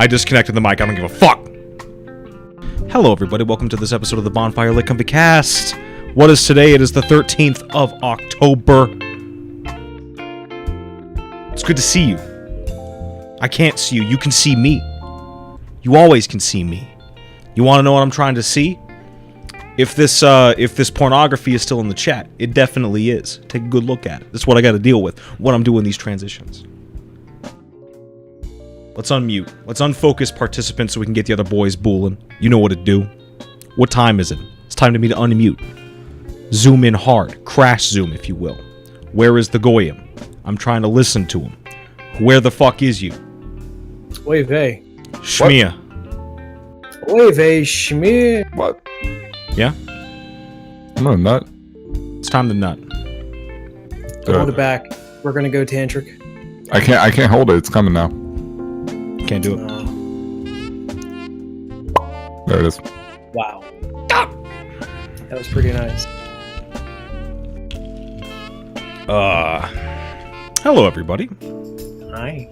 I disconnected the mic. I don't give a fuck. Hello, everybody. Welcome to this episode of the Bonfire Lake Comfy Cast. What is today? It is the 13th of October. It's good to see you. I can't see you. You can see me. You always can see me. You want to know what I'm trying to see? If this pornography is still in the chat, it definitely is. Take a good look at it. That's what I got to deal with when I'm doing these transitions. Let's unmute. Let's unfocus participants so we can get the other boys booling. You know what to do. What time is it? It's time for me to unmute. Zoom in hard. Crash zoom, if you will. Where is the Goyim? I'm trying to listen to him. Where the fuck is you? Oy vey. Shmia. Oy vey, Shmia. What? Yeah? I'm not a nut. It's time to nut. Hold it back. We're gonna go tantric. I can't hold it. It's coming now. Can't do it. There it is. Wow. That was pretty nice. Hello, everybody. Hi.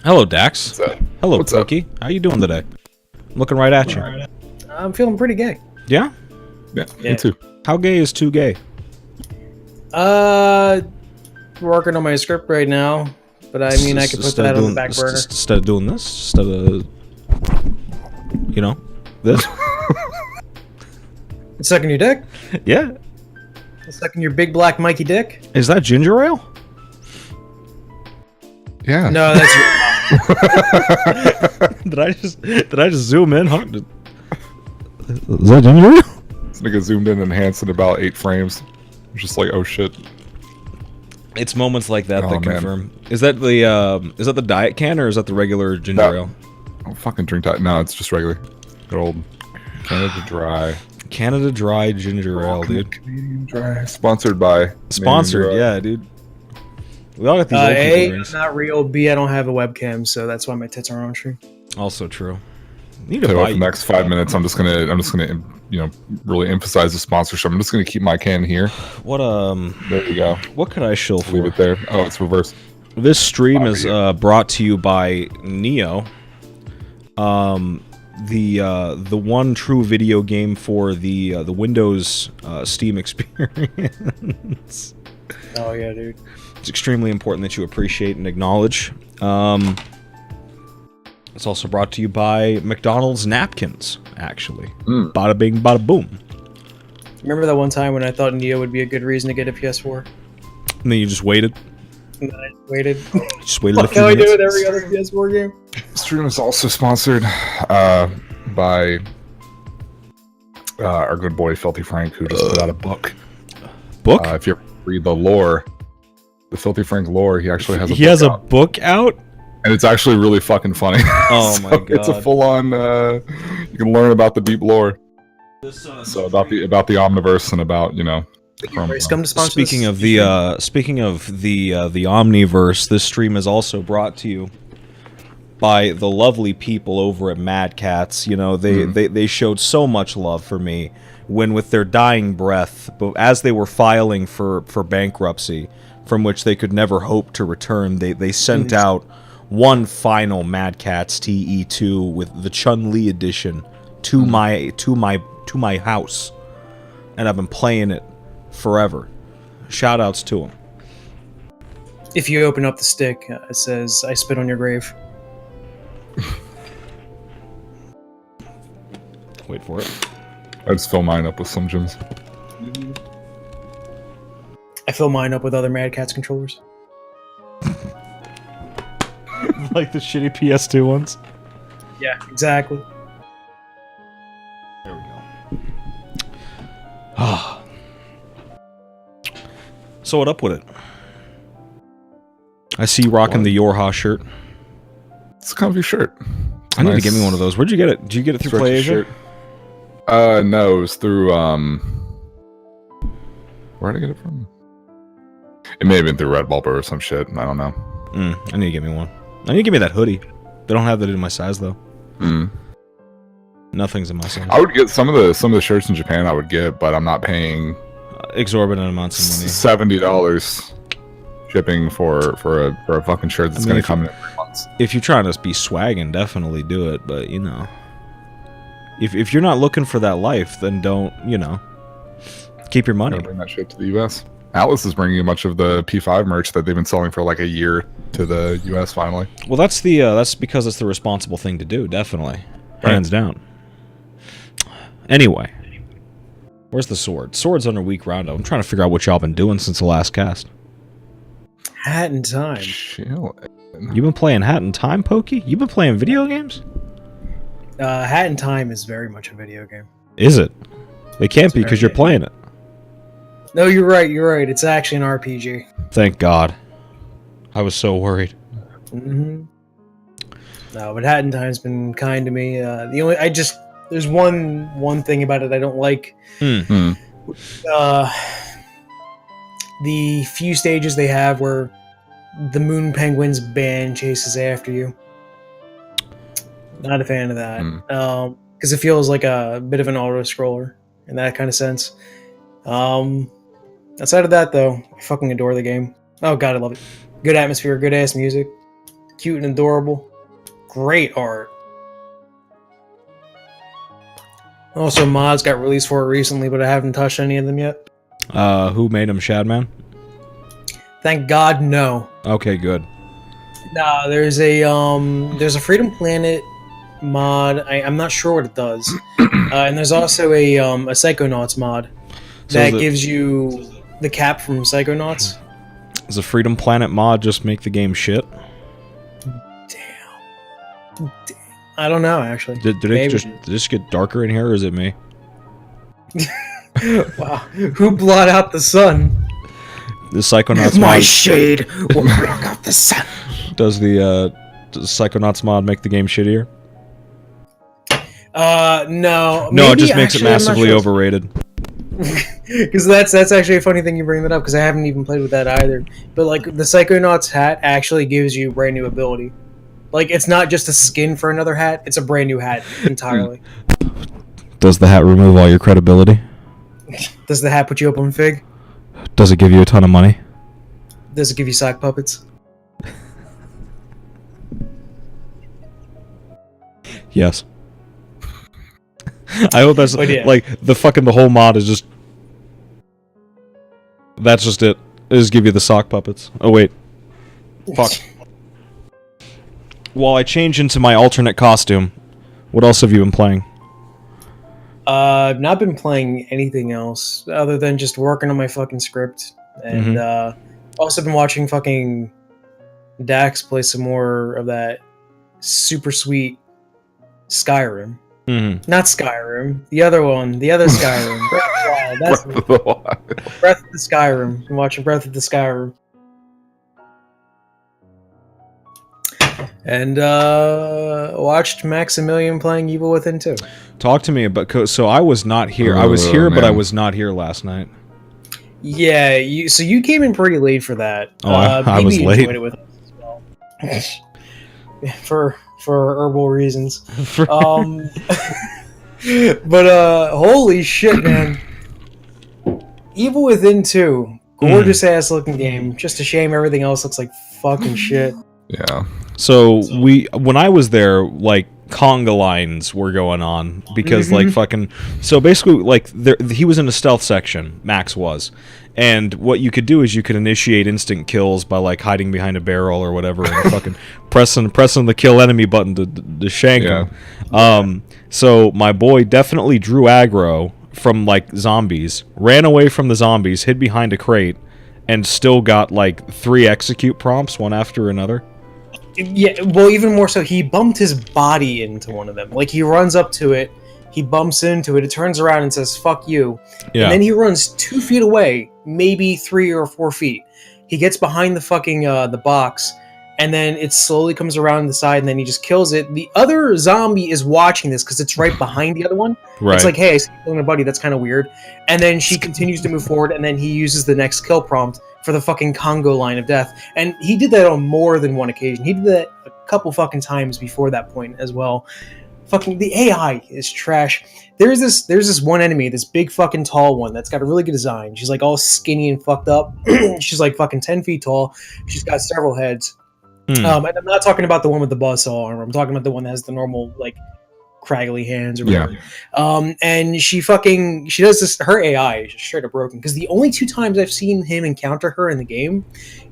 Hello, Dax. What's up? Hello, What's up? Cookie. How you doing today? I'm looking right at you. I'm feeling pretty gay. Yeah? Yeah, Yeah. me too. How gay is too gay? Working on my script right now, but I mean, I could put that on the back burner. Instead of doing this, instead of, you know, this. Sucking your dick? Yeah. Sucking your big black Mikey dick? Is that ginger ale? Yeah. No, that's Did I just zoom in? Huh? Is that ginger ale? This nigga zoomed in and enhanced in about 8 frames. Just like, oh shit. It's moments like that Oh, that man. confirm. Is that the diet can or is that the regular ginger No. ale? Don't fucking drink that. No, it's just regular. Good old Canada Dry. Canada Dry ginger ale, dude. Canadian Dry. Sponsored by. Sponsored, Canadian Dry. yeah, dude. We all got these old people A, drinks. not real. B, I don't have a webcam, so that's why my tits aren't on stream. Also true. You need to So buy for the next 5 minutes, I'm just gonna, you know, really emphasize the sponsorship. I'm just gonna keep my can here. What There you go. what could I shill Leave for? it there. Oh, it's reversed. This stream is here. brought to you by Neo. The one true video game for the Windows Steam experience. Oh yeah, dude. It's extremely important that you appreciate and acknowledge. It's also brought to you by McDonald's napkins, actually. Bada bing, bada boom. Remember that one time when I thought Neo would be a good reason to get a PS4? And then you just waited. And then I waited. Just waited a Like few how I do minutes. with every other PS4 game. This stream is also sponsored by our good boy Filthy Frank, who just put out a book. Book? If you read the lore, the Filthy Frank lore, he actually has a He book has a out. book out? And it's actually really fucking funny. Oh So my god. It's a full-on. You can learn about the deep lore. So about the Omniverse and about Race, come to sponsor Speaking this. of the Omniverse, this stream is also brought to you by the lovely people over at Mad Cats. You know, they showed so much love for me when, with their dying breath, but as they were filing for bankruptcy, from which they could never hope to return, they sent out one final Mad Cats TE2 with the Chun-Li edition to my house, and I've been playing it forever. Shout outs to him. If you open up the stick, it says, I spit on your grave. Wait for it. I just fill mine up with some gems. I fill mine up with other Mad Catz controllers. Like the shitty PS2 ones. Yeah, exactly. There we go. So what up with it? I see you rocking the Yorha shirt. It's a comfy shirt. I need to get me one of those. Where'd you get it? Did you get it through Stretchy PlayAsia? shirt. No, it was through where did I get it from? It may have been through Redbubble or some shit. I don't know. I need to get me one. I need to get me that hoodie. They don't have that in my size though. Nothing's in my size. I would get some of the shirts in Japan. I would get, but I'm not paying exorbitant amounts of money. $70 shipping for a fucking shirt that's I mean, gonna come in 3 months. sense. If you're trying to be swagging, definitely do it. But you know, if you're not looking for that life, then don't. You know, keep your money. Gotta bring that shit to the U.S. Atlas is bringing a bunch of the P5 merch that they've been selling for like a year to the U.S. finally. Well, that's because it's the responsible thing to do. Definitely, hands down. Anyway, where's the sword? Sword's under week roundup. I'm trying to figure out what y'all been doing since the last cast. Hat in Time. Chill. You been playing Hat in Time, Pokey? You been playing video games? Hat in Time is very much a video game. Is it? It can't be because you're playing it. No, you're right. You're right. It's actually an RPG. Thank God. I was so worried. No, but Hat in Time's been kind to me. There's one thing about it I don't like. The few stages they have where the Moon Penguin's band chases after you. Not a fan of that. Because it feels like a bit of an auto-scroller in that kind of sense. Outside of that, though, I fucking adore the game. Oh god, I love it. Good atmosphere, good-ass music. Cute and adorable. Great art. Also, mods got released for it recently, but I haven't touched any of them yet. Who made him, Shadman? Thank God, no. Okay, good. No, there's a Freedom Planet mod. I'm not sure what it does. And there's also a Psychonauts mod that gives you the cap from Psychonauts. Does a Freedom Planet mod just make the game shit? Damn. I don't know, actually. Did it just get darker in here, or is it me? Wow. Who blot out the sun? The Psychonauts My mod... shade will block out the sun. Does the Psychonauts mod make the game shittier? No. No, it just makes it massively overrated. Because that's actually a funny thing you bring that up, because I haven't even played with that either. But like the Psychonauts hat actually gives you brand new ability. Like it's not just a skin for another hat; it's a brand new hat entirely. Does the hat remove all your credibility? Does the hat put you up on Fig? Does it give you a ton of money? Does it give you sock puppets? Yes. I hope that's like the whole mod is just. That's just it. It just give you the sock puppets. Oh wait. Fuck. While I change into my alternate costume, what else have you been playing? I've not been playing anything else other than just working on my fucking script, and also been watching fucking Dax play some more of that super sweet Skyrim. Not Skyrim, the other one, the other Skyrim. Breath of the Wild. Breath of the Skyrim. I'm watching Breath of the Skyrim. And watched Maximilian playing Evil Within 2. Talk to me about. So I was not here. I was here, but I was not here last night. Yeah, you came in pretty late for that. Oh, I was late. Enjoyed it with us as well. for herbal reasons. But holy shit, man! Evil Within 2, gorgeous ass looking game. Just a shame everything else looks like fucking shit. Yeah. So when I was there, like conga lines were going on because like fucking. So basically, like he was in a stealth section. Max was, and what you could do is you could initiate instant kills by like hiding behind a barrel or whatever, and fucking pressing the kill enemy button to shank him. So my boy definitely drew aggro from like zombies, ran away from the zombies, hid behind a crate, and still got like 3 execute prompts one after another. Yeah, well, even more so, he bumped his body into one of them. Like, he runs up to it, he bumps into it, it turns around and says, fuck you. Yeah. And then he runs 2 feet away, maybe 3 or 4 feet. He gets behind the fucking, the box, and then it slowly comes around the side, and then he just kills it. The other zombie is watching this, because it's right behind the other one. Right. It's like, hey, I see you killing a buddy, that's kind of weird. And then she continues to move forward, and then he uses the next kill prompt for the fucking Congo line of death. And he did that on more than one occasion. He did that a couple fucking times before that point as well. Fucking, the AI is trash. There's this one enemy, this big fucking tall one that's got a really good design. She's like all skinny and fucked up. She's like fucking 10 feet tall. She's got several heads. And I'm not talking about the one with the buzzsaw armor. I'm talking about the one that has the normal like craggly hands or whatever. And she does this. Her AI is just straight up broken because the only 2 times I've seen him encounter her in the game,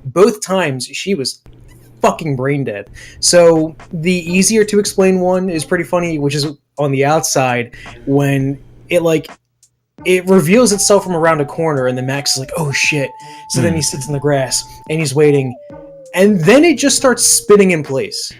both times she was fucking brain dead. So the easier to explain one is pretty funny, which is on the outside when it reveals itself from around a corner and then Max is like, oh shit. So then he sits in the grass and he's waiting, and then it just starts spinning in place.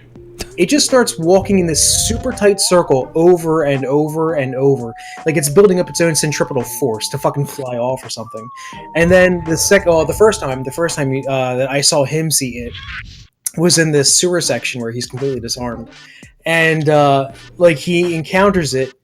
It just starts walking in this super tight circle over and over and over. Like it's building up its own centripetal force to fucking fly off or something. And then the first time that I saw him see it was in this sewer section where he's completely disarmed. And he encounters it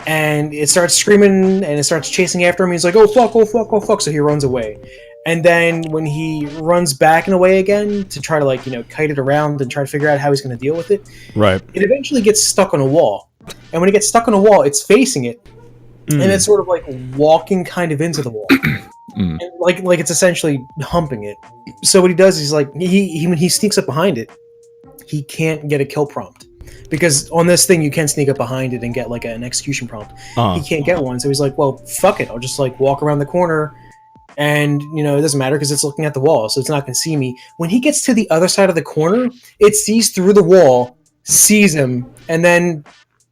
and it starts screaming and it starts chasing after him. He's like, oh fuck, oh fuck, oh fuck. So he runs away. And then when he runs back and away again to try to kite it around and try to figure out how he's going to deal with it, right? It eventually gets stuck on a wall. And when it gets stuck on a wall, it's facing it, and it's sort of like walking kind of into the wall, and like it's essentially humping it. So what he does is when he sneaks up behind it, he can't get a kill prompt. Because on this thing, you can sneak up behind it and get an execution prompt. He can't get one, so he's like, well, fuck it. I'll just walk around the corner. And, it doesn't matter because it's looking at the wall, so it's not going to see me. When he gets to the other side of the corner, it sees through the wall, sees him, and then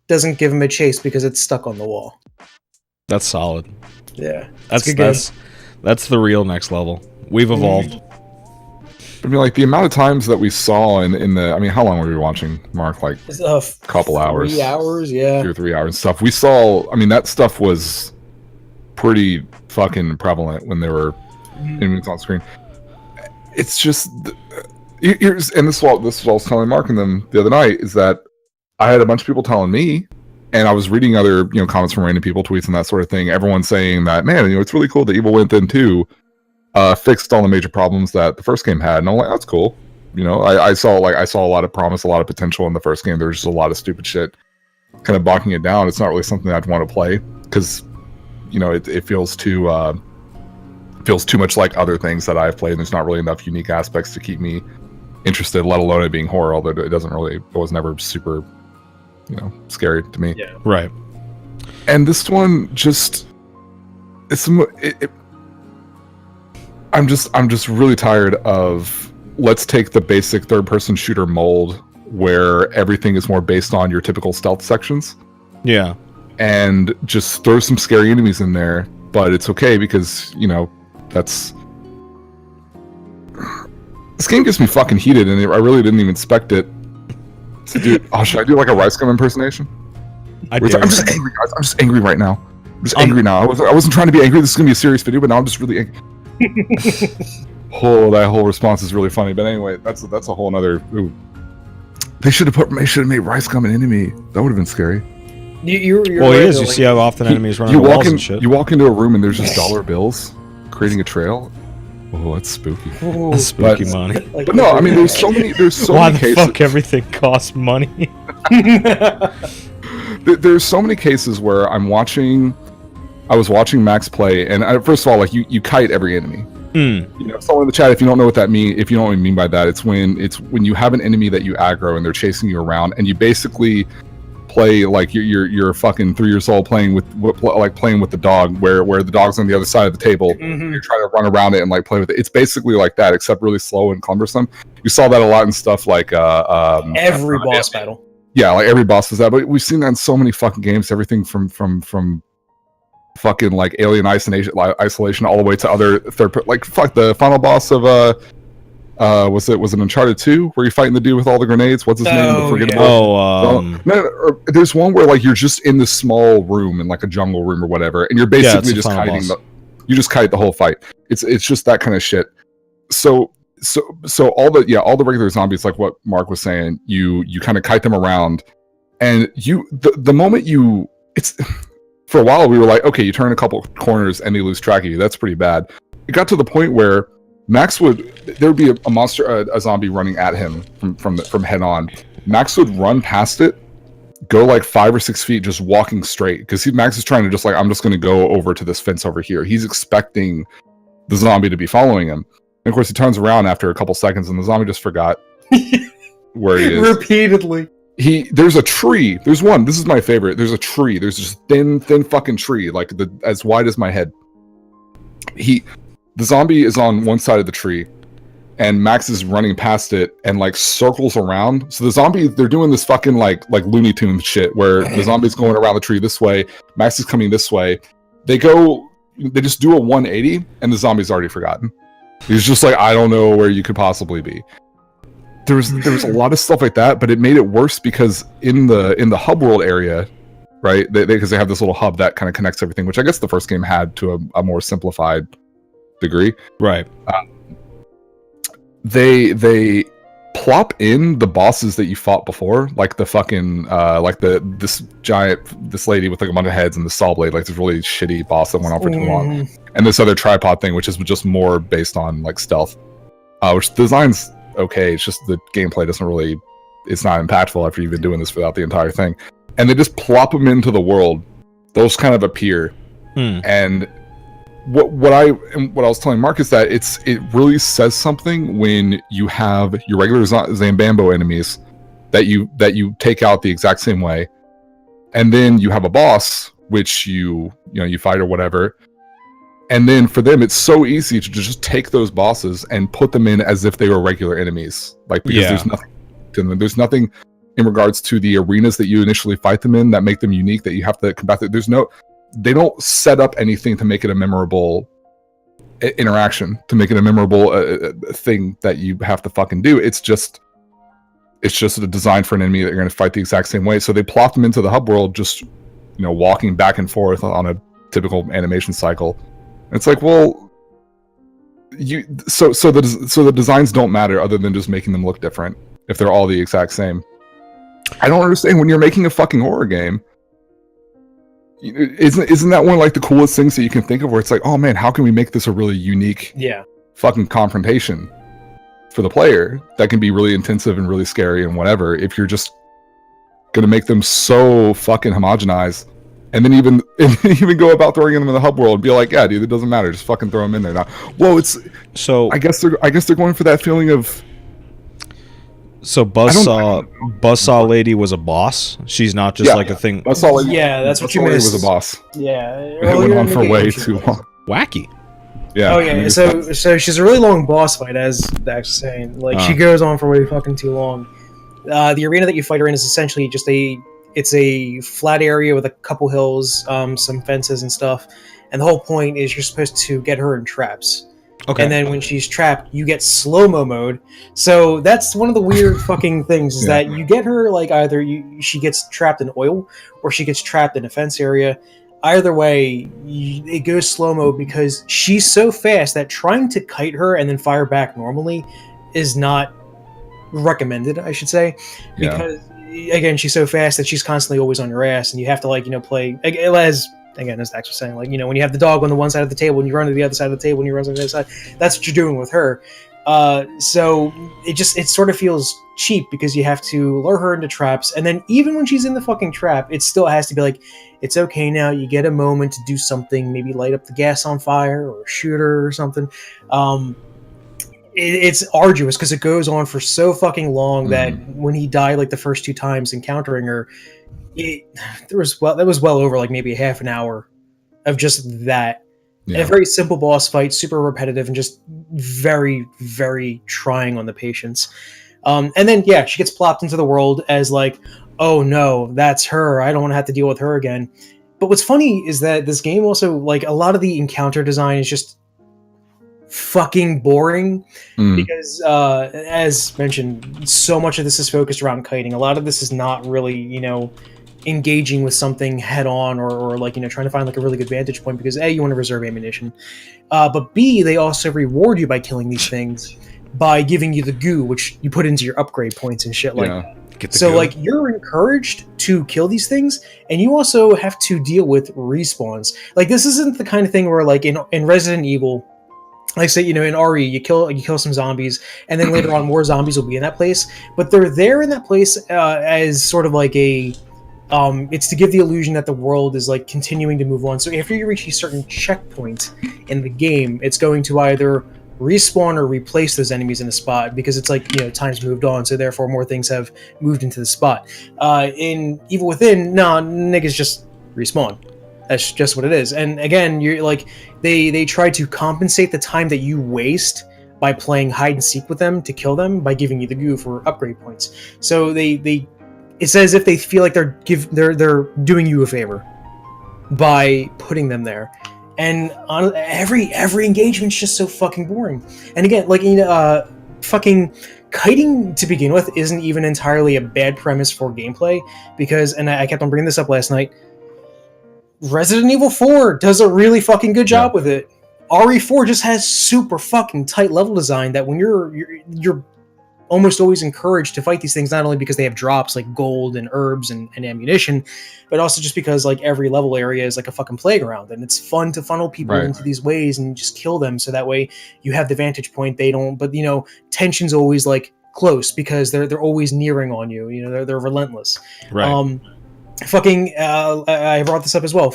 doesn't give him a chase because it's stuck on the wall. That's solid. Yeah. That's the real next level. We've evolved. I mean, the amount of times that we saw in the... I mean, how long were we watching, Mark? A couple hours. 3 hours, yeah. 2 or 3 hours stuff. We saw... I mean, that stuff was pretty fucking prevalent when there were enemies on screen. It's just... and this is what I was telling Mark and them the other night, is that I had a bunch of people telling me, and I was reading other comments from random people, tweets and that sort of thing, everyone saying that, man, it's really cool that Evil Within 2 fixed all the major problems that the first game had, and I'm like, that's cool. I saw a lot of promise, a lot of potential in the first game. There was just a lot of stupid shit kind of bogging it down. It's not really something I'd want to play because it feels too much like other things that I've played, and there's not really enough unique aspects to keep me interested, let alone it being horror, although it was never super scary to me. Yeah. Right. And this one just I'm just really tired of, let's take the basic third-person shooter mold where everything is more based on your typical stealth sections. Yeah. And just throw some scary enemies in there, but it's okay because, that's... This game gets me fucking heated, and I really didn't even expect it to do... Oh, should I do a Rice Gum impersonation? I'm just angry, guys. I'm just angry right now. I'm just angry now. I wasn't trying to be angry. This is going to be a serious video, but now I'm just really angry. That whole response is really funny. But anyway, that's a whole nother... Ooh. They should have made Rice Gum an enemy. That would have been scary. You're well, it is. You see how often enemies run on walls and shit. You walk into a room and there's just dollar bills creating a trail. Oh, that's spooky. That's spooky money. But no, I mean, there's so many cases. Why the fuck everything costs money? There's so many cases where I was watching Max play, and first of all, you kite every enemy. Someone in the chat, if you don't know what that means, if you don't know what I mean by that, it's when you have an enemy that you aggro and they're chasing you around, and you basically play like you're fucking 3 years old playing with the dog, where the dog's on the other side of the table. You're trying to run around it and play with it. It's basically like that, except really slow and cumbersome. You saw that a lot in stuff like every boss battle. Yeah, every boss does that, but we've seen that in so many fucking games. Everything from fucking Alien Isolation all the way to other the final boss of was it Uncharted 2 where you're fighting the dude with all the grenades? What's his name? No, there's one where you're just in this small room in a jungle room or whatever, and you're basically just kiting you just kite the whole fight. It's just that kind of shit. So all the regular zombies, like what Mark was saying, you kind of kite them around, and the moment it's for a while we were like, okay, you turn a couple corners and they lose track of you. That's pretty bad. It got to the point where there would be a monster, a zombie running at him from head on. Max would run past it, go 5 or 6 feet, just walking straight, because Max is trying to just I'm just going to go over to this fence over here. He's expecting the zombie to be following him. And of course, he turns around after a couple seconds, and the zombie just forgot where he is repeatedly. There's a tree. There's one. This is my favorite. There's a tree. There's just thin fucking tree, like as wide as my head. The zombie is on one side of the tree, and Max is running past it and like circles around. So the zombie, they're doing this fucking like Looney Tunes shit where the zombie's going around the tree this way, Max is coming this way. They just do a 180, and the zombie's already forgotten. He's just like, I don't know where you could possibly be. There was a lot of stuff like that, but it made it worse because in the hub world area, right? Because they have this little hub that kind of connects everything, which I guess the first game had to a more simplified degree. Right. They plop in the bosses that you fought before, like the fucking this lady with like a bunch of heads and the saw blade, like this really shitty boss that went on for too long, and this other tripod thing, which is just more based on like stealth, which the design's okay. It's just the gameplay doesn't really, it's not impactful after you've been doing this throughout the entire thing. And they just plop them into the world. Those kind of appear, and what I was telling Mark is that it really says something when you have your regular Zambambo enemies that you take out the exact same way, and then you have a boss which you fight or whatever, and then for them it's so easy to just take those bosses and put them in as if they were regular enemies, like because there's nothing to them. There's nothing in regards to the arenas that you initially fight them in that make them unique that you have to combat. They don't set up anything to make it a memorable interaction, to make it a memorable thing that you have to fucking do. It's just a design for an enemy that you're going to fight the exact same way. So they plop them into the hub world, just walking back and forth on a typical animation cycle. And it's like, well, so the designs don't matter other than just making them look different if they're all the exact same. I don't understand when you're making a fucking horror game. Isn't that one of like the coolest things that you can think of, where it's like, oh man, how can we make this a really unique fucking confrontation for the player that can be really intensive and really scary and whatever, if you're just gonna make them so fucking homogenized, and then even go about throwing them in the hub world and be like, yeah dude, it doesn't matter, just fucking throw them in there now. Well, it's so I guess they're going for that feeling of, so Buzzsaw Lady was a boss. She's not just like a thing. Buzzsaw Lady, that's what you missed. Was a boss. Yeah, it went on for way too long. Wacky. Yeah. Oh yeah. So she's a really long boss fight, as Dax was saying. Like she goes on for way fucking too long. The arena that you fight her in is essentially just it's a flat area with a couple hills, some fences and stuff. And the whole point is you're supposed to get her in traps. Okay. And then when she's trapped, you get slow-mo mode. So that's one of the weird fucking things, is that you get her, like, either she gets trapped in oil or she gets trapped in a fence area. Either way, it goes slow-mo because she's so fast that trying to kite her and then fire back normally is not recommended, I should say. Because, again, she's so fast that she's constantly always on your ass, and you have to, like, play... Again, as Dax was saying, like, when you have the dog on the one side of the table and you run to the other side of the table and you run to the other side, that's what you're doing with her. So it sort of feels cheap because you have to lure her into traps, and then even when she's in the fucking trap, it still has to be like, it's okay now, you get a moment to do something, maybe light up the gas on fire or shoot her or something. It's arduous because it goes on for so fucking long that when he died like the first 2 times encountering her, that was well over like maybe a half an hour of just that. And a very simple boss fight, super repetitive and just very, very trying on the patience. And then she gets plopped into the world as like, oh no, that's her, I don't want to have to deal with her again. But what's funny is that this game also, like, a lot of the encounter design is just fucking boring because as mentioned, so much of this is focused around kiting. A lot of this is not really engaging with something head on or like trying to find like a really good vantage point, because A, you want to reserve ammunition, but B, they also reward you by killing these things by giving you the goo, which you put into your upgrade points and shit like that. So like you're encouraged to kill these things, and you also have to deal with respawns. Like this isn't the kind of thing where like in Resident Evil, like say, in RE, you kill some zombies, and then later on more zombies will be in that place. But they're there in that place as sort of like a, it's to give the illusion that the world is like continuing to move on. So after you reach a certain checkpoint in the game, it's going to either respawn or replace those enemies in a spot because it's like, time's moved on, so therefore more things have moved into the spot. In Evil Within, no, niggas just respawn. That's just what it is. And again, you're like, they try to compensate the time that you waste by playing hide and seek with them to kill them by giving you the goo for upgrade points. So it's as if they feel like they're doing you a favor by putting them there. And on every engagement's just so fucking boring. And again, like, fucking kiting to begin with isn't even entirely a bad premise for gameplay, because, and I kept on bringing this up last night, Resident Evil 4 does a really fucking good job with it. RE4 just has super fucking tight level design that when you're almost always encouraged to fight these things, not only because they have drops like gold and herbs and ammunition, but also just because like every level area is like a fucking playground, and it's fun to funnel people into these ways and just kill them, so that way you have the vantage point, they don't. But tension's always like close because they're always nearing on you. They're relentless. Right. I brought this up as well.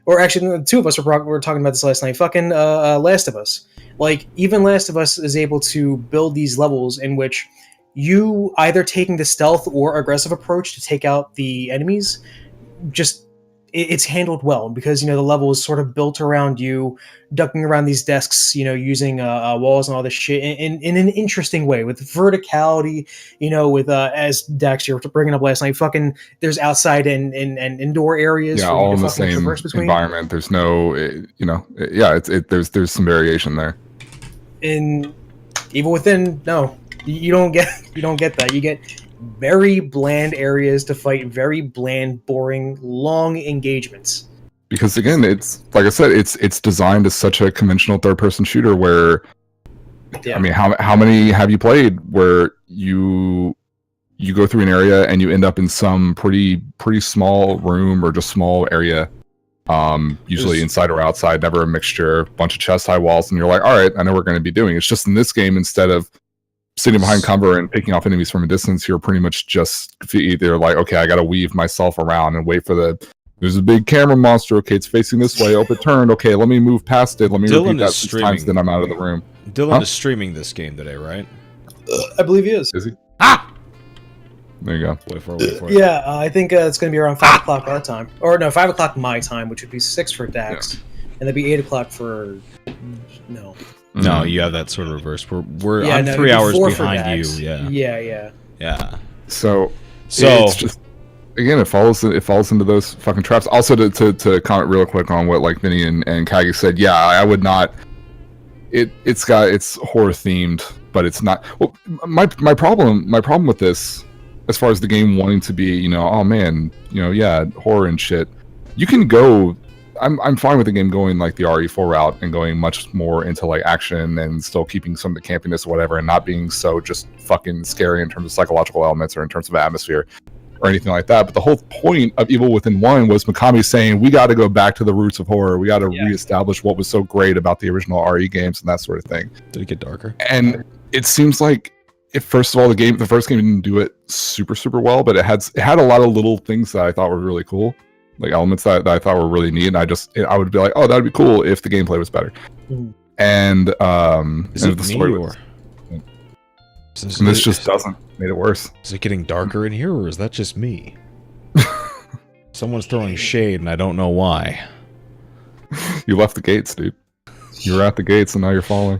Or actually, the two of us were talking about this last night. Last of Us. Like, even Last of Us is able to build these levels in which you either taking the stealth or aggressive approach to take out the enemies, it's handled well because, the level is sort of built around you, ducking around these desks, using walls and all this shit in an interesting way with verticality, with, as Dax, you were bringing up last night, there's outside and indoor areas. Yeah, all in the same environment. There's no, there's some variation there. In Evil Within, no, you don't get that. You get very bland areas to fight, very bland, boring, long engagements. Because again, it's like I said, it's designed as such a conventional third-person shooter where, I mean, how many have you played where you go through an area and you end up in some pretty small room or just small area, usually inside or outside, never a mixture, bunch of chest-high walls, and you're like, all right, I know what we're going to be doing. It's just in this game, instead of sitting behind cover and picking off enemies from a distance, you're pretty much just either like, okay, I gotta weave myself around and wait for there's a big camera monster, okay, it's facing this way, it turned, okay, let me move past it, let me repeat that 6 times, then I'm out of the room. Dylan is streaming this game today, right? I believe he is. Is he? There you go. Wait for it. Yeah, I think it's going to be around 5 o'clock our time. Or no, 5 o'clock my time, which would be 6 for Dax. Yeah. And that'd be 8 o'clock for... No, you have that sort of reverse. I'm 3 hours behind you. Yeah. So it's just, again, it falls into those fucking traps. Also, to comment real quick on what like Vinny and Kagi said, yeah, I would not. It's horror themed, but it's not. Well, my problem with this, as far as the game wanting to be, oh man, horror and shit. You can go. I'm fine with the game going like the RE4 route and going much more into like action and still keeping some of the campiness or whatever, and not being so just fucking scary in terms of psychological elements or in terms of atmosphere or anything like that. But the whole point of Evil Within 1 was Mikami saying, we got to go back to the roots of horror. We got to reestablish what was so great about the original RE games and that sort of thing. Did it get darker? And it seems like, first of all, the first game didn't do it super, super well, but it had a lot of little things that I thought were really cool. Like elements that I thought were really neat, and I would be like, oh, that'd be cool if the gameplay was better. And is it the me story or? And this just doesn't made it worse. Is it getting darker in here, or is that just me? Someone's throwing shade, and I don't know why. You left the gates, dude. You were at the gates, and now you're falling.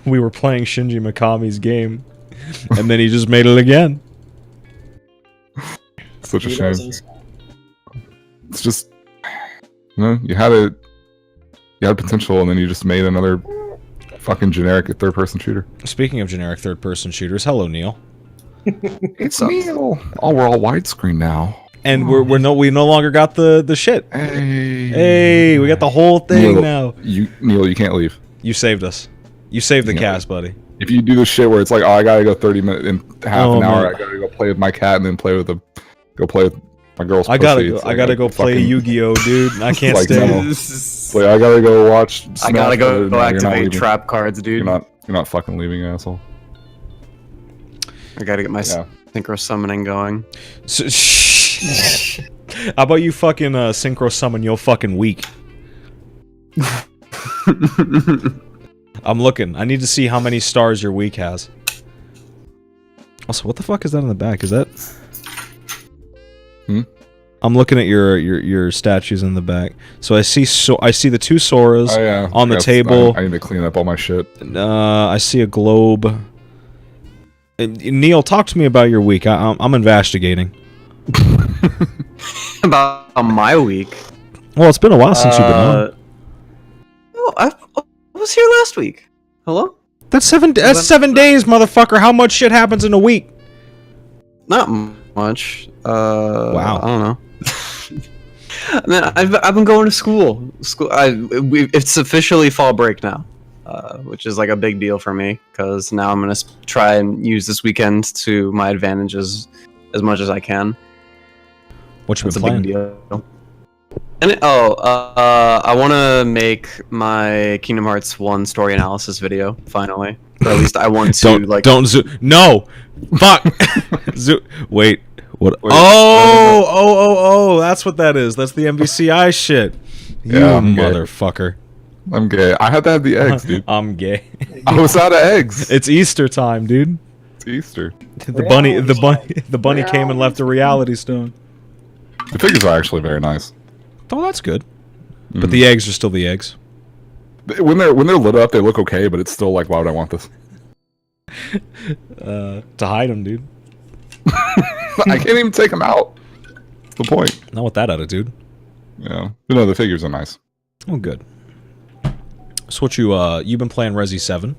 We were playing Shinji Mikami's game, and then he just made it again. Such a shame. It's just, you had potential, and then you just made another fucking generic third-person shooter. Speaking of generic third-person shooters, hello, Neil. It's Neil. Oh, we're all widescreen now, and we no longer got the shit. Hey, we got the whole thing now. Neil, you can't leave. You saved us. You saved the cast, buddy. If you do the shit where it's like, oh, I gotta go 30 minutes in half an hour, I gotta go play with my cat and then play with my girl's I gotta go play Yu-Gi-Oh, dude. I can't stay. Wait, I gotta go watch. I gotta go activate trap cards, dude. You're not fucking leaving, asshole. I gotta get my synchro summoning going. How about you fucking synchro summon your fucking week? I'm looking. I need to see how many stars your week has. Also, what the fuck is that in the back? Is that... I'm looking at your statues in the back. So I see the two Soras on the table. I need to clean up all my shit. I see a globe. Neil, talk to me about your week. I'm investigating. About my week. Well, it's been a while since you've been on. Oh, I was here last week. Hello? That's 7 days, motherfucker. How much shit happens in a week? Not much. Wow. I don't know. Man, I've been going to school. It's officially fall break now, which is like a big deal for me because now I'm gonna try and use this weekend to my advantages as much as I can. What you been playing? Big deal. And I want to make my Kingdom Hearts 1 story analysis video finally. Or at least I want to don't zoom. No, fuck. Wait. What? Oh! That's what that is. That's the MVCI shit. You motherfucker. I'm gay. I had to have the eggs, dude. I'm gay. I was out of eggs. It's Easter time, dude. It's Easter. The bunny came and left a reality stone. The figures are actually very nice. Oh, that's good. But the eggs are still the eggs. When they're lit up, they look okay, but it's still like, why would I want this? To hide them, dude. I can't even take them out. That's the point. Not with that attitude. Yeah. But no, the figures are nice. Oh, good. So what you've been playing Resi 7?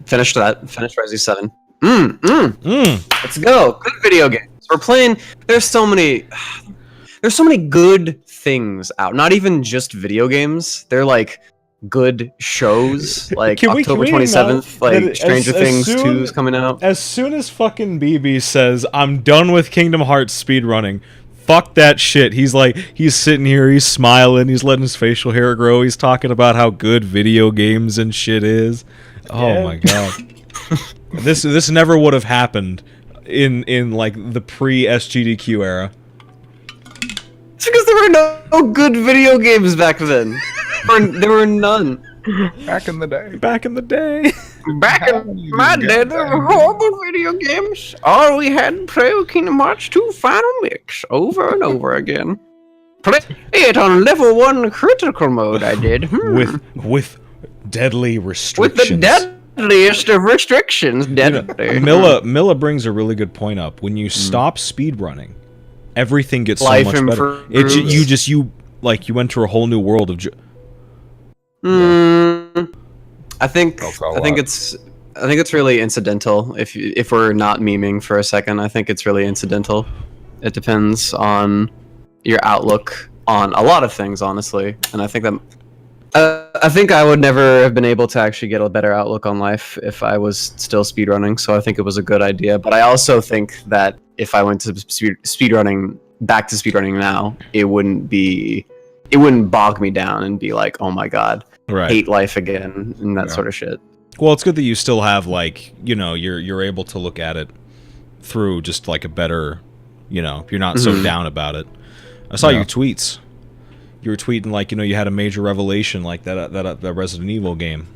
Finished that. Finished Resi 7. Let's go. Good video games. We're playing. There's so many good things out. Not even just video games. They're like good shows. Like October 27th, like Stranger Things 2 is coming out. As soon as fucking BB says, I'm done with Kingdom Hearts speedrunning, fuck that shit. He's sitting here, he's smiling, he's letting his facial hair grow, he's talking about how good video games and shit is. Oh my god. This never would have happened in like the pre-SGDQ era. It's because there were no good video games back then. There were none. Back in the day. Back in the day. Back in my day, there were horrible video games. All we had to play was Kingdom Hearts 2 Final Mix over and over again. Play it on level 1 critical mode, I did. With deadly restrictions. With the deadliest of restrictions. Deadly. Milla brings a really good point up. When you stop speedrunning, everything gets so much better. You enter a whole new world of I think it's really incidental. If we're not memeing for a second, I think it's really incidental. It depends on your outlook on a lot of things, honestly. And I think I would never have been able to actually get a better outlook on life if I was still speedrunning. So I think it was a good idea. But I also think that if I went to back to speedrunning now, it wouldn't bog me down and be like, oh my god, hate life again and that sort of shit. Well, it's good that you still have you're able to look at it through just like a better, you're not so down about it. I saw your tweets. You were tweeting you had a major revelation like that Resident Evil game,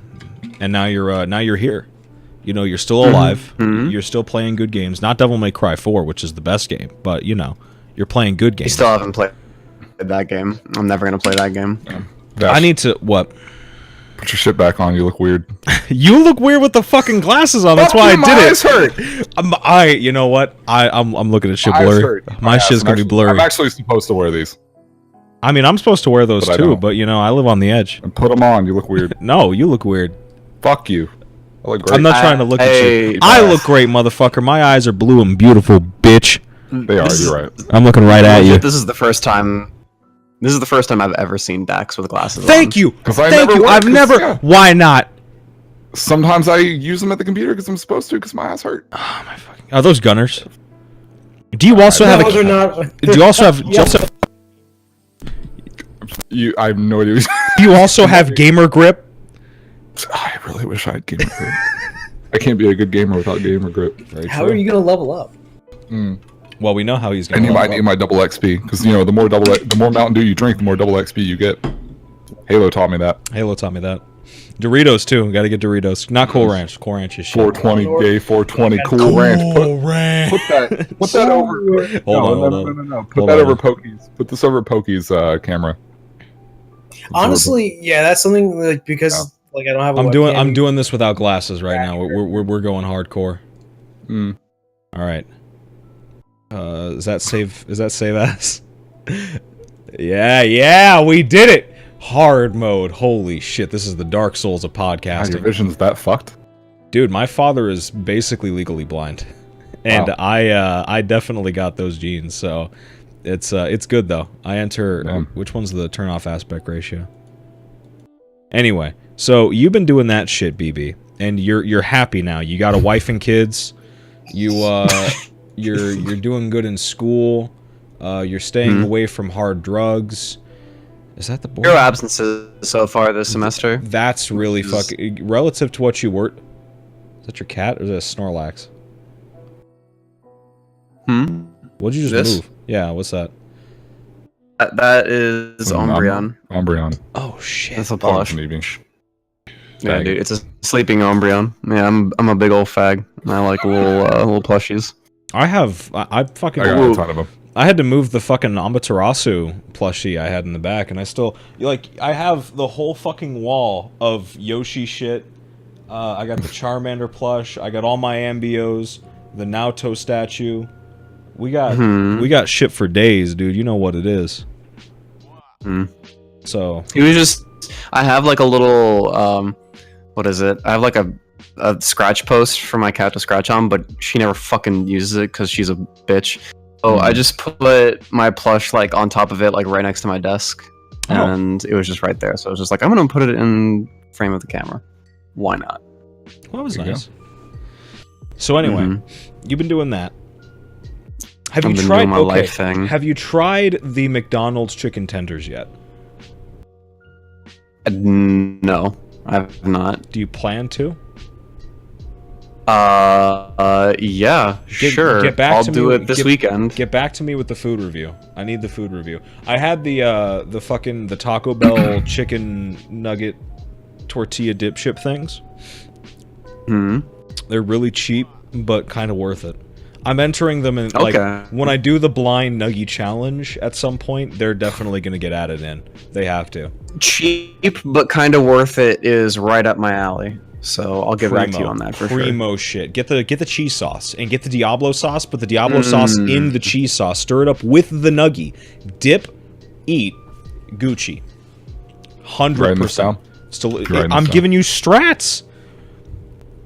and now you're here. You're still alive. You're still playing good games. Not Devil May Cry 4, which is the best game, but you're playing good games. You still haven't played that game. I'm never gonna play that game. Yeah. I need to what? Put your shit back on. You look weird. You look weird with the fucking glasses on. That's why I did it. My eyes hurt. You know what? I'm looking at shit blurry. My shit's gonna be blurry. I'm actually supposed to wear these. I mean, I'm supposed to wear those too, but I live on the edge. And put them on. You look weird. No, you look weird. Fuck you. I look great. I'm not trying to look at you. I look great, motherfucker. My eyes are blue and beautiful, bitch. They are. You're right. I'm looking right at you. This is the first time I've ever seen Dax with glasses on. Thank you. Thank you. I've never. Yeah. Why not? Sometimes I use them at the computer because I'm supposed to because my eyes hurt. Oh my fucking. Are those gunners? Do you also have? They're not. Do you also have? I have no idea. Do you also have gamer grip? I really wish I had gamer grip. I can't be a good gamer without gamer grip. Right? How are you gonna level up? Well, we know how he's gonna. And you might need my double XP because the more Mountain Dew you drink, the more double XP you get. Halo taught me that. Halo taught me that. Doritos too. Got to get Doritos. Not Cool Ranch. Cool Ranch is shit. 420 gay. 420 Cool Ranch. Put that over. Hold on. No. Put that over Pokey's. Put this over Pokey's camera. Honestly, yeah, that's something like because like I don't have. I'm doing this without glasses right now. We're going hardcore. Mm. All right. Is that save as? Yeah, we did it. Hard mode. Holy shit, this is the Dark Souls of podcasting. Your vision's that fucked? Dude, my father is basically legally blind. And I definitely got those genes, so it's good though. I enter which one's the turn off aspect ratio? Anyway, so you've been doing that shit, BB, and you're happy now. You got a wife and kids. You're doing good in school. You're staying away from hard drugs. Is that the board? 0 absences so far this semester. That's really fucking relative to what you were. Is that your cat or is that a Snorlax? What'd you just move? Yeah, what's that? That is Umbreon. Umbreon. Oh shit. That's a plush. Yeah, dude, it's a sleeping Umbreon. Yeah, I'm a big old fag. I like little plushies. I got a ton of them. I had to move the fucking Amaterasu plushie I had in the back, and I still I have the whole fucking wall of Yoshi shit. I got the Charmander plush. I got all my Ambios, the Naoto statue. We got shit for days, dude. You know what it is. So it was just I have like a little what is it? I have like a scratch post for my cat to scratch on, but she never fucking uses it because she's a bitch. So I just put my plush like on top of it, like right next to my desk, and it was just right there. So I was just like, I'm gonna put it in frame of the camera. Why not? Well, that was nice. So anyway, you've been doing that. Have you tried my life thing? Have you tried the McDonald's chicken tenders yet? No, I have not. Do you plan to? Yeah, sure. I'll do it this weekend. Get back to me with the food review. I need the food review. I had the Taco Bell chicken nugget tortilla dip chip things. They're really cheap, but kind of worth it. I'm entering them in, when I do the blind nuggy challenge at some point, they're definitely going to get added in. They have to. Cheap, but kind of worth it is right up my alley. So I'll get back to you on that for sure. Primo shit. Get the cheese sauce and get the Diablo sauce. Put the Diablo sauce in the cheese sauce. Stir it up with the nuggy. Dip, eat, Gucci. 100%. Still, I'm giving you strats.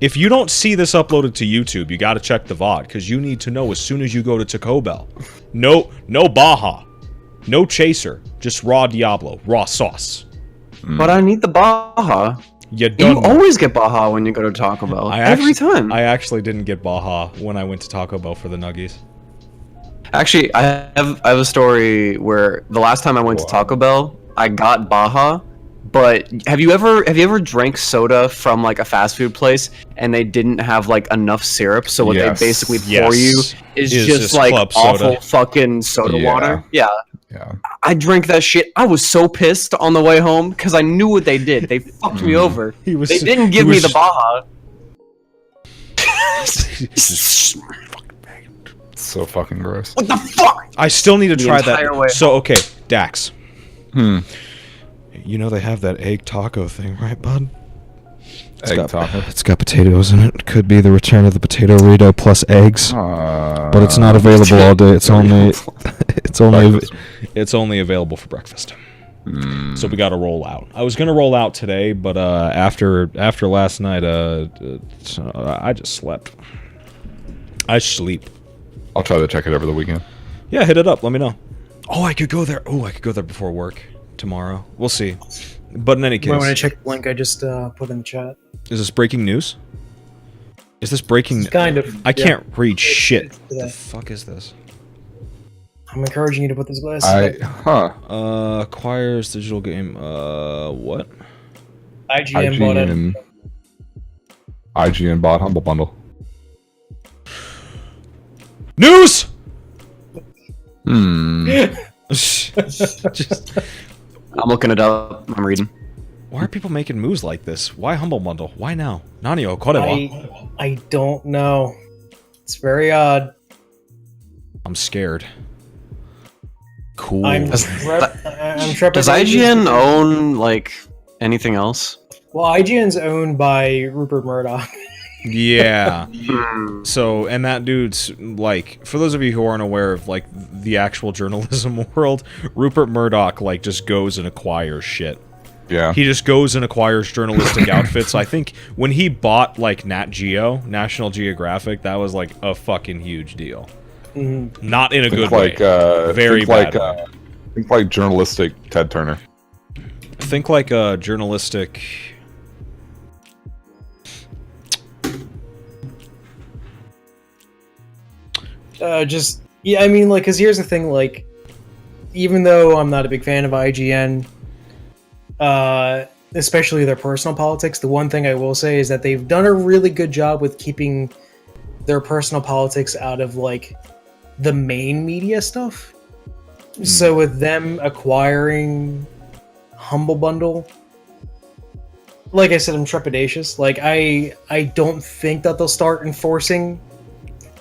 If you don't see this uploaded to YouTube, you got to check the VOD because you need to know as soon as you go to Taco Bell. No Baja, no chaser, just raw Diablo, raw sauce. But I need the Baja. You always get Baja when you go to Taco Bell. Every time. I actually didn't get Baja when I went to Taco Bell for the nuggies. Actually, I have a story where the last time I went to Taco Bell, I got Baja. But have you ever drank soda from like a fast food place and they didn't have like enough syrup, so what they basically pour you is just like awful soda. Fucking soda water? Yeah. I drank that shit. I was so pissed on the way home because I knew what they did. They fucked me over. They didn't give me the Baja. So fucking gross. What the fuck? I still need to try that. So okay, Dax. You know they have that egg taco thing, right, bud? Taco. It's got potatoes in it. Could be the return of the potato burrito plus eggs, but it's not available all day. It's only available for breakfast. So we got to roll out. I was gonna roll out today, but after last night, I just slept. I sleep. I'll try to check it over the weekend. Yeah, hit it up. Let me know. Oh, I could go there. Oh, I could go there before work tomorrow. We'll see. But in any case, when I check the link, I just put in the chat. Is this breaking news? Is this breaking? Kind of. I can't read shit. What the fuck is this? I'm encouraging you to put this glasses. Acquires digital game. What? IGN bought it. IGN bought Humble Bundle. News. I'm looking it up. I'm reading. Why are people making moves like this? Why Humble Bundle? Why now? Nani o korewa? I don't know. It's very odd. I'm scared. Cool. Does trepidatious. IGN own like anything else? Well, IGN's owned by Rupert Murdoch. Yeah. So, and that dude's, like, for those of you who aren't aware of, like, the actual journalism world, Rupert Murdoch, like, just goes and acquires shit. Yeah. He just goes and acquires journalistic outfits. I think when he bought, like, Nat Geo, National Geographic, that was, like, a fucking huge deal. Not in a good way. Very bad way. Think like journalistic Ted Turner. Think like a journalistic... I mean, like, because here's the thing, like, even though I'm not a big fan of IGN, especially their personal politics, the one thing I will say is that they've done a really good job with keeping their personal politics out of, like, the main media stuff. So with them acquiring Humble Bundle, like I said, I'm trepidatious. Like, I don't think that they'll start enforcing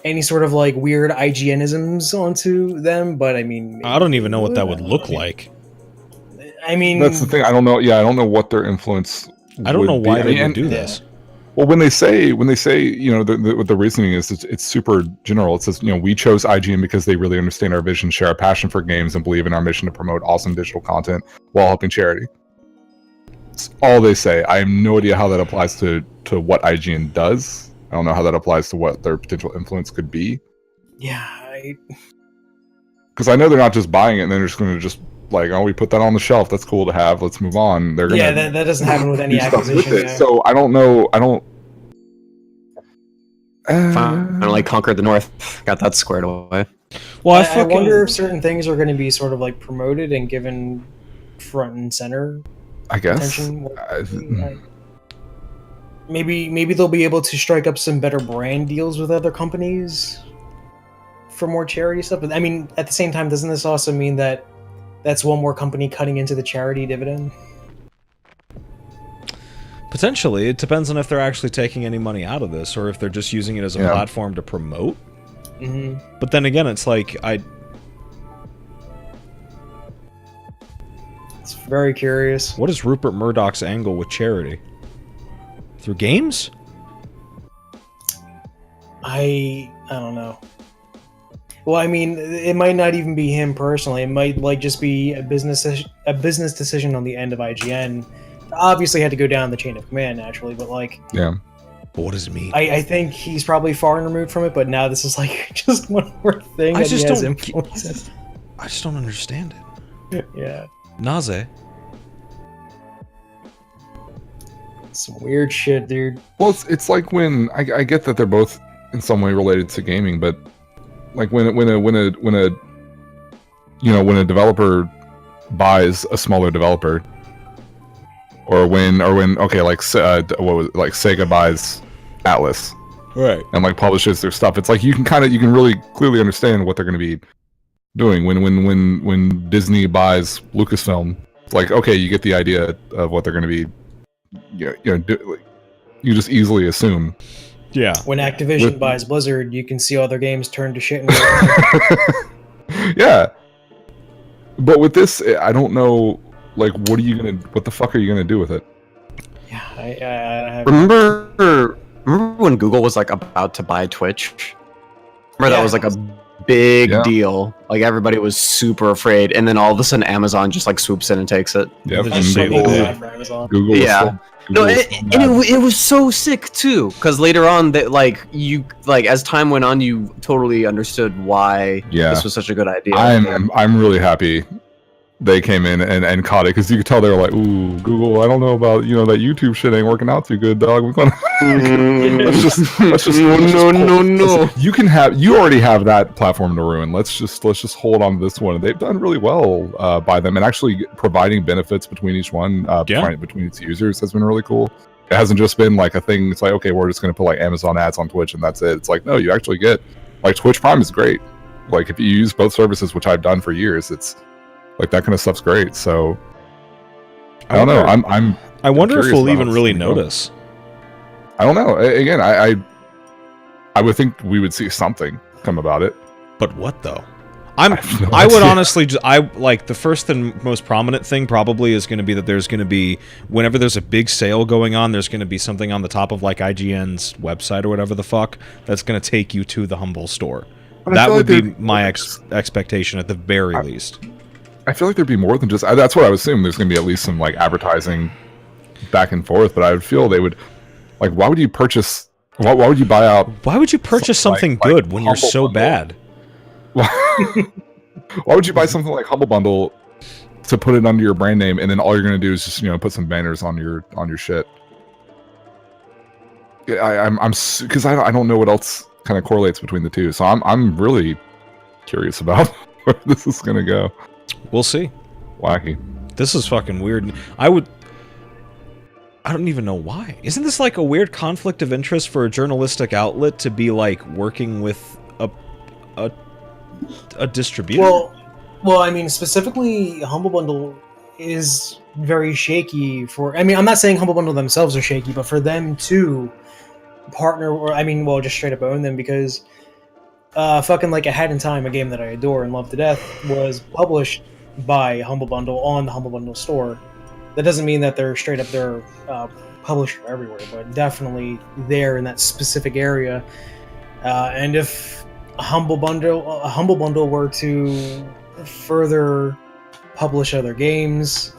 any sort of like weird IGNisms onto them, but I mean, I don't even know what that would look like. I mean, that's the thing. I don't know. Yeah, I don't know what their influence. I don't know why they would do this. Well, when they say, you know, what the reasoning is, it's super general. It says, you know, we chose IGN because they really understand our vision, share our passion for games, and believe in our mission to promote awesome digital content while helping charity. That's all they say. I have no idea how that applies to what IGN does. I don't know how that applies to what their potential influence could be. Yeah, because I know they're not just buying it and they're just going to just like, oh, we put that on the shelf. That's cool to have. Let's move on. They're gonna that doesn't happen with any acquisition. With so I don't know. Finally conquered the North. Got that squared away. Well, I wonder if certain things are going to be sort of like promoted and given front and center. I guess. Maybe they'll be able to strike up some better brand deals with other companies for more charity stuff. But I mean, at the same time, doesn't this also mean that that's one more company cutting into the charity dividend? Potentially. It depends on if they're actually taking any money out of this or if they're just using it as a platform to promote. But then again, it's like, It's very curious. What is Rupert Murdoch's angle with charity? Through games? I don't know. Well, I mean, it might not even be him personally. It might like just be a business decision on the end of IGN. Obviously, had to go down the chain of command naturally, but like, yeah. But what does it mean? I think he's probably far removed from it, but now this is like just one more thing that he has influence. I just don't understand it. Yeah. Naze. Some weird shit, dude. Well, it's like when I get that they're both in some way related to gaming, but like when a developer buys a smaller developer, or when like Sega buys Atlas, right, and like publishes their stuff, it's like you can really clearly understand what they're going to be doing. When Disney buys Lucasfilm, it's like, okay, you get the idea of what they're going to be. You just easily assume. Yeah. When Activision buys Blizzard, you can see all their games turn to shit. Yeah. But with this, I don't know. Like, what the fuck are you gonna do with it? Yeah, I remember when Google was like about to buy Twitch. Remember that was like a big deal. Like everybody was super afraid, and then all of a sudden Amazon just like swoops in and takes it. Yeah, Google. Yeah. It was so sick too, because later on that as time went on, you totally understood why this was such a good idea. I'm really happy they came in and caught it, because you could tell they were like, ooh, Google, I don't know about, that YouTube shit ain't working out too good, dog. Let's just no. You already have that platform to ruin. Let's just hold on to this one. They've done really well by them, and actually providing benefits between each one, between its users has been really cool. It hasn't just been like a thing. It's like, okay, we're just going to put like Amazon ads on Twitch and that's it. It's like, no, you actually get like Twitch Prime is great. Like if you use both services, which I've done for years, it's like that kind of stuff's great. So I don't know. I wonder if we'll even really notice. I don't know. Again, I would think we would see something come about it. But what though? I would honestly like the first and most prominent thing probably is going to be that there's going to be, whenever there's a big sale going on, there's going to be something on the top of like IGN's website or whatever the fuck that's going to take you to the Humble store. That would be my expectation at the very least. I feel like there'd be more than just. That's what I would assume. There's going to be at least some like advertising back and forth. But I would feel they would, like, why would you purchase? Why would you buy out? Why would you purchase something good when you're so bad? Why would you buy something like Humble Bundle to put it under your brand name, and then all you're going to do is just put some banners on your shit? Yeah, I'm because I don't know what else kind of correlates between the two, so I'm really curious about where this is going to go. We'll see. Wacky. This is fucking weird. I don't even know why. Isn't this like a weird conflict of interest for a journalistic outlet to be like working with a distributor? Well, I mean, specifically, Humble Bundle is very shaky for... I mean, I'm not saying Humble Bundle themselves are shaky, but for them to partner, or, I mean, well, just straight up own them, because fucking like A Hat in Time, a game that I adore and love to death, was published by Humble Bundle on the Humble Bundle store. That doesn't mean that they're straight up their publisher everywhere, but definitely there in that specific area. And if a Humble Bundle were to further publish other games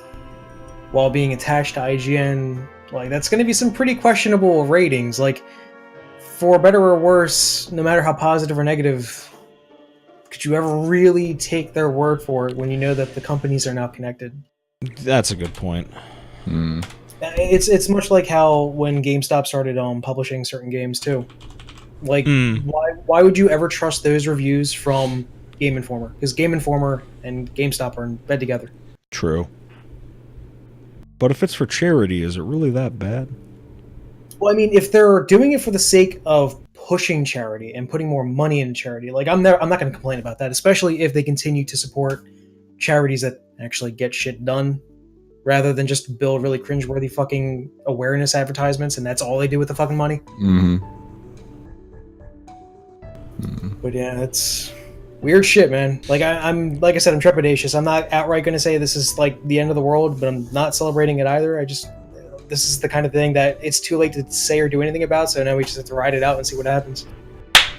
while being attached to IGN, like, that's going to be some pretty questionable ratings. Like, for better or worse, no matter how positive or negative, could you ever really take their word for it when you know that the companies are now connected? That's a good point. It's much like how when GameStop started publishing certain games too. Like, why would you ever trust those reviews from Game Informer? Because Game Informer and GameStop are in bed together. True. But if it's for charity, is it really that bad? Well, I mean, if they're doing it for the sake of pushing charity and putting more money into charity, like, I'm not going to complain about that, especially if they continue to support charities that actually get shit done, rather than just build really cringeworthy fucking awareness advertisements, and that's all they do with the fucking money. But yeah, it's weird shit, man. Like, I'm like I said, I'm trepidatious. I'm not outright going to say this is like the end of the world, but I'm not celebrating it either. This is the kind of thing that it's too late to say or do anything about, so now we just have to ride it out and see what happens.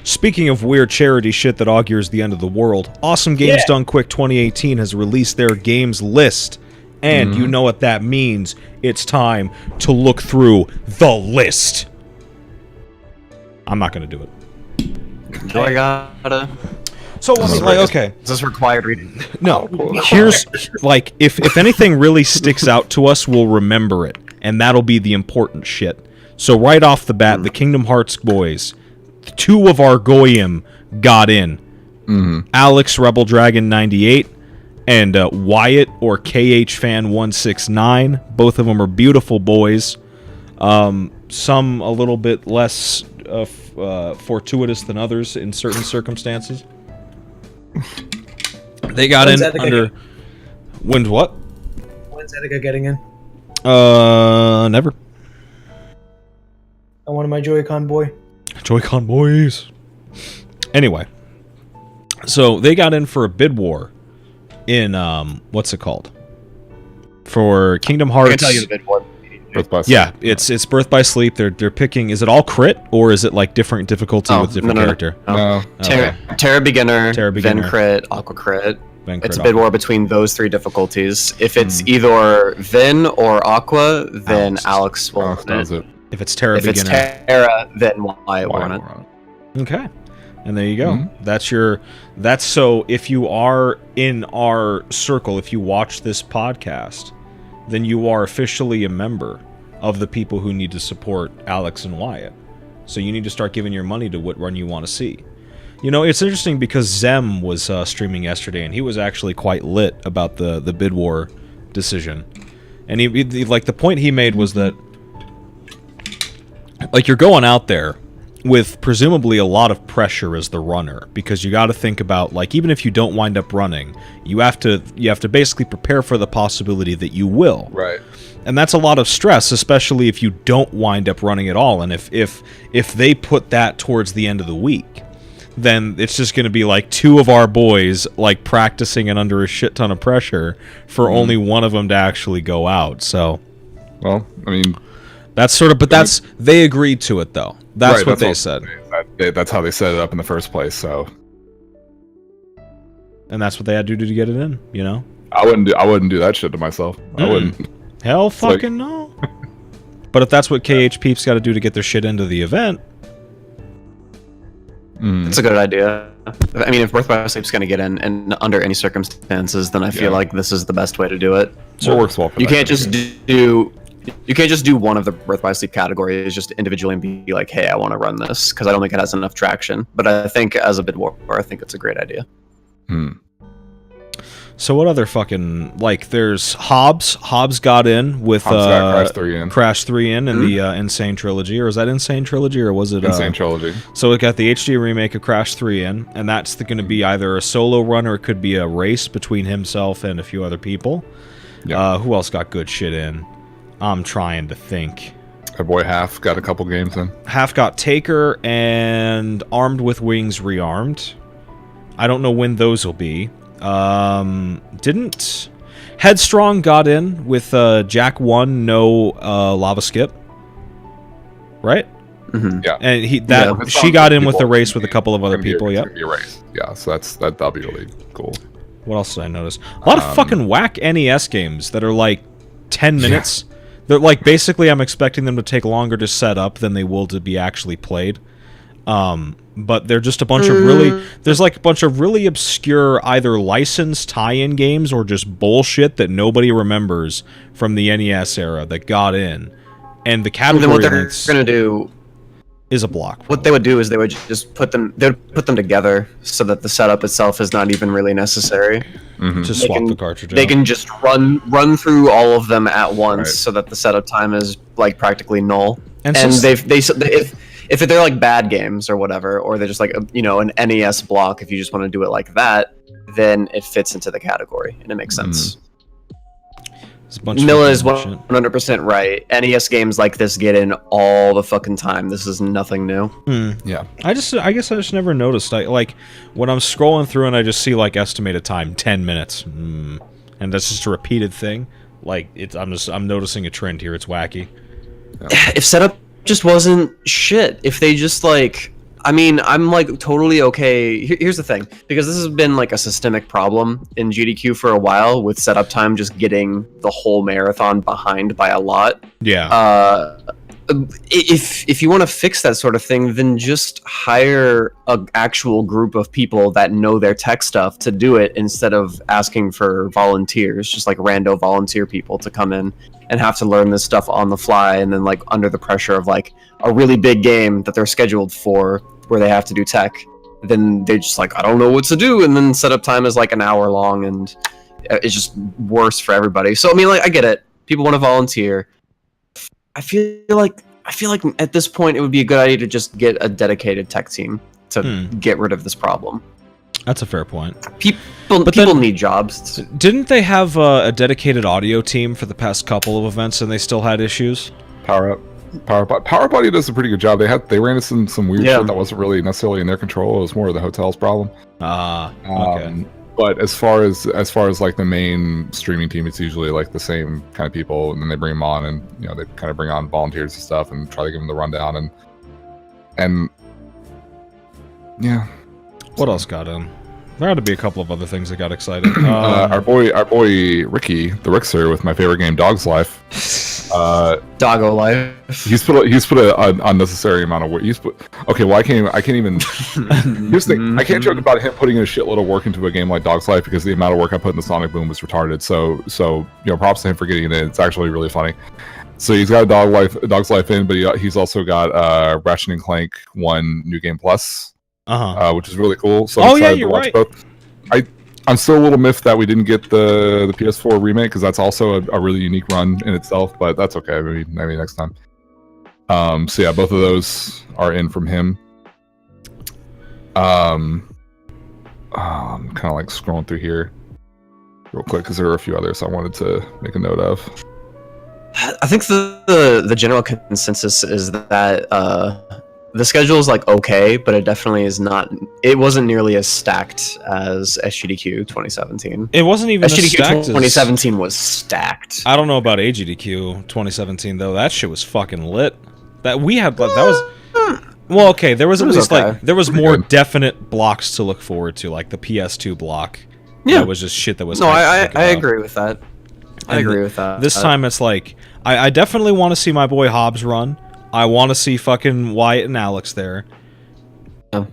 Speaking of weird charity shit that augurs the end of the world, Awesome Games Done Quick 2018 has released their games list. And you know what that means. It's time to look through the list. I'm not going to do it. Do I gotta? So, like, okay. Is this required reading? No. Here's, like, if anything really sticks out to us, we'll remember it. And that'll be the important shit. So right off the bat, the Kingdom Hearts boys, 2 of our Goyim got in. Alex Rebel Dragon 98 and Wyatt or KH Fan 169. Both of them are beautiful boys. Some a little bit less fortuitous than others in certain circumstances. They got in under... When's what? When's Etika getting in? Never. I wanted my Joy-Con boy. Joy-Con boys. Anyway. So, they got in for a bid war in, what's it called? For Kingdom Hearts... I can tell you the bid war. Yeah, it's Birth by Sleep. They're picking... Is it all crit, or is it, like, different difficulty with different character? No. Okay. Terra Beginner, Ven Crit, Aqua Crit. It's a bid war between those 3 difficulties. If it's either Ven or Aqua, then Alex will win it. If it's Terra Beginner. If it's Terra, then Wyatt won it. Okay. And there you go. That's so if you are in our circle, if you watch this podcast, then you are officially a member of the people who need to support Alex and Wyatt. So you need to start giving your money to what run you want to see. You know, it's interesting because Zem was streaming yesterday, and he was actually quite lit about the bid war decision. And he like, the point he made was that, like, you're going out there with presumably a lot of pressure as the runner, because you got to think about, like, even if you don't wind up running, you have to basically prepare for the possibility that you will. Right. And that's a lot of stress, especially if you don't wind up running at all. And if they put that towards the end of the week, then it's just going to be like 2 of our boys like practicing and under a shit ton of pressure for only one of them to actually go out. So, well, I mean, that's sort of, but that's, they agreed to it though. That's what they said. That's how they set it up in the first place. So, and that's what they had to do to get it in. You know, I wouldn't do that shit to myself. I wouldn't. Hell fucking no. But if that's what KH Peeps got to do to get their shit into the event, it's a good idea. I mean, if Birth by Sleep's going to get in, and under any circumstances, then I feel like this is the best way to do it. So it works well for you can't just do one of the Birth by Sleep categories just individually and be like, hey, I want to run this, because I don't think it has enough traction. But I think as a bid war, I think it's a great idea. So what other fucking, like, there's Hobbs. Hobbs got in with Crash 3 in the Insane Trilogy, or is that Insane Trilogy, or was it Insane Trilogy? So it got the HD remake of Crash 3 in, and that's going to be either a solo run or it could be a race between himself and a few other people. Yeah. Who else got good shit in? I'm trying to think. Our boy Half got a couple games in. Half got Taker and Armed with Wings Rearmed. I don't know when those will be. Didn't Headstrong got in with Jack 1, no Lava Skip, right? Yeah, and she got in with a race with a couple of other people. Yep. Be a race. Yeah, so that'll be really cool. What else did I notice? A lot of fucking whack NES games that are like 10 minutes. Yeah. They're like, basically I'm expecting them to take longer to set up than they will to be actually played. But they're just a bunch of there's like a bunch of really obscure either licensed tie-in games or just bullshit that nobody remembers from the NES era that got in. And the category what they're gonna do is a block. What they would do is they would just put them together so that the setup itself is not even really necessary. Just swap the cartridge. They can just run through all of them at once so that the setup time is like practically null. And if they're like bad games or whatever, or they're just like an NES block, if you just want to do it like that, then it fits into the category and it makes sense. Milla is 100% right. NES games like this get in all the fucking time. This is nothing new. Yeah. I guess I just never noticed. Like when I'm scrolling through and I just see like estimated time 10 minutes, and that's just a repeated thing. Like I'm noticing a trend here. It's wacky. Yeah. If setup just wasn't shit, if they just like, I mean, I'm like totally okay. Here's the thing, because this has been like a systemic problem in GDQ for a while, with setup time just getting the whole marathon behind by a lot. Yeah. If you want to fix that sort of thing, then just hire an actual group of people that know their tech stuff to do it, instead of asking for volunteers, just like rando volunteer people to come in and have to learn this stuff on the fly, and then like under the pressure of like a really big game that they're scheduled for where they have to do tech, then they're just like, I don't know what to do, and then setup time is like an hour long, and it's just worse for everybody. So I mean, like, I get it, people want to volunteer. I feel like at this point it would be a good idea to just get a dedicated tech team to get rid of this problem. That's a fair point. People need jobs. Didn't they have a dedicated audio team for the past couple of events, and they still had issues? Power Buddy does a pretty good job. They ran into some weird shit that wasn't really necessarily in their control. It was more of the hotel's problem. Okay. But as far as like the main streaming team, it's usually like the same kind of people, and then they bring them on, and they kind of bring on volunteers and stuff, and try to give them the rundown, and yeah. What else got in? There had to be a couple of other things that got excited. Our boy Ricky, the Rixer, with my favorite game, Dog's Life. Doggo Life. He's put an unnecessary amount of work. Okay, well I can't even. Here's the thing, I can't joke about him putting a shitload of work into a game like Dog's Life, because the amount of work I put in the Sonic Boom was retarded. So props to him for getting it in. It's actually really funny. So he's got a Dog's Life in, but he's also got Ratchet and Clank 1 New Game Plus. Which is really cool. So I'm excited to watch both. I'm still a little miffed that we didn't get the PS4 remake, because that's also a really unique run in itself, but that's okay. Maybe next time. So yeah, both of those are in from him. I'm kind of like scrolling through here real quick because there are a few others I wanted to make a note of. I think the general consensus is that the schedule is like okay, but it definitely is not. It wasn't nearly as stacked as SGDQ 2017. It wasn't even SGDQ as stacked 2017 was stacked. I don't know about AGDQ 2017 though. That shit was fucking lit. That we had that was. Well, okay, there was at least okay. like there was more definite blocks to look forward to, like the PS2 block. Yeah, that was just shit that was. No, I agree with that. I agree with that. This time it's like I definitely want to see my boy Hobbs run. I want to see fucking Wyatt and Alex there. Yeah.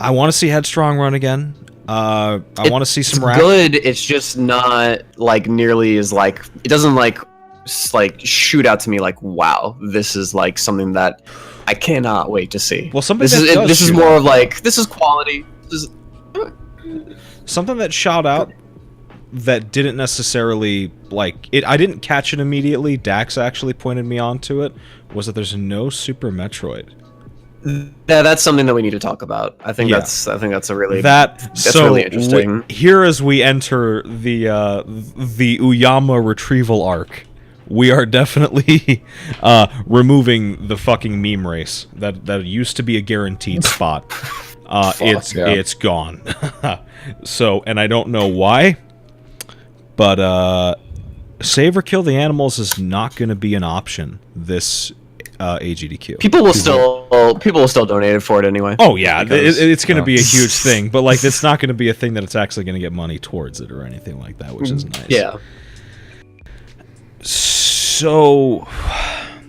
I want to see Headstrong run again. I want to see some rap. Good. It's just not like nearly as like it doesn't like shoot out to me like wow, this is like something that I cannot wait to see. Well, something this is more of like this is quality. Something that shot out that didn't necessarily like it. I didn't catch it immediately. Dax actually pointed me onto it. Was that there's no Super Metroid? Yeah, that's something that we need to talk about. I think that's a really that's really interesting. Here, as we enter the Uyama retrieval arc, we are definitely removing the fucking meme race that used to be a guaranteed spot. It's gone. So, and I don't know why, but save or kill the animals is not going to be an option this AGDQ. People will still donate it for it anyway. Oh yeah, it's going to be a huge thing, but like it's not going to be a thing that it's actually going to get money towards it or anything like that, which is nice. Yeah. So,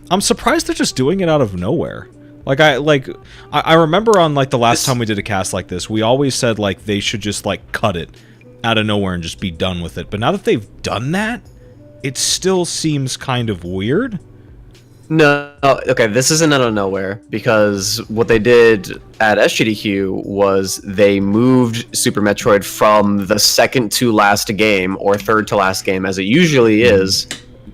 I'm surprised they're just doing it out of nowhere. I remember on like the last time we did a cast like this, we always said like they should just like cut it out of nowhere and just be done with it. But now that they've done that, it still seems kind of weird. No, okay, this isn't out of nowhere because what they did at SGDQ was they moved Super Metroid from the second to last game or third to last game as it usually is.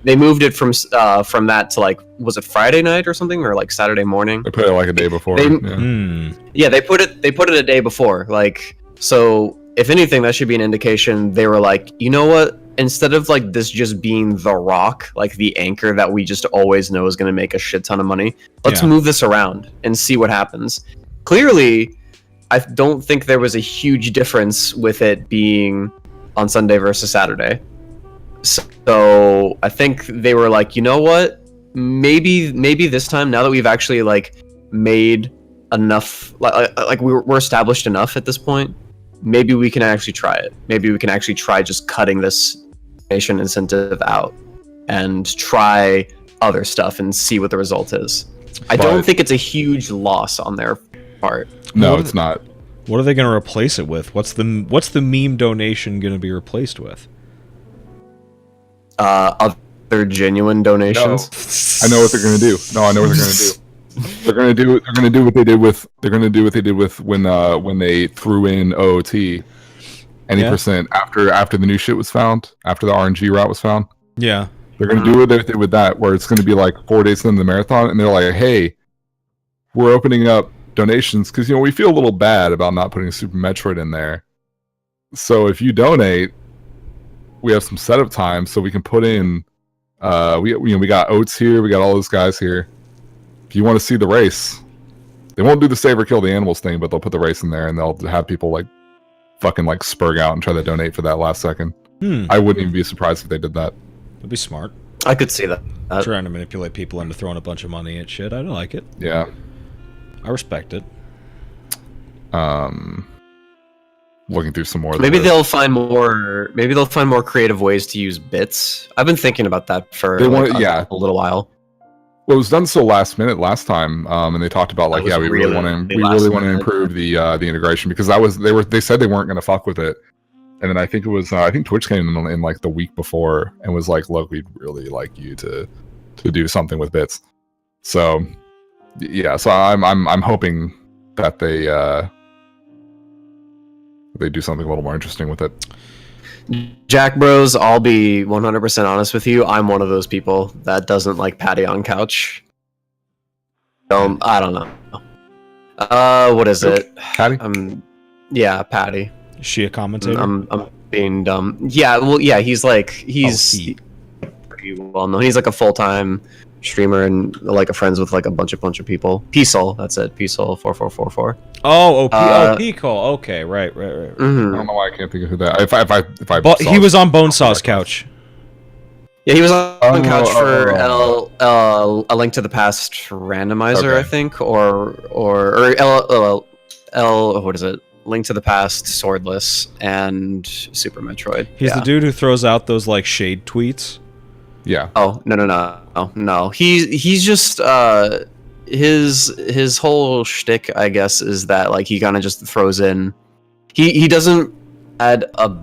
They moved it from that to like, was it Friday night or something, or like Saturday morning? They put it like a day before. Yeah, they put it a day before. Like, so if anything, that should be an indication they were like, you know what? Instead of like this just being the rock, like the anchor that we just always know is going to make a shit ton of money, let's move this around and see what happens. Clearly, I don't think there was a huge difference with it being on Sunday versus Saturday. So I think they were like, you know what? Maybe this time, now that we've actually like made enough, like we're established enough at this point, maybe we can actually try it. Maybe we can actually try just cutting this donation incentive out and try other stuff and see what the result is. I don't think it's a huge loss on their part. No, it's not. What are they going to replace it with? What's the meme donation going to be replaced with? Other genuine donations. No. I know what they're gonna do. No, I know what they're gonna do. They're gonna do what they did with when they threw in OOT any percent after the new shit was found, after the RNG route was found. Yeah. They're gonna do what they did with that, where it's gonna be like 4 days into the marathon, and they're like, hey, we're opening up donations because we feel a little bad about not putting Super Metroid in there. So if you donate, we have some setup time so we can put in we got Oats here, we got all those guys here. If you want to see the race, they won't do the save or kill the animals thing, but they'll put the race in there and they'll have people like fucking like spurg out and try to donate for that last second. I wouldn't even be surprised if they did that. That'd be smart. I could see that. Trying to manipulate people into throwing a bunch of money at shit. I don't like it. Yeah. I respect it. Looking through some more. Maybe they'll find more creative ways to use bits. I've been thinking about that for a little while. Well, it was done so last minute last time, and they talked about like, we really want to improve the integration because they said they weren't going to fuck with it, and then I think it was I think Twitch came in like the week before and was like, look, we'd really like you to do something with bits. So yeah, so I'm hoping that they do something a little more interesting with it. Jack Bros, I'll be 100% honest with you. I'm one of those people that doesn't like Patty on couch. I don't know. What is it? Patty? Yeah, Patty. Is she a commentator? I'm being dumb. Yeah, well, yeah, he's pretty well known. He's like a full-time streamer and like a friends with like a bunch of people. Peasol, that's it. Peasol 4444. Peasol. Okay, right. I don't know why I can't think of who that. If I but he was on Bonesaw's couch. Yeah, he was on couch for A Link to the Past randomizer, Okay. I think, or what is it? Link to the Past, Swordless, and Super Metroid. He's the dude who throws out those like shade tweets. Yeah. Oh no. He's just his whole shtick, I guess, is that like he kind of just throws in. He doesn't add a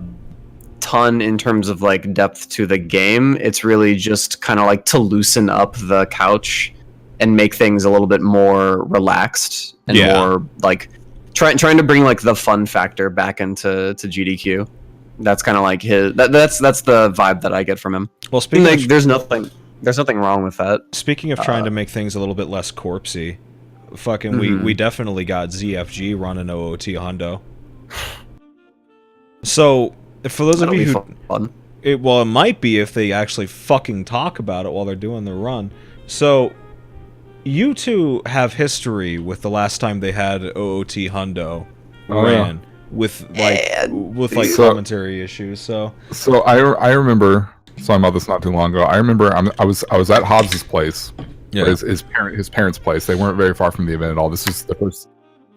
ton in terms of like depth to the game. It's really just kind of like to loosen up the couch and make things a little bit more relaxed and more like trying to bring like the fun factor back into GDQ. That's kind of like his. That's the vibe that I get from him. Well, speaking like, of, there's nothing wrong with that. Speaking of trying to make things a little bit less corpsey, fucking we definitely got ZFG running OOT Hundo. So for those of you who, fun. It might be if they actually fucking talk about it while they're doing the run. So you two have history with the last time they had OOT Hundo ran. Yeah. With like commentary issues, so I remember talking about this not too long ago. I remember I was at Hobbs's place, his parents' place. They weren't very far from the event at all. This was the first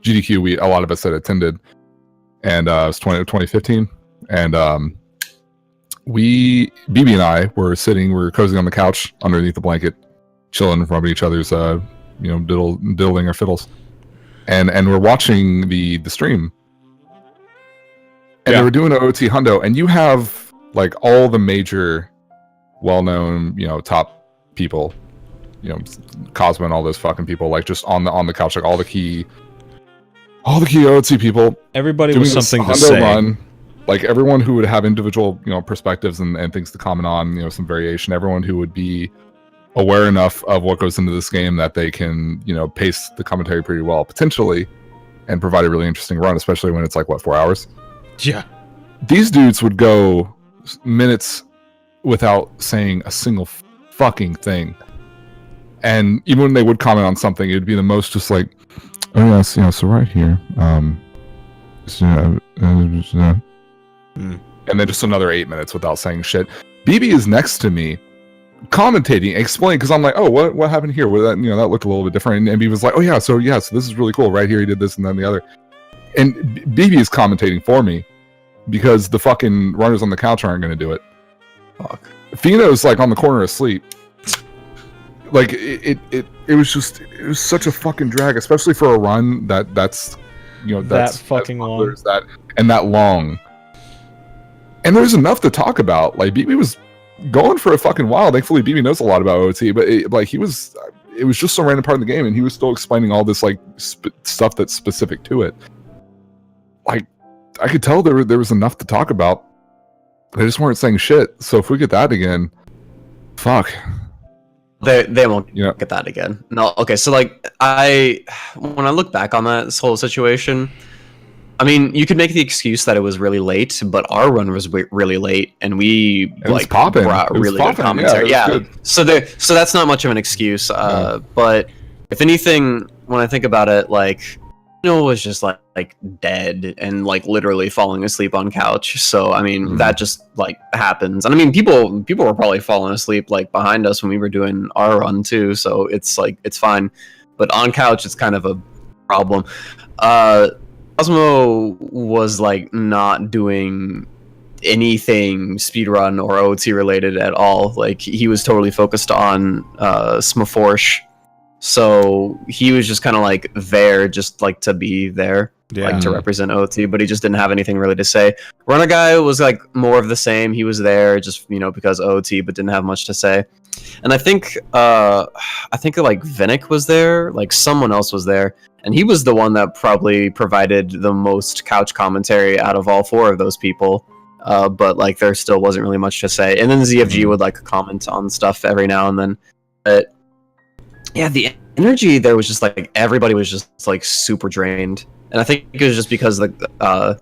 GDQ a lot of us had attended, and it was 2015, and BB and I were cozy on the couch underneath the blanket, chilling, rubbing each other's diddling our fiddles, and we're watching the stream. And they were doing an OT Hundo, and you have like all the major, well-known, top people, Cosmo and all those fucking people, like just on the couch, like all the key OT people. Everybody with something to say. Run, like everyone who would have individual, perspectives and things to comment on, some variation. Everyone who would be aware enough of what goes into this game that they can, pace the commentary pretty well, potentially, and provide a really interesting run, especially when it's like 4 hours. Yeah. These dudes would go minutes without saying a single fucking thing. And even when they would comment on something, it would be the most just like, oh yes, so right here. And then just another 8 minutes without saying shit. BB is next to me, commentating, explaining, because I'm like, oh, what happened here? Well, that looked a little bit different. And BB was like, oh yeah, so this is really cool. Right here, he did this and then the other. And BB is commentating for me because the fucking runners on the couch aren't going to do it. Fuck. Fino's like on the corner asleep. Like it was such a fucking drag, especially for a run that's that fucking long. That long. And there's enough to talk about. Like BB was going for a fucking while. Thankfully, BB knows a lot about OT, but it was just some random part of the game, and he was still explaining all this like stuff that's specific to it. Like, I could tell there was enough to talk about. They just weren't saying shit. So if we get that again, fuck. They won't get that again. No, okay. So like when I look back on this whole situation, I mean, you could make the excuse that it was really late, but our run was really late, and we brought really good commentary. Yeah. Good. So that's not much of an excuse. But if anything, when I think about it, like, was just like dead and like literally falling asleep on couch. So I mean that just like happens, and I mean people were probably falling asleep like behind us when we were doing our run too. So it's like it's fine, but on couch it's kind of a problem. Cosmo was like not doing anything speedrun or OT related at all. Like he was totally focused on Smaforsh. So he was just kind of like there just like to be there, like to represent OT, but he just didn't have anything really to say. Runner guy was like more of the same. He was there just, because OT, but didn't have much to say. And I think like Vinnick was there, like someone else was there, and he was the one that probably provided the most couch commentary out of all four of those people. But like there still wasn't really much to say. And then ZFG would like comment on stuff every now and then. But yeah, the energy there was just like everybody was just like super drained, and I think it was just because the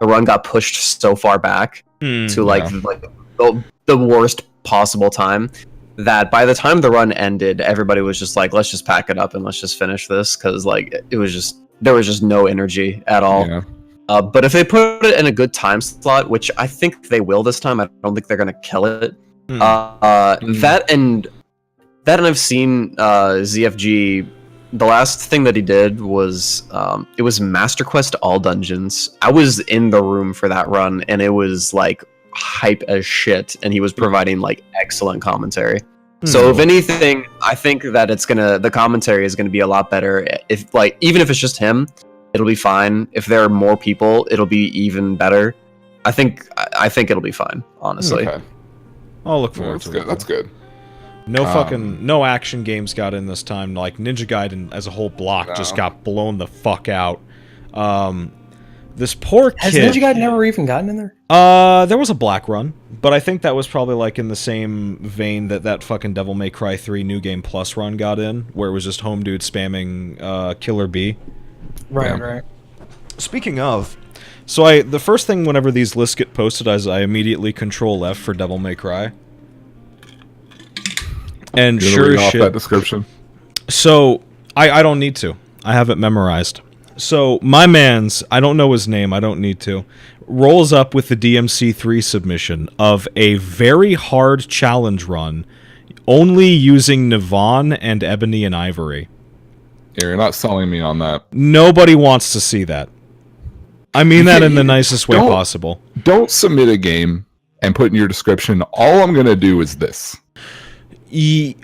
run got pushed so far back to like the worst possible time that by the time the run ended, everybody was just like, let's just pack it up and let's just finish this, because like there was just no energy at all. Yeah. But if they put it in a good time slot, which I think they will this time, I don't think they're gonna kill it. That and I've seen ZFG. The last thing that he did was it was Master Quest all dungeons. I was in the room for that run, and it was like hype as shit, and he was providing like excellent commentary. So if anything, I think that the commentary is gonna be a lot better. If like even if it's just him, it'll be fine. If there are more people, it'll be even better. I think it'll be fine, honestly. Okay. I'll look forward to it. That's good. No action games got in this time. Like Ninja Gaiden as a whole block just got blown the fuck out. This poor kid. Has Ninja Gaiden never even gotten in there? There was a black run, but I think that was probably like in the same vein that fucking Devil May Cry 3 New Game Plus run got in, where it was just home dude spamming Killer B. Right. Speaking of, so the first thing whenever these lists get posted is I immediately Control F for Devil May Cry. And sure as shit, that description. So I don't need to. I have it memorized. So my man's, I don't know his name, I don't need to, rolls up with the DMC3 submission of a very hard challenge run, only using Navon and Ebony and Ivory. Yeah, you're not selling me on that. Nobody wants to see that. I mean that in the nicest way possible. Don't submit a game and put in your description, all I'm going to do is this. Okay,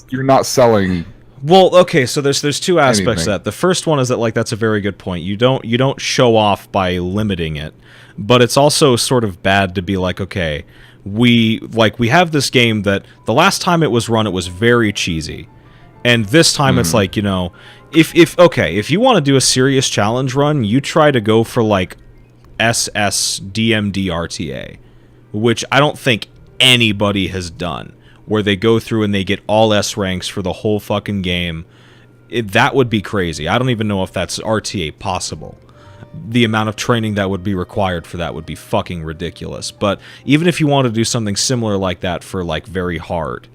you're not selling. Well, okay, so there's two aspects to that. The first one is that like that's a very good point. You don't show off by limiting it, but it's also sort of bad to be like, okay, we have this game that the last time it was run it was very cheesy. And this time it's like, you know, if you want to do a serious challenge run, you try to go for like SS DMD RTA, which I don't think anybody has done, where they go through and they get all S ranks for the whole fucking game. That would be crazy. I don't even know if that's RTA possible. The amount of training that would be required for that would be fucking ridiculous. But even if you want to do something similar like that for like very hard,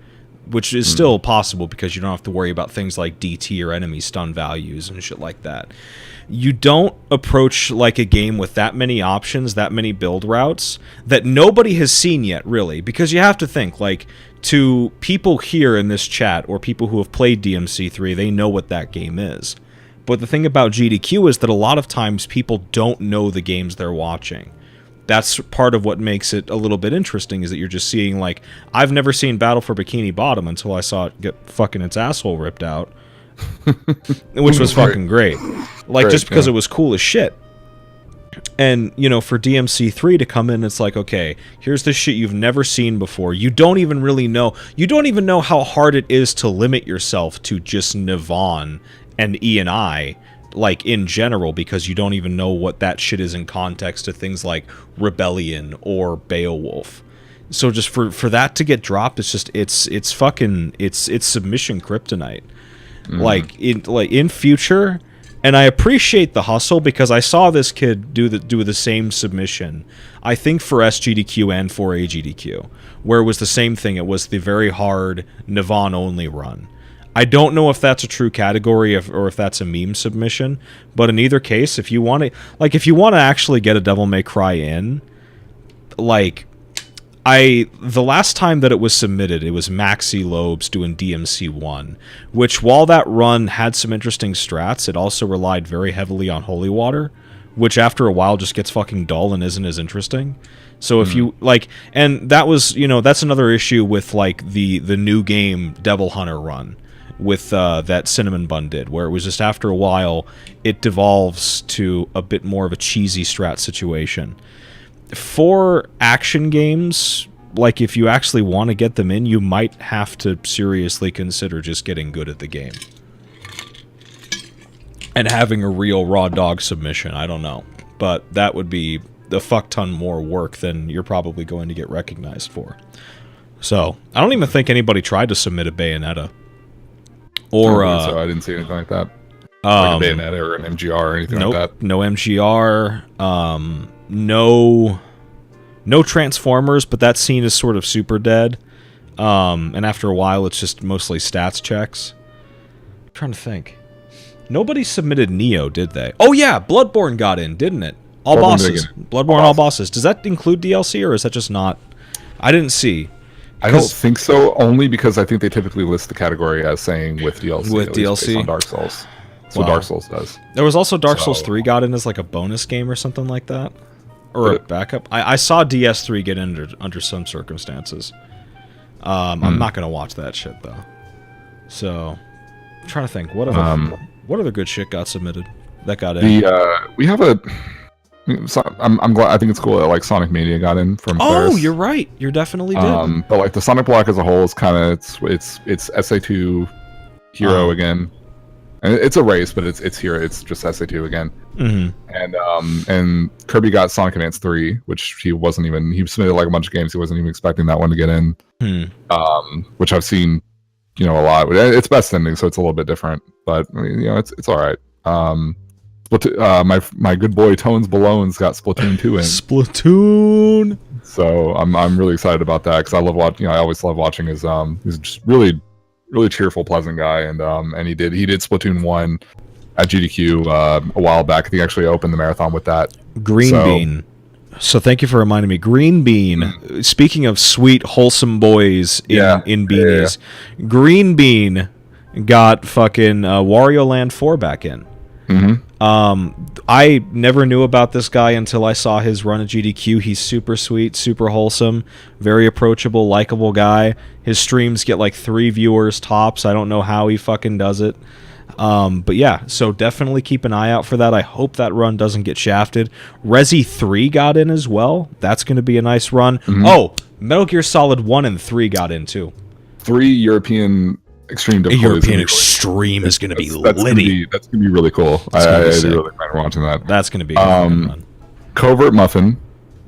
which is still possible because you don't have to worry about things like DT or enemy stun values and shit like that. You don't approach like a game with that many options, that many build routes that nobody has seen yet, really, because you have to think, like, to people here in this chat or people who have played DMC3, they know what that game is. But the thing about GDQ is that a lot of times people don't know the games they're watching. That's part of what makes it a little bit interesting, is that you're just seeing, like, I've never seen Battle for Bikini Bottom until I saw it get fucking its asshole ripped out. Which was fucking great. Like, just because it was cool as shit. And, you know, for DMC3 to come in, it's like, okay, here's this shit you've never seen before. You don't even really know. You don't even know how hard it is to limit yourself to just Navon and E&I, like, in general, because you don't even know what that shit is in context to things like Rebellion or Beowulf. So just for that to get dropped, it's just, it's fucking, it's submission kryptonite. Like in future, and I appreciate the hustle because I saw this kid do the same submission, I think for SGDQ and for AGDQ, where it was the same thing. It was the very hard Navon only run. I don't know if that's a true category or if that's a meme submission, but in either case, if you want to actually get a Devil May Cry in, like, the last time that it was submitted, it was Maxi Lobes doing DMC1, which, while that run had some interesting strats, it also relied very heavily on Holy Water, which after a while just gets fucking dull and isn't as interesting. So if you, like, and that was, you know, that's another issue with, like, the new game Devil Hunter run with that Cinnamon Bun did, where it was just after a while, it devolves to a bit more of a cheesy strat situation. For action games, like, if you actually want to get them in, you might have to seriously consider just getting good at the game. And having a real raw dog submission, I don't know. But that would be a fuck ton more work than you're probably going to get recognized for. So, I don't even think anybody tried to submit a Bayonetta. Or so I didn't see anything like that. Like a Bayonetta or an MGR or anything like that. No MGR. No Transformers, but that scene is sort of super dead. And after a while, it's just mostly stats checks. I'm trying to think. Nobody submitted Neo, did they? Oh yeah, Bloodborne got in, didn't it? All bosses. Bloodborne, all bosses. Does that include DLC, or is that just not? I didn't see. I don't think so, only because I think they typically list the category as saying with DLC. With DLC? Based on Dark Souls. That's what Dark Souls does. There was also Dark Souls 3 got in as like a bonus game or something like that. Or a backup. I saw DS3 get in under some circumstances. I'm not going to watch that shit, though. So, I'm trying to think. What other good shit got submitted that got in? We have a... I'm glad. I think it's cool that like Sonic Mania got in from. Claris. You're right. You're definitely did. But like the Sonic block as a whole is kind of it's SA2 hero again, and it's a race, but it's here. It's just SA2 again. Mm-hmm. And Kirby got Sonic Advance 3, which he submitted like a bunch of games. He wasn't even expecting that one to get in. Which I've seen, a lot. It's best ending, so it's a little bit different, but I mean, it's all right. My good boy Tones Ballone's got Splatoon 2 in. Splatoon. So I'm really excited about that because I love watching. I always love watching his. He's just really cheerful, pleasant guy, and he did Splatoon 1 at GDQ a while back. I think he actually opened the marathon with that. Green Bean. So thank you for reminding me. Green Bean. Speaking of sweet, wholesome boys in beanies, Green Bean got fucking Wario Land 4 back in. I never knew about this guy until I saw his run at GDQ. He's super sweet, super wholesome, very approachable, likable guy. His streams get like 3 viewers tops. I don't know how he fucking does it. But yeah, so definitely keep an eye out for that. I hope that run doesn't get shafted. Resi 3 got in as well. That's going to be a nice run. Oh, Metal Gear Solid 1 and 3 got in too. 3 European Extreme difficulty. European Extreme is going to be litty. That's going to be really cool. I really plan on watching that. That's going to be fun. Covert Muffin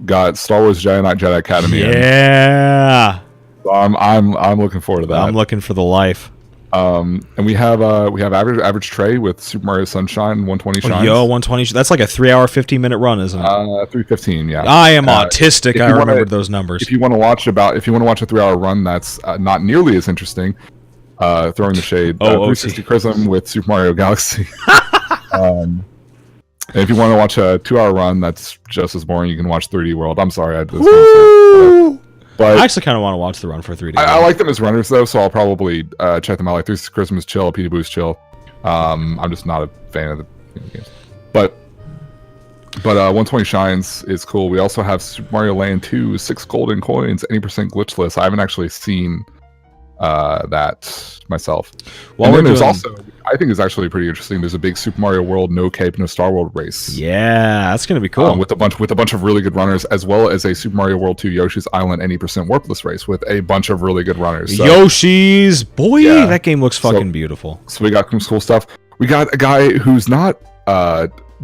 got Star Wars Jedi Knight Jedi Academy. Yeah. So I'm looking forward to that. I'm looking for the life. And we have average Trey with Super Mario Sunshine 120 shines. 120. That's like a 3-hour 15-minute run, isn't it? 3:15. Yeah. I am autistic. I remembered those numbers. If you want to watch a 3-hour run, that's not nearly as interesting. Throwing the shade. 360 Prism with Super Mario Galaxy. And if you want to watch a 2-hour run, that's just as boring. You can watch 3D World. I'm sorry, but I actually kind of want to watch the run for 3D. I like them as runners though, so I'll probably check them out. Like 360 Prism is chill, PD Boost chill. I'm just not a fan of the games, but 120 Shines is cool. We also have Super Mario Land 2, 6 golden coins, any % glitchless. I haven't actually seen that myself. There's also, I think it's actually pretty interesting. There's a big Super Mario World No Cape No Star World race. Yeah, that's gonna be cool. With a bunch of really good runners, as well as a Super Mario World 2 Yoshi's Island any % warpless race with a bunch of really good runners. So, Yoshi's that game looks fucking beautiful. So we got some cool stuff. We got a guy who's not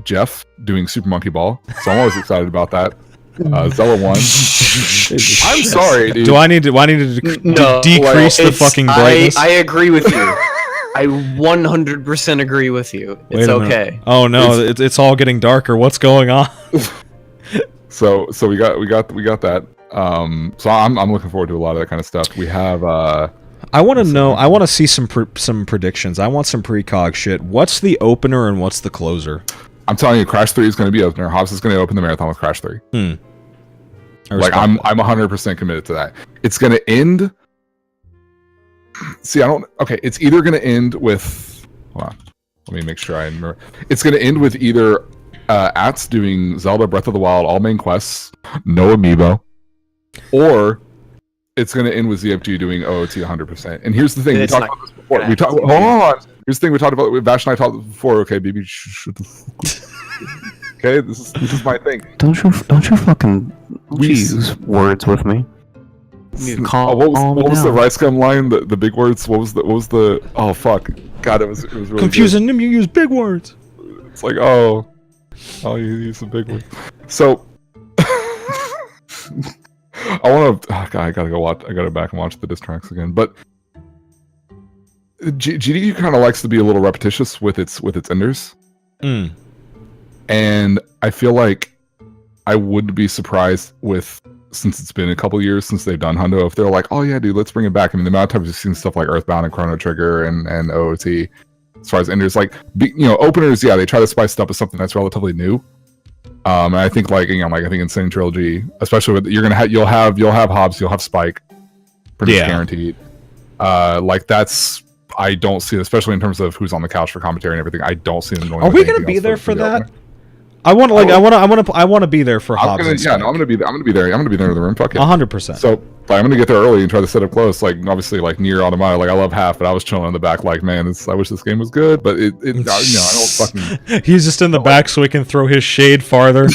Jeff doing Super Monkey Ball, so I'm always excited about that. Zella 1. I'm sorry, dude. Do I need to decrease the fucking brightness? I agree with you. I 100% agree with you. It's okay. Oh no, it's all getting darker. What's going on? So we got that. So I'm looking forward to a lot of that kind of stuff. We have I want to know. I want to see some predictions. I want some precog shit. What's the opener and what's the closer? I'm telling you, Crash 3 is going to be opener. Hobbs is going to open the marathon with Crash 3. Like I'm 100% committed to that. It's going to end. See, it's either going to end with. Hold on. Let me make sure I remember. It's going to end with either Ats doing Zelda Breath of the Wild all main quests, no amiibo, or it's going to end with ZFG doing OOT 100%. And here's the thing: we talked about this before. Hold on. Here's the thing we talked about. Vash and I talked before. Okay, baby, shut the fuck. Okay, this is my thing. Don't you fucking use words with me. What was the rice gum line? The big words. What was the? Oh fuck! God, it was really confusing them. You use big words. It's like you use the big words. So I want to. I gotta go watch. I gotta back and watch the diss tracks again. But GDQ kind of likes to be a little repetitious with its enders, and I feel like I would be surprised since it's been a couple years since they've done Hundo, if they're like, oh yeah, dude, let's bring it back. I mean, the amount of times we've seen stuff like Earthbound and Chrono Trigger and OOT, as far as enders, like, openers, yeah, they try to spice it up with something that's relatively new. And I think I think Insane Trilogy, especially with you'll have Hobbs, you'll have Spike, pretty much guaranteed. That's, I don't see, especially in terms of who's on the couch for commentary and everything. I don't see them going. Are we gonna be there for that? I want to be there for Hobbs. I'm gonna be there. I'm gonna be there in the room. Fuck it. 100%. So I'm gonna get there early and try to set up close. Like, obviously, like Nier Automata. Like, I love half, but I was chilling in the back. Like, man, I wish this game was good, but I don't fucking. He's just in the back so he can throw his shade farther.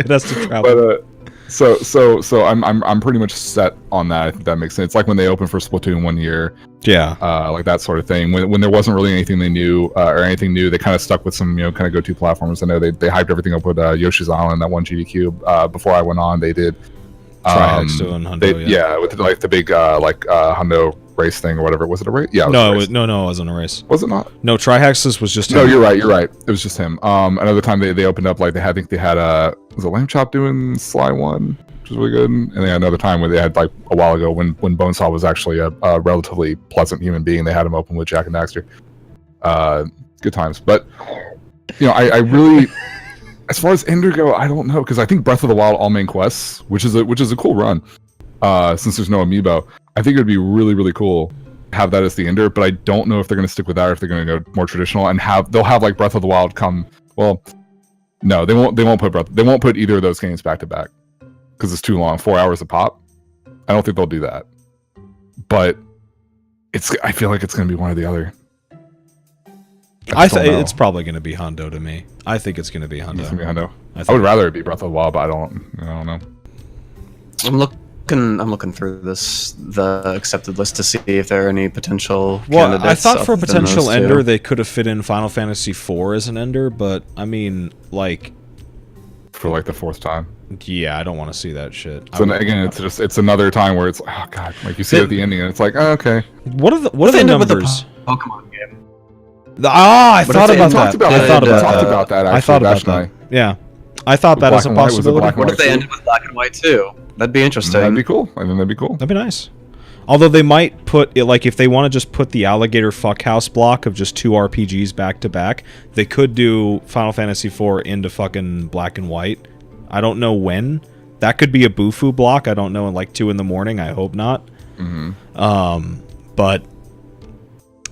It has to travel. But so I'm pretty much set on that. I think that makes sense. It's like when they opened for Splatoon 1 year. Yeah. Like that sort of thing. When there wasn't really anything they knew or anything new, they kind of stuck with some kind of go-to platformers. I know they hyped everything up with Yoshi's Island, that one GDQ. Before I went on, they did Trihex doing Hundo. With like the big Hundo race thing or whatever. Was it a race? Yeah. No, it wasn't a race. Was it not? No, Trihex's was just him. No, you're right. It was just him. Another time they opened up, like they had was it Lamb Chop doing Sly 1? Which was really good. And they had another time where they had, like, a while ago when Bonesaw was actually a relatively pleasant human being. They had him open with Jack and Daxter. Good times. But I really, as far as Ender go, I don't know, because I think Breath of the Wild all main quests, which is a cool run, since there's no amiibo. I think it would be really, really cool to have that as the Ender, but I don't know if they're going to stick with that or if they're going to go more traditional and they'll have like Breath of the Wild come. Well, no, they won't put either of those games back to back. Because it's too long, 4 hours a pop. I don't think they'll do that. But I feel like it's going to be one or the other. It's probably going to be Hundo to me. I think it's going to be Hundo. It's going to be Hundo. I would rather it be Breath of the Wild, but I don't know. I'm looking through the accepted list to see if there are any potential candidates. I thought for a potential Ender they could have fit in Final Fantasy IV as an Ender, but I mean, like, for like the fourth time. Yeah, I don't want to see that shit. So again, it's another time where it's oh god, like you see it at the ending and it's like, oh, okay. What are the numbers? Pokemon game. I thought about that. I thought about that. I thought about that. Yeah, I thought that as a possibility. What if they ended with Black and White too? That'd be interesting. That'd be cool. I think that'd be cool. That'd be nice. Although they might put it, like, if they want to just put the alligator fuckhouse block of just 2 RPGs back to back, they could do Final Fantasy IV into fucking Black and White. I don't know when. That could be a Bufu block. I don't know, in like 2 in the morning. I hope not. But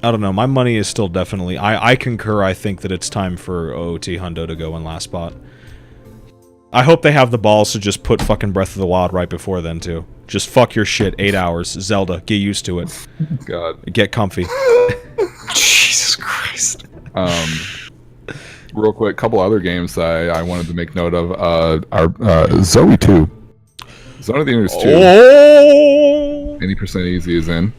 I don't know. My money is still definitely. I concur. I think that it's time for OOT Hundo to go in last spot. I hope they have the balls to just put fucking Breath of the Wild right before then too. Just fuck your shit. 8 hours. Zelda, get used to it. God, get comfy. Jesus Christ. Real quick, couple other games I wanted to make note of. Our Zoe 2. Zone of the Enders 2. Oh! 80% easy is in.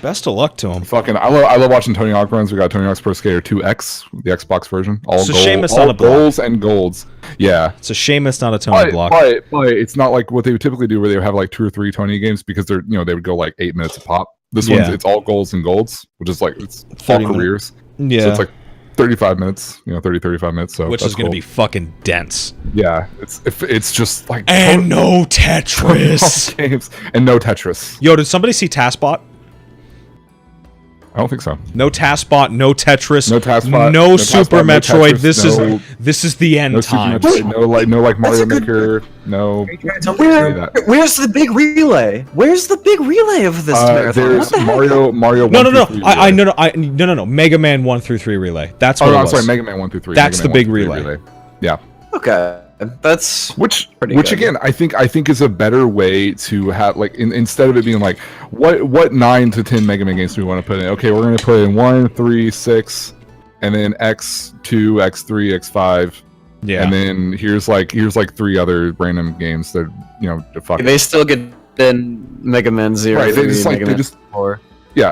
Best of luck to him. Fucking, I love watching Tony Hawk runs. We got Tony Hawk's Pro Skater 2X, the Xbox version. It's a shame it's not a block. Goals and golds. Yeah. It's a shame it's not a Tony block. But it's not like what they would typically do, where they would have like 2 or 3 Tony games, because they're they would go like 8 minutes a pop. This one's it's all goals and golds, which is like it's all careers. Yeah. So it's like 35 minutes, 30-35 minutes. So which is going to be fucking dense. Yeah, it's just like and no Tetris games and no Tetris. Yo, did somebody see TaskBot? I don't think so. No TaskBot, no Tetris, no TaskBot, no Super TaskBot, Metroid. No Tetris, this is the end time. No like Mario Maker. No. Where's the big relay? Where's the big relay of this marathon? There's Mario. No. Mega Man 1 through 3 relay. That's what it was. Sorry, Mega Man 1 through 3. That's the big relay. Yeah. Okay. That's which again I think is a better way to have, like, instead of it being like what 9 to 10 Mega Man games do we want to put in? Okay, we're going to put in 1, 3, 6, and then X2, X3, X5. Yeah. And then here's like 3 other random games that they still get in Mega Man 0. Right. They just 4. Yeah,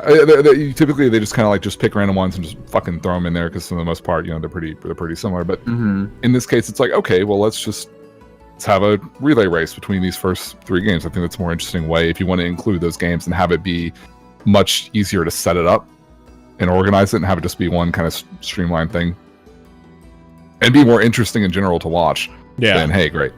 typically they just kind of like just pick random ones and just fucking throw them in there, because for the most part, they're pretty similar. But in this case, it's like, okay, well, let's have a relay race between these first 3 games. I think that's a more interesting way if you want to include those games and have it be much easier to set it up and organize it and have it just be one kind of streamlined thing. And be more interesting in general to watch. Yeah. Then hey, great.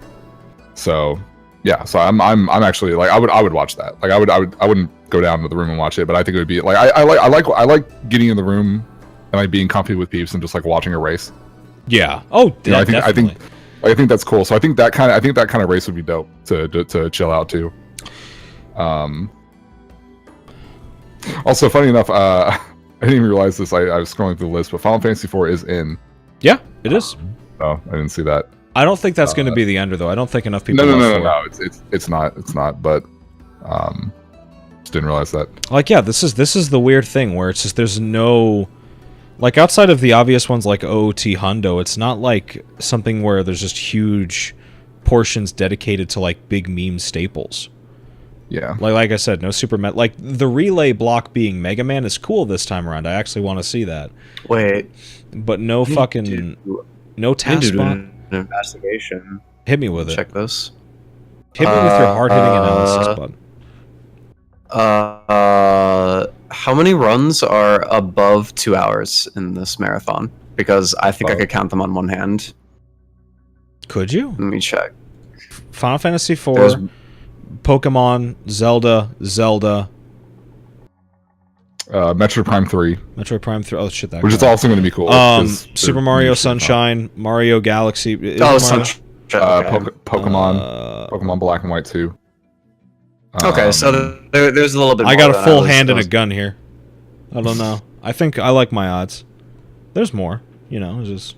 So yeah, so I'm actually like I would watch that. Like I wouldn't go down to the room and watch it, but I think it would be like I like getting in the room and like being comfy with peeps and just like watching a race. Yeah. Oh, yeah, I think that's cool. So I think that kind of race would be dope to chill out to. Also, funny enough, I didn't even realize this. I was scrolling through the list, but Final Fantasy IV is in. Yeah, it is. Oh, I didn't see that. I don't think that's going to be the ender, though. I don't think enough people. No. It's not. But just didn't realize that. Like, yeah, this is the weird thing where it's just there's no, like, outside of the obvious ones like OOT Hundo, it's not like something where there's just huge portions dedicated to like big meme staples. Yeah. Like I said, no Super like the relay block being Mega Man is cool this time around. I actually want to see that. Wait, but no fucking no task an investigation. Hit me with it. Check this. Hit me with your hard-hitting analysis, bud. How many runs are above 2 hours in this marathon? Because I think I could count them on one hand. Could you? Let me check. Final Fantasy IV, Pokemon, Zelda. Metroid Prime 3. Metroid Prime 3. Oh shit, that. Which is also going to be cool. Super Mario Sunshine, Mario Galaxy. Sunshine. Pokemon Black and White 2. Okay, so there's a little bit. I got a full hand and a gun here. I don't know. I think I like my odds. There's more. You know, it's just.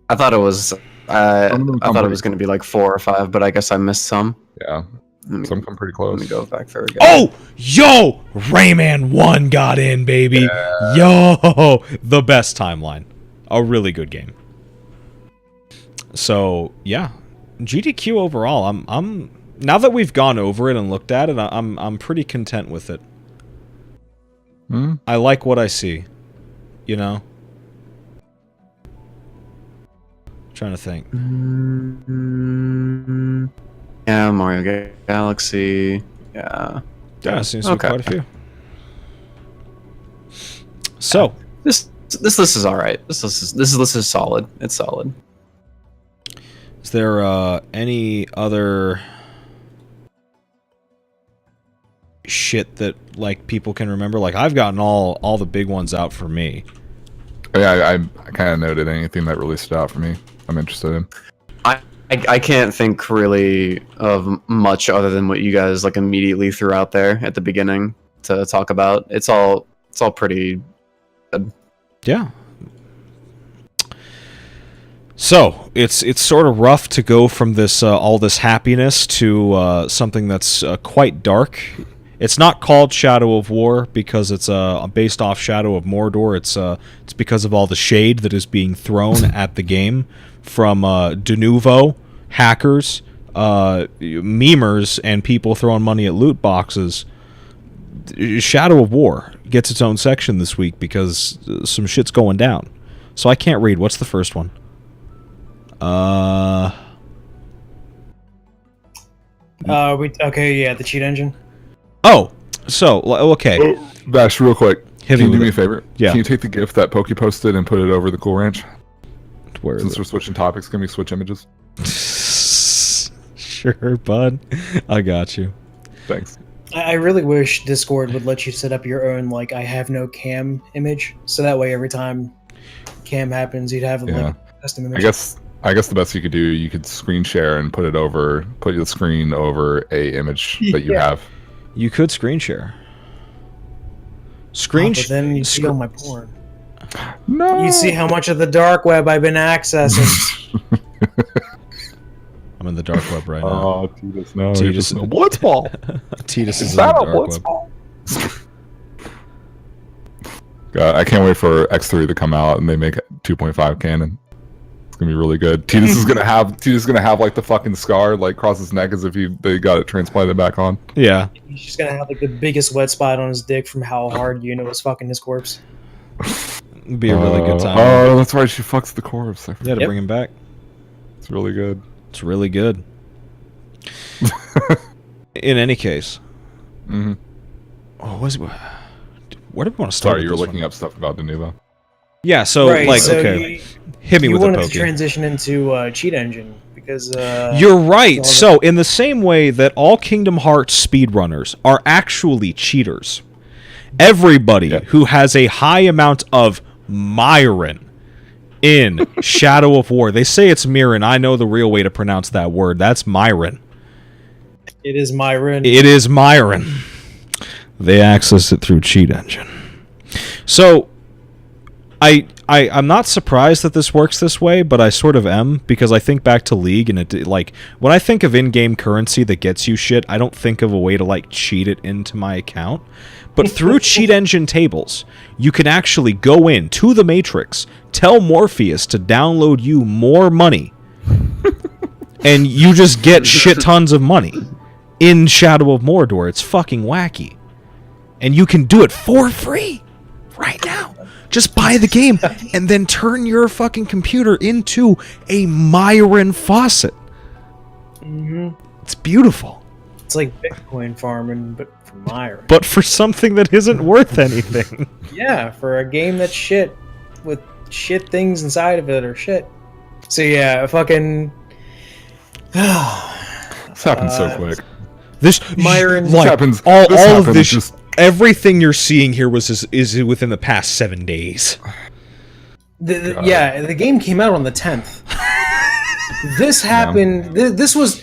I thought it was. I thought it was going to be like 4 or 5, but I guess I missed some. Yeah. Some come pretty close. Let me go back for again. Oh, yo, Rayman 1 got in, baby. Yeah. Yo, the best timeline. A really good game. So yeah, GDQ overall, I'm now that we've gone over it and looked at it, I'm pretty content with it. I like what I see. You know. Trying to think. Yeah, Mario Galaxy. Yeah. Yeah, seems to be quite a few. So this list is all right. This list is solid. It's solid. Is there any other shit that like people can remember? Like I've gotten all the big ones out for me. Yeah, I kind of noted anything that really stood out for me. I'm interested in. I can't think really of much other than what you guys like immediately threw out there at the beginning to talk about. It's all pretty good. Yeah. So it's sort of rough to go from this all this happiness to something that's quite dark. It's not called Shadow of War because it's based off Shadow of Mordor. It's because of all the shade that is being thrown at the game from de nouveau hackers, memers, and people throwing money at loot boxes. Shadow of War gets its own section this week because some shit's going down. So I can't read. What's the first one? The cheat engine. Oh, so okay. Bash, real quick. Can you do me a favor? Yeah. Can you take the GIF that Pokey posted and put it over the Cool Ranch? Where Since we're switching topics, can we switch images? Sure, bud. I got you. Thanks. I really wish Discord would let you set up your own like I have no cam image, so that way every time cam happens, you'd have like a custom image. I guess the best you could do, you could screen share and put the screen over a image that you have. You could screen share. But then you see all my porn. No. You see how much of the dark web I've been accessing. I'm in the dark web right now. Oh, Titus, no. Titus, Blitzball. Titus is in the dark web. God, I can't wait for X3 to come out and they make 2.5 canon. It's gonna be really good. Titus is gonna have like the fucking scar like across his neck as if they got it transplanted back on. Yeah. He's just gonna have like the biggest wet spot on his dick from how hard was fucking his corpse. It'd be a really good time. Oh, that's right. She fucks the corpse. Yeah, to bring him back. It's really good. It's really good. In any case, Oh, where do we want to start? Sorry, you were looking up stuff about Denuvo. Yeah, so okay, hit me with a Pokey. You wanted to transition into Cheat Engine because you're right. So in the same way that all Kingdom Hearts speedrunners are actually cheaters, everybody who has a high amount of Myron in Shadow of War, they say it's Mirren. I know the real way to pronounce that word. That's Myron. It is Myron. It is Myron. They access it through Cheat Engine. So I'm not surprised that this works this way, but I sort of am, because I think back to League, and it, like, when I think of in-game currency that gets you shit, I don't think of a way to, like, cheat it into my account. But through Cheat Engine tables, you can actually go in to the Matrix, tell Morpheus to download you more money, and you just get shit tons of money in Shadow of Mordor. It's fucking wacky. And you can do it for free right now. Just buy the game and then turn your fucking computer into a Myron faucet. Mm-hmm. It's beautiful. It's like Bitcoin farming, but for Myron. But for something that isn't worth anything. Yeah, for a game that's shit, with shit things inside of it or shit. So yeah, fucking... This happens so quick. This Myron... Like, happens. All happens of this... Just... Everything you're seeing here is within the past 7 days. The game came out on the 10th. This happened. Yeah. This was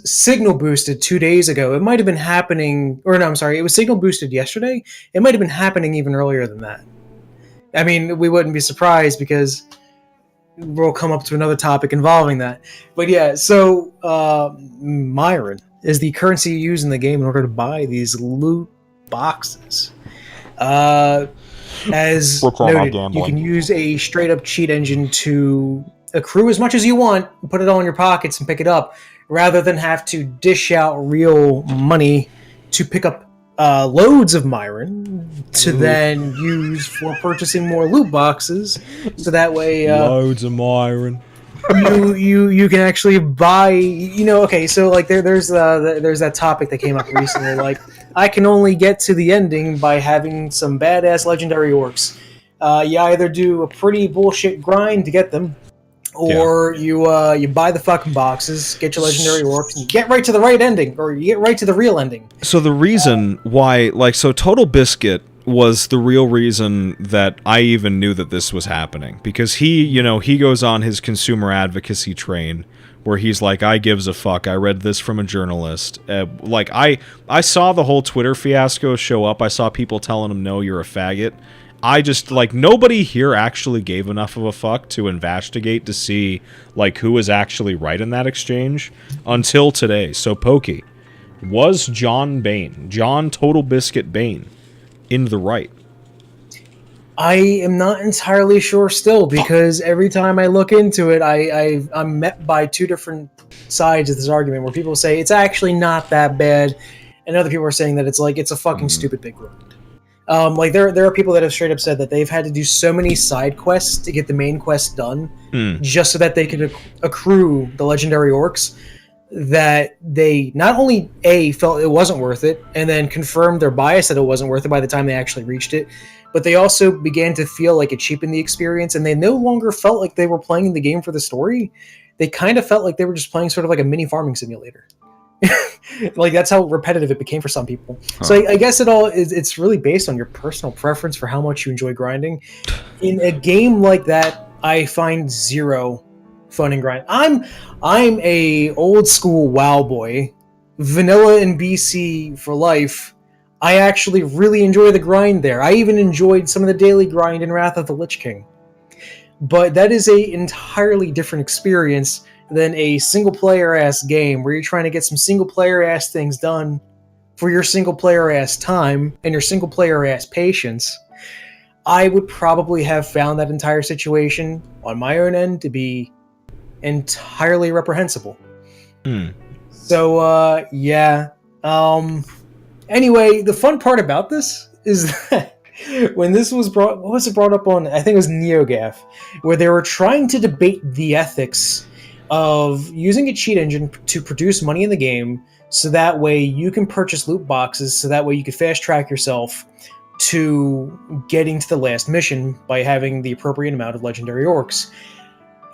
signal boosted 2 days ago. It might have been happening, or no, I'm sorry. It was signal boosted yesterday. It might have been happening even earlier than that. I mean, we wouldn't be surprised because we'll come up to another topic involving that. But yeah, so Myron is the currency you use in the game in order to buy these loot boxes. As noted, you can use a straight up cheat engine to accrue as much as you want, put it all in your pockets and pick it up, rather than have to dish out real money to pick up loads of Myron to then use for purchasing more loot boxes. So that way, loads of Myron. you can actually buy, okay, so like there's that topic that came up recently, like I can only get to the ending by having some badass legendary orcs. You either do a pretty bullshit grind to get them, or you buy the fucking boxes, get your legendary orcs, and you get right to the right ending, or you get right to the real ending. So the reason why, Total Biscuit was the real reason that I even knew that this was happening, because he goes on his consumer advocacy train where he's like, I gives a fuck, I read this from a journalist. I saw the whole Twitter fiasco show up. I saw people telling him, no, you're a faggot. I just, nobody here actually gave enough of a fuck to investigate to see, who was actually right in that exchange until today. So, Pokey, was John Total Biscuit Bane in the right? I am not entirely sure still, because every time I look into it, I'm met by two different sides of this argument where people say it's actually not that bad, and other people are saying that it's a fucking stupid big grind. There are people that have straight up said that they've had to do so many side quests to get the main quest done, just so that they could accrue the legendary orcs, that they not only felt it wasn't worth it, and then confirmed their bias that it wasn't worth it by the time they actually reached it, but they also began to feel like it cheapened the experience, and they no longer felt like they were playing the game for the story. They kind of felt like they were just playing sort of like a mini farming simulator. That's how repetitive it became for some people. Huh. So I guess it's really based on your personal preference for how much you enjoy grinding. In a game like that, I find zero fun in grind. I'm a old school WoW boy, vanilla and BC for life. I actually really enjoy the grind there. I even enjoyed some of the daily grind in Wrath of the Lich King. But that is a entirely different experience than a single-player-ass game where you're trying to get some single-player-ass things done for your single-player-ass time and your single-player-ass patience. I would probably have found that entire situation on my own end to be entirely reprehensible. So, yeah. Anyway, the fun part about this is that when this was brought up on, I think it was NeoGAF, where they were trying to debate the ethics of using a cheat engine to produce money in the game so that way you can purchase loot boxes, so that way you can fast track yourself to getting to the last mission by having the appropriate amount of legendary orcs.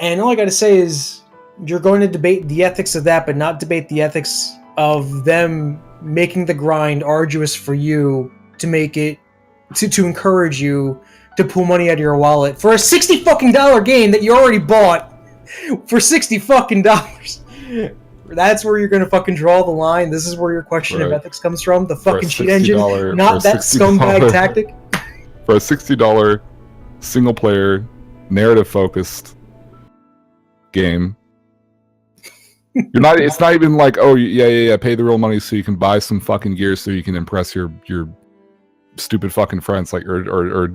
And all I gotta say is, you're going to debate the ethics of that, but not debate the ethics of them making the grind arduous for you to make it, to encourage you to pull money out of your wallet for a $60 fucking game that you already bought for $60 fucking. That's where you're gonna fucking draw the line. This is where your question of ethics comes from. The fucking cheat engine, not that scumbag tactic. For a $60 single player, narrative focused game. You're not. It's not even like, oh yeah, pay the real money so you can buy some fucking gear so you can impress your stupid fucking friends, like or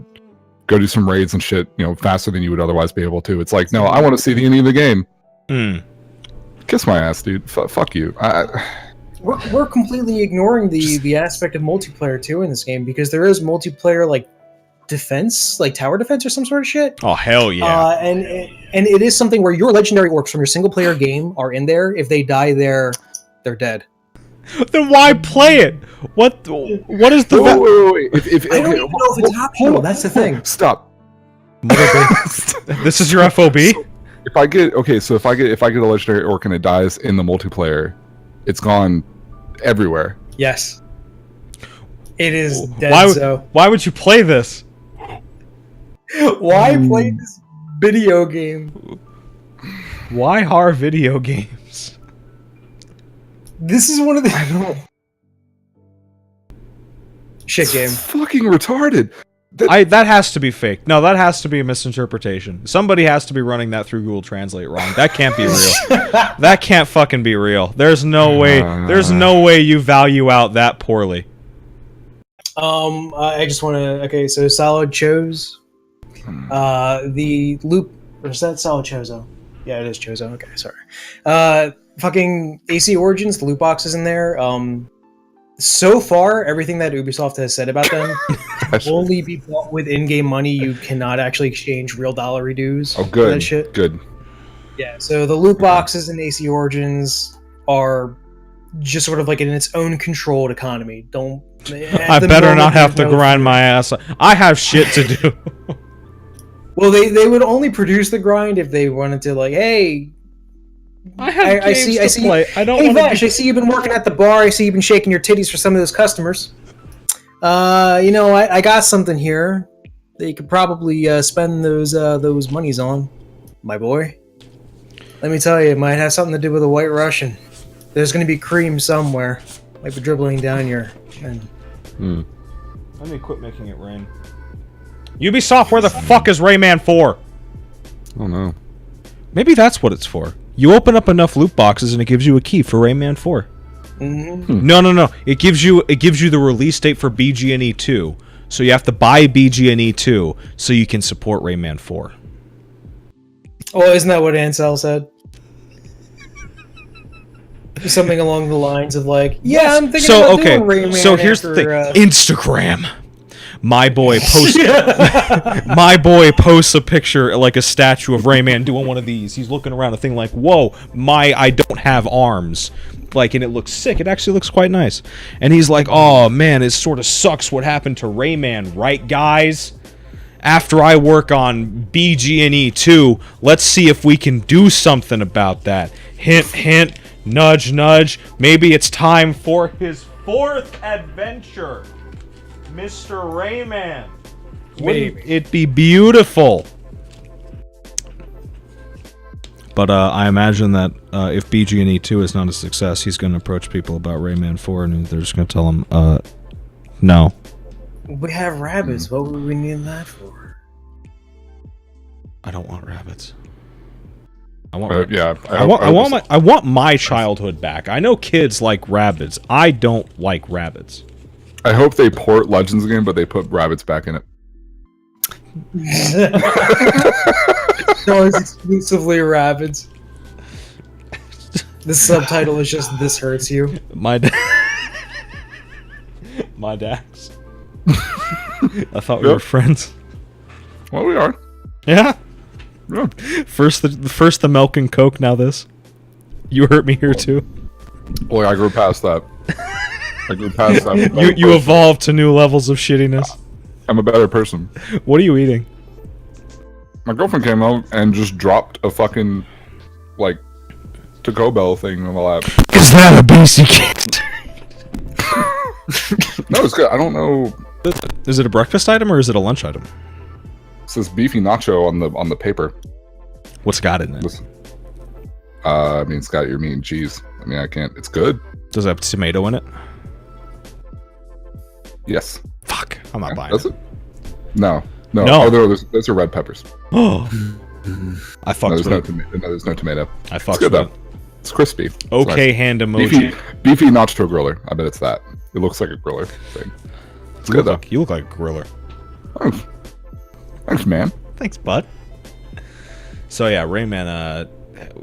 go do some raids and shit, faster than you would otherwise be able to. It's like, no, I want to see the ending of the game. Kiss my ass, dude. Fuck you. We're completely ignoring the aspect of multiplayer too in this game, because there is multiplayer like defense, like tower defense or some sort of shit. Oh hell yeah! And it is something where your legendary orcs from your single player game are in there. If they die there, they're dead. Then why play it? What is the? Wait. I don't even know if it's optional. That's the thing. Stop. This is your FOB. So if I get a legendary orc and it dies in the multiplayer, it's gone everywhere. Yes. It is dead. Why would you play this? Why play this video game? Why are video games? This is one of the shit game. Fucking retarded. That has to be fake. No, that has to be a misinterpretation. Somebody has to be running that through Google Translate wrong. That can't be real. That can't fucking be real. There's no way. There's no way you value out that poorly. I just want to. Okay, so Solid chose the loop. Or is that Solid Chozo? Yeah, it is Chozo. Okay, sorry. Fucking AC Origins, the loot boxes in there. So far, everything that Ubisoft has said about them can only be bought with in-game money. You cannot actually exchange real dollar dues. Oh, good. For that shit. Good. Yeah, so the loot boxes in AC Origins are just sort of like in its own controlled economy. I better not have to grind my ass. I have shit to do. Well, they would only produce the grind if they wanted to, like, hey, I see. Play. I don't. Hey, Vash, I see you've been working at the bar. I see you've been shaking your titties for some of those customers. I got something here that you could probably spend those monies on, my boy. Let me tell you, it might have something to do with a White Russian. There's going to be cream somewhere, might be dribbling down your chin. Let me quit making it rain. Ubisoft, where the fuck is Rayman 4? Oh no. Maybe that's what it's for. You open up enough loot boxes and it gives you a key for Rayman 4. No. It gives you the release date for BGNE 2. So you have to buy BGNE 2 so you can support Rayman 4. Well, isn't that what Ansel said? Something along the lines of like, yeah, I'm thinking about doing Rayman. So here's the thing. Instagram. My boy posts a picture, like a statue of Rayman doing one of these. He's looking around a thing like, whoa, I don't have arms. Like, and it looks sick. It actually looks quite nice. And he's like, oh man, it sort of sucks what happened to Rayman, right guys? After I work on BGNE 2, let's see if we can do something about that. Hint, hint, nudge, nudge. Maybe it's time for his 4th adventure. Mr. Rayman. Wouldn't it be beautiful? But I imagine that if BGNE 2 is not a success, he's going to approach people about Rayman 4 and they're just going to tell him, no. We have rabbits. What would we need that for? I don't want rabbits. I want my childhood back. I know kids like rabbits. I don't like rabbits. I hope they port Legends again, but they put rabbits back in it. No, it's exclusively rabbits. The subtitle is just "This hurts you." My dax. I thought we were friends. Well, we are. Yeah. First the milk and coke. Now this. You hurt me here too. Boy, I grew past that. You evolved to new levels of shittiness. I'm a better person. What are you eating? My girlfriend came out and just dropped a fucking, like, Taco Bell thing on the lap. Is that a BC kit? No, it's good. I don't know. Is it a breakfast item or is it a lunch item? It says beefy nacho on the paper. What's got in it? I mean, it's got your meat and cheese. I mean, I can't. It's good. Does it have tomato in it? Yes. Fuck. I'm not buying does it. No. No. Oh, those are red peppers. Oh. I fucked with it. No, there's no tomato. I fucked with it. It's crispy. Okay, nice. Hand emoji. Beefy nacho griller. I bet it's that. It looks like a griller thing. It's good though. You look like a griller. Thanks, man. Thanks, bud. So yeah, Rayman.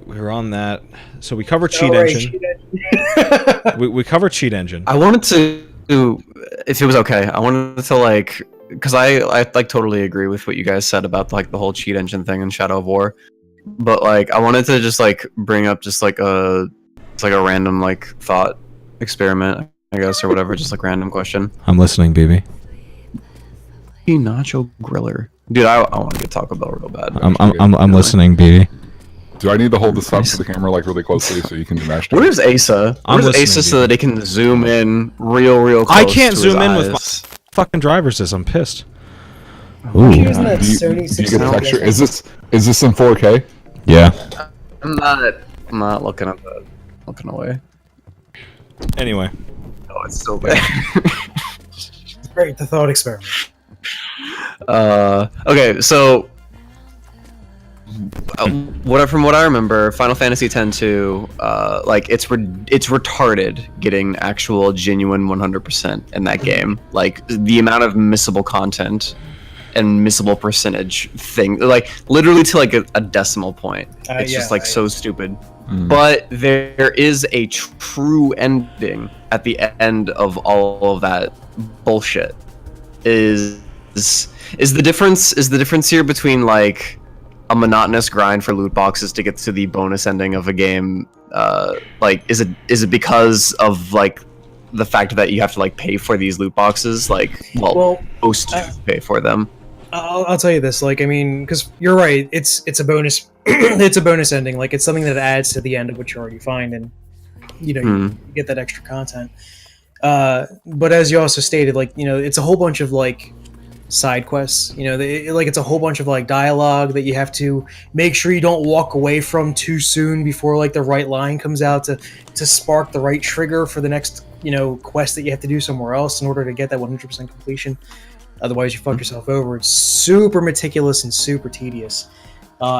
We were on that. So we covered Cheat Engine. we covered Cheat Engine. I wanted to, if it was okay, I wanted to like, because I like totally agree with what you guys said about like the whole Cheat Engine thing in Shadow of War, but like I wanted to just like bring up just like a random like thought experiment, I guess, or whatever, just like random question. I'm listening, BB. Nacho griller, dude. I want to get Taco Bell real bad. I'm listening, BB. Do I need to hold this up to the camera like really closely so you can match? What is Asa? What is Asa so that they can zoom in real close? I can't zoom in with my fucking driver's. I'm pissed. Ooh. Do you get the texture? Is this in 4K? Yeah. I'm not looking at that. Looking away. Anyway. Oh, it's still there. It's great. The thought experiment. Okay, so from what I remember, Final Fantasy X-2, like it's retarded getting actual genuine 100% in that game. Like the amount of missable content and missable percentage thing, like literally to like a decimal point. It's just like so stupid. But there is a true ending at the end of all of that bullshit. Is the difference here between like a monotonous grind for loot boxes to get to the bonus ending of a game, like is it because of like the fact that you have to like pay for these loot boxes, like supposed to pay for them? I'll tell you this, like, I mean, because you're right, it's a bonus it's a bonus ending, like it's something that adds to the end of what you already find, and you know you get that extra content. But as you also stated, like, you know, it's a whole bunch of like side quests, you know, it's a whole bunch of like dialogue that you have to make sure you don't walk away from too soon before like the right line comes out to spark the right trigger for the next, you know, quest that you have to do somewhere else in order to get that 100% completion. Otherwise you fuck yourself over. It's super meticulous and super tedious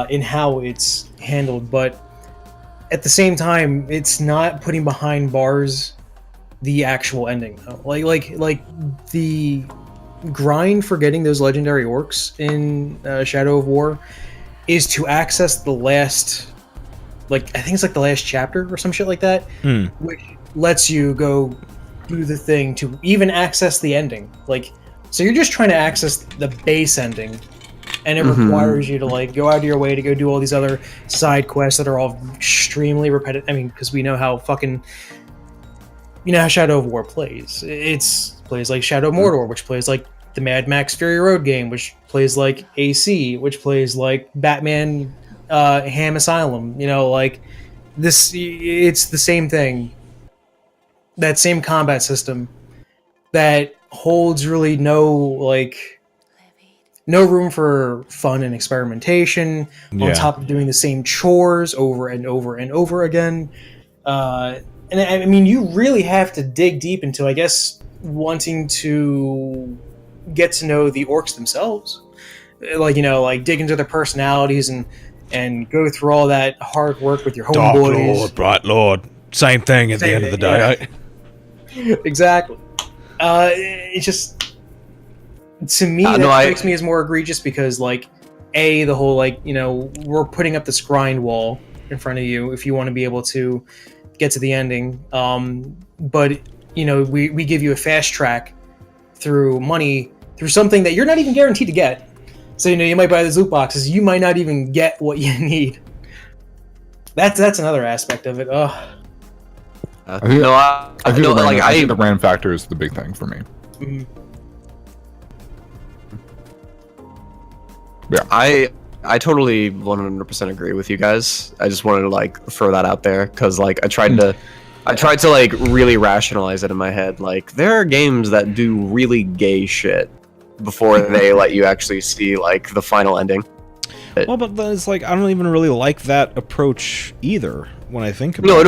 in how it's handled, but at the same time it's not putting behind bars the actual ending though. Like the grind for getting those legendary orcs in Shadow of War is to access the last, like I think it's like the last chapter or some shit like that, which lets you go do the thing to even access the ending. Like, so you're just trying to access the base ending, and it requires you to like go out of your way to go do all these other side quests that are all extremely repetitive. I mean, because we know how fucking, you know how Shadow of War plays. It's plays like Shadow of Mordor, which plays like the Mad Max Fury Road game, which plays like AC, which plays like Batman Ham Asylum. You know, like this, it's the same thing. That same combat system that holds really no room for fun and experimentation on top of doing the same chores over and over and over again. And I mean, you really have to dig deep into, I guess, wanting to get to know the orcs themselves. Like, you know, like dig into their personalities and go through all that hard work with your homeboys. Dark Lord, Bright Lord. Same thing at the end of the day. Yeah. Exactly. It just, to me, that strikes me as more egregious because, like, the whole, like, you know, we're putting up this grind wall in front of you if you want to be able to get to the ending. But, you know, we give you a fast track through money, through something that you're not even guaranteed to get. So, you know, you might buy these loot boxes, you might not even get what you need. That's another aspect of it. Ugh. I think the random factor is the big thing for me. Mhm. Yeah, I totally 100% agree with you guys. I just wanted to like throw that out there because like I tried to like really rationalize it in my head. Like there are games that do really gay shit before they let you actually see like the final ending. Well, but then it's like I don't even really like that approach either. When I think about it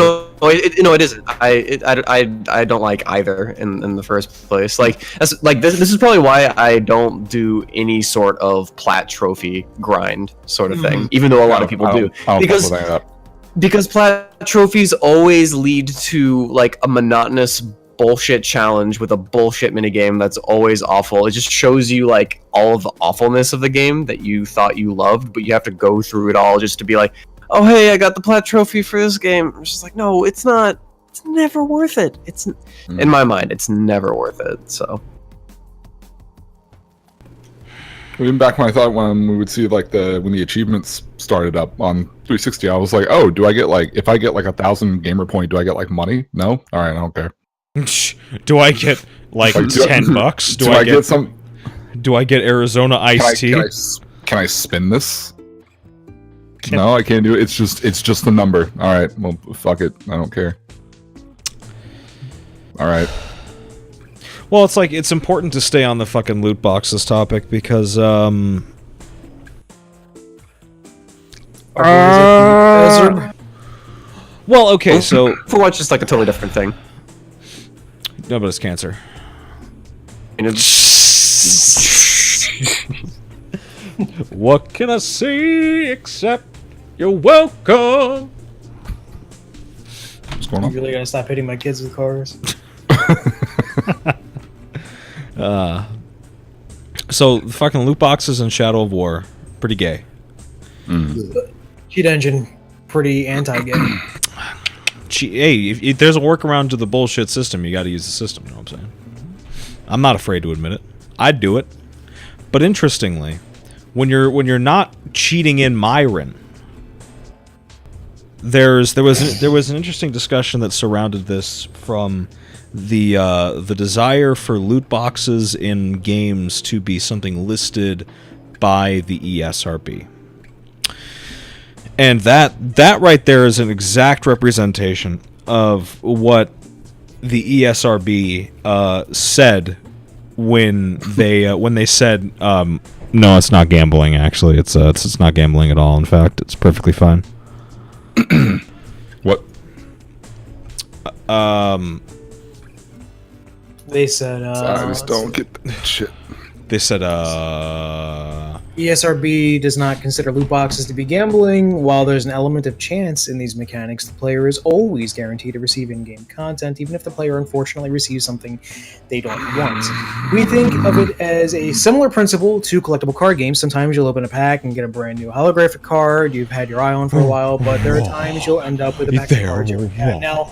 isn't. I don't like either in the first place. Like this is probably why I don't do any sort of plat trophy grind sort of thing, even though a lot of people do. Because plat trophies always lead to like a monotonous bullshit challenge with a bullshit minigame that's always awful. It just shows you like all of the awfulness of the game that you thought you loved, but you have to go through it all just to be like, oh hey, I got the plat trophy for this game. I'm just like, no, it's not. It's never worth it. It's in my mind, it's never worth it. So even back when I thought when we would see like when the achievements started up on 360, I was like, oh, do I get like if I get like 1,000 gamer point, do I get like money? No, all right, I don't care. Do I get like $10? Do I get some? Do I get Arizona iced tea? Can I spin this? No, I can't do it. It's just the number. All right, well, fuck it. I don't care. All right. Well, it's like it's important to stay on the fucking loot boxes topic because well, okay, so Overwatch is like a totally different thing. No, but it's cancer. What can I say except you're welcome? What's going on? You really gotta stop hitting my kids with cars. So the fucking loot boxes in Shadow of War, pretty gay. Cheat engine, pretty anti-gay. Hey, if there's a workaround to the bullshit system, you got to use the system. You know what I'm saying? I'm not afraid to admit it. I'd do it. But interestingly, when you're not cheating in Myron, there was an interesting discussion that surrounded this from the desire for loot boxes in games to be something listed by the ESRB. And that right there is an exact representation of what the ESRB said when they said no, it's not gambling. Actually, it's not gambling at all. In fact, it's perfectly fine. What? They said I just don't get that shit. They said ESRB does not consider loot boxes to be gambling. While there's an element of chance in these mechanics, the player is always guaranteed to receive in-game content, even if the player unfortunately receives something they don't want. We think of it as a similar principle to collectible card games. Sometimes you'll open a pack and get a brand new holographic card you've had your eye on for a while, but there are times you'll end up with a pack of cards you already had. Now,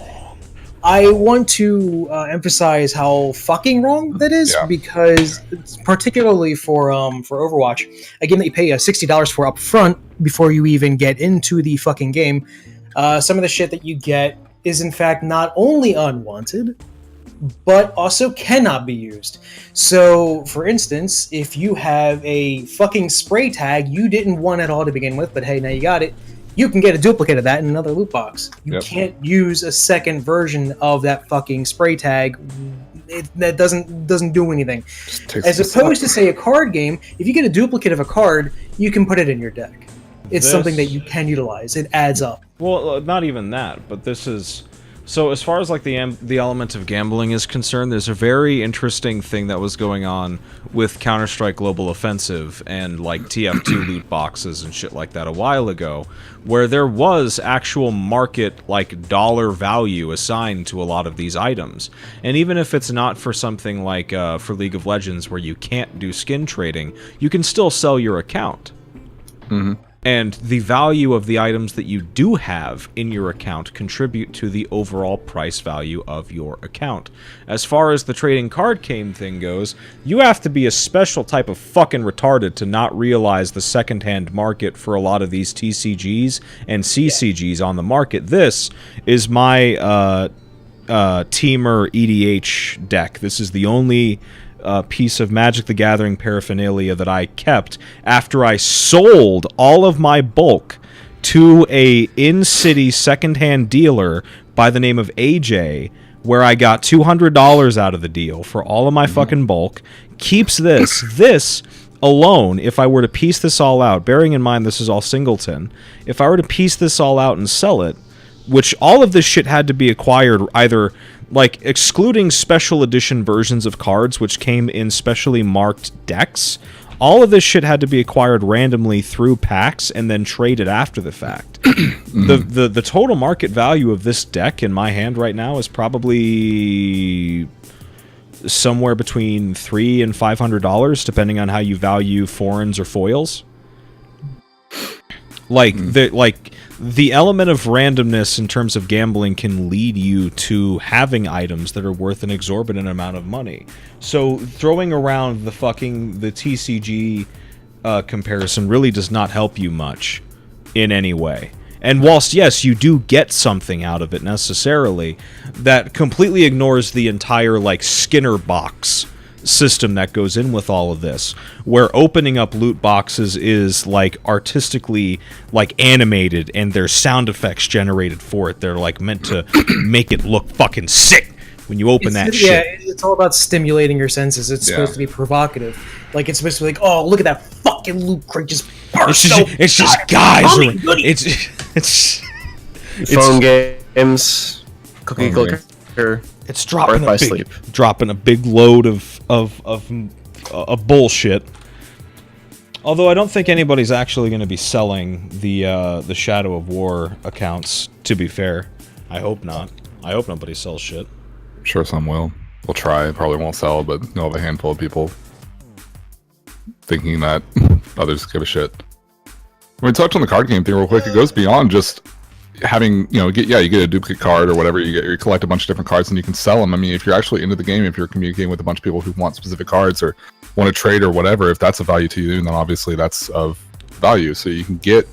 I want to emphasize how fucking wrong that is, because particularly for Overwatch, a game that you pay $60 for up front before you even get into the fucking game, some of the shit that you get is in fact not only unwanted, but also cannot be used. So, for instance, if you have a fucking spray tag you didn't want at all to begin with, but hey, now you got it, you can get a duplicate of that in another loot box. You can't use a second version of that fucking spray tag. That doesn't do anything. As opposed to, say, a card game, if you get a duplicate of a card, you can put it in your deck. It's something that you can utilize. It adds up. Well, not even that, but this is... So as far as like the element of gambling is concerned, there's a very interesting thing that was going on with Counter-Strike Global Offensive and like TF2 loot boxes and shit like that a while ago, where there was actual market like dollar value assigned to a lot of these items. And even if it's not for something like for League of Legends where you can't do skin trading, you can still sell your account. Mm-hmm. And the value of the items that you do have in your account contribute to the overall price value of your account. As far as the trading card game thing goes, you have to be a special type of fucking retarded to not realize the secondhand market for a lot of these TCGs and CCGs on the market. This is my Teamer EDH deck. This is the only piece of Magic the Gathering paraphernalia that I kept after I sold all of my bulk to a in-city secondhand dealer by the name of AJ, where I got $200 out of the deal for all of my fucking bulk. Keeps this alone, if I were to piece this all out, bearing in mind this is all singleton, if I were to piece this all out and sell it, which all of this shit had to be acquired either, like, excluding special edition versions of cards which came in specially marked decks, all of this shit had to be acquired randomly through packs and then traded after the fact. The total market value of this deck in my hand right now is probably somewhere between $300 and $500, depending on how you value foreigns or foils. The element of randomness in terms of gambling can lead you to having items that are worth an exorbitant amount of money. So throwing around the TCG comparison really does not help you much in any way. And whilst, yes, you do get something out of it necessarily, that completely ignores the entire, like, Skinner box system that goes in with all of this, where opening up loot boxes is, like, artistically, like, animated, and there's sound effects generated for it. They're, like, meant to make it look fucking sick when you open that shit. Yeah, it's all about stimulating your senses. It's supposed to be provocative. Like, it's supposed to be like, oh, look at that fucking loot crate just burst. It's just guys. It's phone games, cookie clicker. It's dropping a big load of bullshit. Although I don't think anybody's actually going to be selling the Shadow of War accounts. To be fair, I hope not. I hope nobody sells shit. I'm sure some will. They'll try. Probably won't sell, but you'll have a handful of people thinking that others give a shit. When we touch on the card game thing real quick, it goes beyond just having, you get a duplicate card or whatever. You collect a bunch of different cards and you can sell them. I mean, if you're actually into the game, if you're communicating with a bunch of people who want specific cards or want to trade or whatever, if that's of value to you, then obviously that's of value. So you can get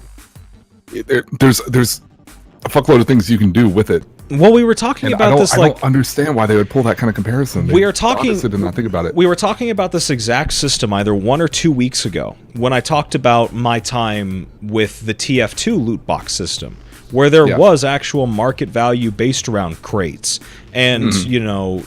there's a fuckload of things you can do with it. Well, we were talking about this. I don't understand why they would pull that kind of comparison. We are talking. Honestly, did not think about it. We were talking about this exact system either 1 or 2 weeks ago when I talked about my time with the TF2 loot box system, where there was actual market value based around crates and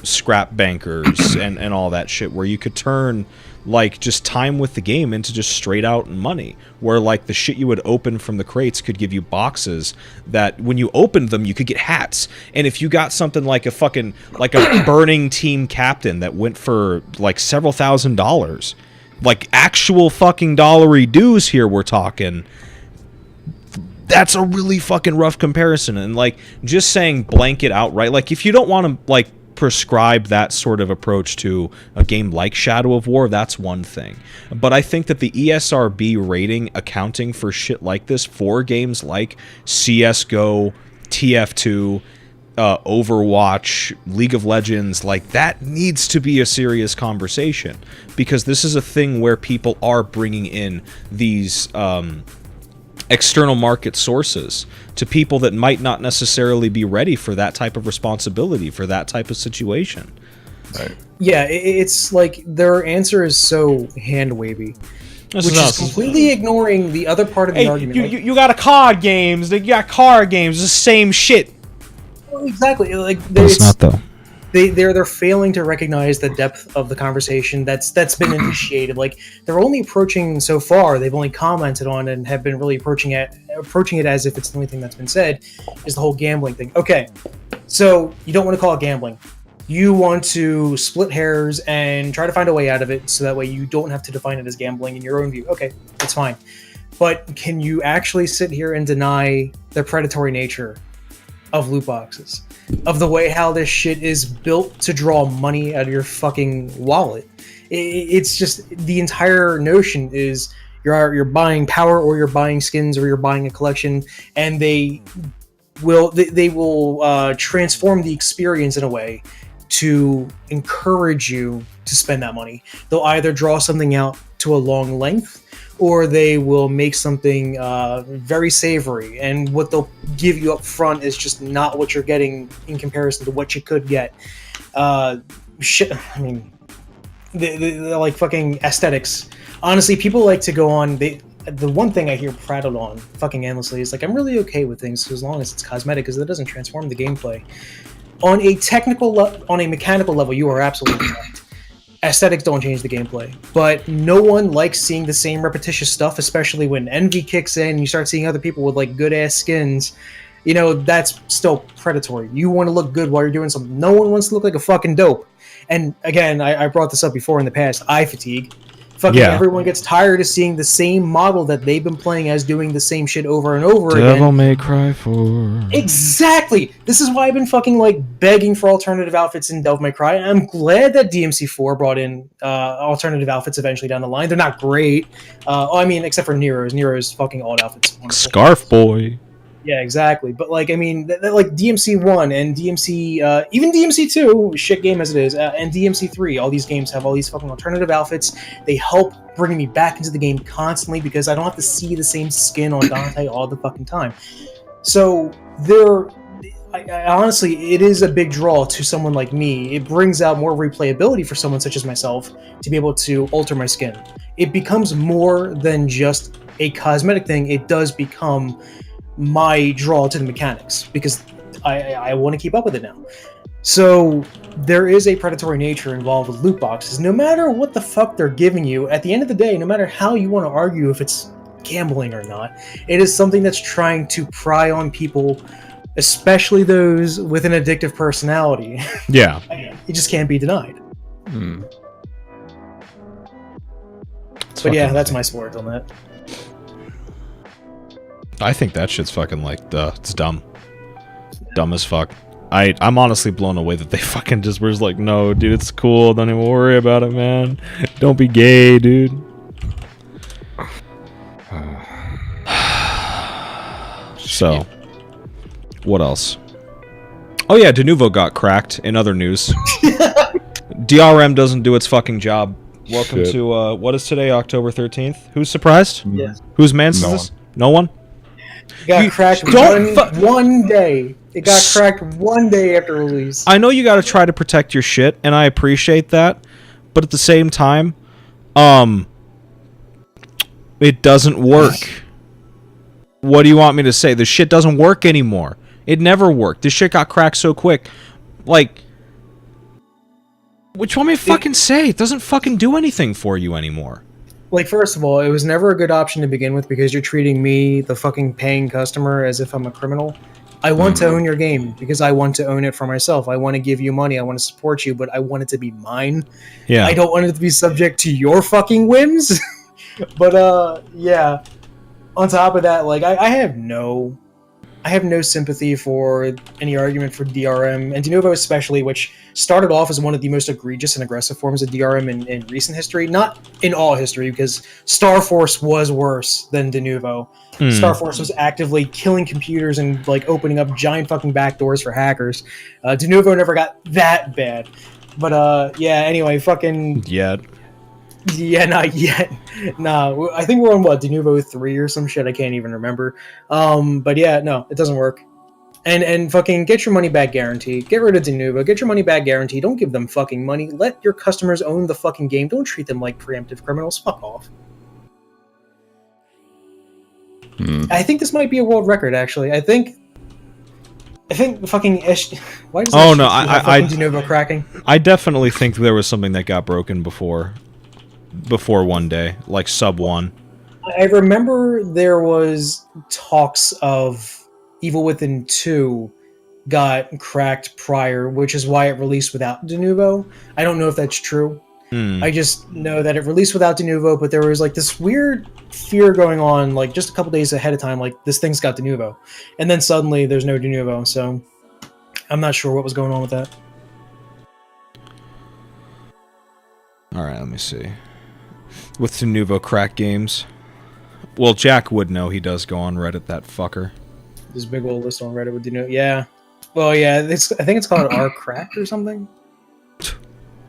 scrap bankers and all that shit, where you could turn, like, just time with the game into just straight out money, where, like, the shit you would open from the crates could give you boxes that when you opened them you could get hats. And if you got something like a burning team captain that went for like several $1,000s, like actual fucking dollary dues here we're talking, that's a really fucking rough comparison. And, like, just saying blanket outright, like, if you don't want to, like, prescribe that sort of approach to a game like Shadow of War, that's one thing. But I think that the ESRB rating accounting for shit like this for games like CSGO, TF2, Overwatch, League of Legends, like, that needs to be a serious conversation, because this is a thing where people are bringing in these external market sources to people that might not necessarily be ready for that type of responsibility, for that type of situation. Right. Yeah, it's like their answer is so hand-wavy, which is completely ignoring the other part of the argument. You got card games, you got card games, the same shit. Well, exactly. Like, it's not, though. They're failing to recognize the depth of the conversation that's been initiated. Like, they're only approaching so far. They've only commented on it and have been really approaching it as if it's the only thing that's been said, is the whole gambling thing. Okay, so you don't want to call it gambling. You want to split hairs and try to find a way out of it, so that way you don't have to define it as gambling in your own view. Okay, that's fine. But can you actually sit here and deny the predatory nature of loot boxes, of the way how this shit is built to draw money out of your fucking wallet? It's just, the entire notion is you're buying power, or you're buying skins, or you're buying a collection, and they will transform the experience in a way to encourage you to spend that money. They'll either draw something out to a long length, or they will make something very savory, and what they'll give you up front is just not what you're getting in comparison to what you could get. Shit, I mean, the like fucking aesthetics. Honestly, people like to go on. The one thing I hear prattled on fucking endlessly is like, I'm really okay with things as long as it's cosmetic, because it doesn't transform the gameplay. On a mechanical level, you are absolutely correct. Aesthetics don't change the gameplay, but no one likes seeing the same repetitious stuff, especially when envy kicks in and you start seeing other people with like good ass skins. You know, that's still predatory. You want to look good while you're doing something. No one wants to look like a fucking dope. And again, I brought this up before in the past, eye fatigue. Fucking everyone gets tired of seeing the same model that they've been playing as doing the same shit over and over again. Devil May Cry 4. Exactly! This is why I've been fucking like begging for alternative outfits in Devil May Cry. I'm glad that DMC4 brought in alternative outfits eventually down the line. They're not great. I mean, except for Nero's. Nero's fucking alt outfits. Wonderful. Scarf Boy. Yeah, exactly. But like, I mean, like DMC1 and DMC, even DMC2, shit game as it is, and DMC3, all these games have all these fucking alternative outfits. They help bring me back into the game constantly because I don't have to see the same skin on Dante all the fucking time. So I honestly, it is a big draw to someone like me. It brings out more replayability for someone such as myself to be able to alter my skin. It becomes more than just a cosmetic thing. It does become my draw to the mechanics because I want to keep up with it now. So there is a predatory nature involved with loot boxes. No matter what the fuck they're giving you, at the end of the day, no matter how you want to argue if it's gambling or not, it is something that's trying to pry on people, especially those with an addictive personality. Yeah. It just can't be denied. But yeah, that's my sport on that. I think that shit's fucking like, it's dumb. Dumb as fuck. I'm honestly blown away that they fucking just were like, no, dude, it's cool. Don't even worry about it, man. Don't be gay, dude. So, what else? Oh yeah, Denuvo got cracked in other news. DRM doesn't do its fucking job. Welcome to, what is today, October 13th? Who's surprised? Yes. Whose man's is this? No one? It got cracked one day. It got cracked one day after release. I know you got to try to protect your shit, and I appreciate that. But at the same time, it doesn't work. What do you want me to say? The shit doesn't work anymore. It never worked. This shit got cracked so quick. Like, what you want me to fucking say? It doesn't fucking do anything for you anymore. Like, first of all, it was never a good option to begin with because you're treating me, the fucking paying customer, as if I'm a criminal. I want to own your game because I want to own it for myself. I want to give you money. I want to support you, but I want it to be mine. Yeah. I don't want it to be subject to your fucking whims. But, yeah. On top of that, like, I have no sympathy for any argument for DRM, and Denuvo especially, which started off as one of the most egregious and aggressive forms of DRM in recent history. Not in all history, because Star Force was worse than Denuvo. Star Force was actively killing computers and like opening up giant fucking backdoors for hackers. Denuvo never got that bad. But yeah, anyway, fucking... Yeah, not yet. Nah, I think we're on, what, Denuvo 3 or some shit? I can't even remember. But yeah, no, it doesn't work. And fucking get your money back guarantee. Get rid of Denuvo. Get your money back guarantee. Don't give them fucking money. Let your customers own the fucking game. Don't treat them like preemptive criminals. Fuck off. I think this might be a world record, actually. I think fucking why does I Denuvo cracking? I definitely think there was something that got broken before one day, like sub 1. I remember there was talks of Evil Within 2 got cracked prior, which is why it released without Denuvo. I don't know if that's true. I just know that it released without Denuvo, but there was like this weird fear going on, like just a couple days ahead of time, like this thing's got Denuvo, and then suddenly there's no Denuvo. So I'm not sure what was going on with that. All right, let me see. With Denuvo crack games, well, Jack would know. He does go on Reddit. That fucker. This big old list on Reddit with Denuvo. Yeah. Well, yeah. I think it's called R Cracked or something.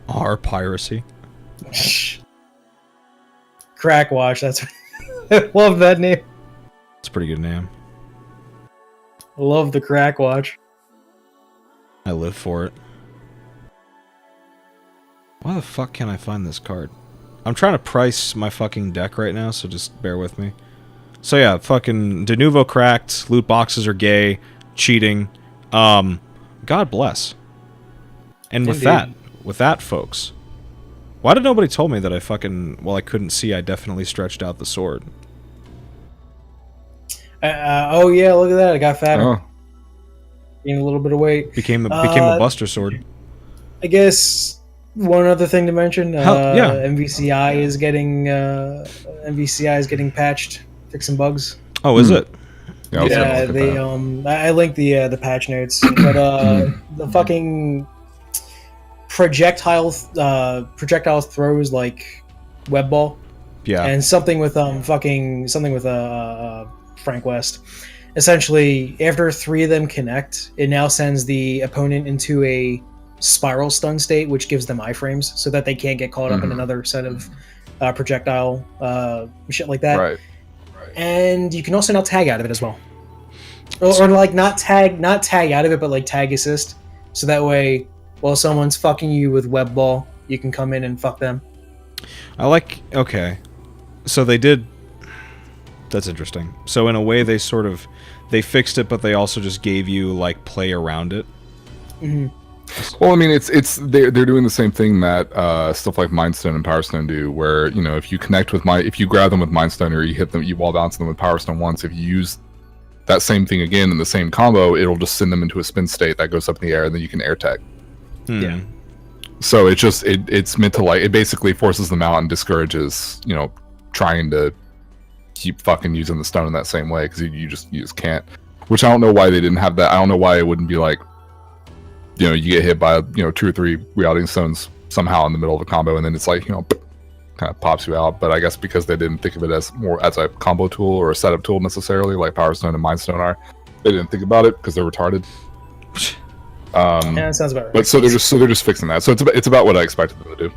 R Piracy. Crack wash. That's Love that name. It's a pretty good name. Love the crack watch. I live for it. Why the fuck can't I find this card? I'm trying to price my fucking deck right now, so just bear with me. So yeah, fucking De Novo cracked, loot boxes are gay, cheating. God bless. And with that, folks, why did nobody told me that I fucking, well, I couldn't see, I definitely stretched out the sword. Oh yeah, look at that, I got fatter. Gained a little bit of weight. Became a buster sword. I guess one other thing to mention, MVCI is getting patched, fixing bugs. Oh, is it? Yeah, they I linked the patch notes, but the fucking projectile throws like web ball. Yeah. And something with Frank West. Essentially, after 3 of them connect, it now sends the opponent into a spiral stun state, which gives them iframes, so that they can't get caught up in another set of projectile shit like that. Right. And you can also now tag out of it as well, or like not tag out of it, but like tag assist, so that way, while someone's fucking you with web ball, you can come in and fuck them. Okay, so they did. That's interesting. So in a way, they fixed it, but they also just gave you like play around it. Mm-hmm. Well, I mean, they're doing the same thing that stuff like Mindstone and Power Stone do, where if you connect with if you grab them with Mindstone or you hit them, you wall bounce them with Power Stone once. If you use that same thing again in the same combo, it'll just send them into a spin state that goes up in the air, and then you can air tag. Yeah. So it's meant to it basically forces them out and discourages trying to keep fucking using the stone in that same way, because you just can't. Which I don't know why they didn't have that. I don't know why it wouldn't be like, you get hit by 2 or 3 reality stones somehow in the middle of a combo, and then it's like kind of pops you out. But I guess because they didn't think of it as more as a combo tool or a setup tool necessarily, like Power Stone and Mind Stone are, they didn't think about it because they're retarded. Yeah, that sounds about right. But so they're just fixing that. So it's about what I expected them to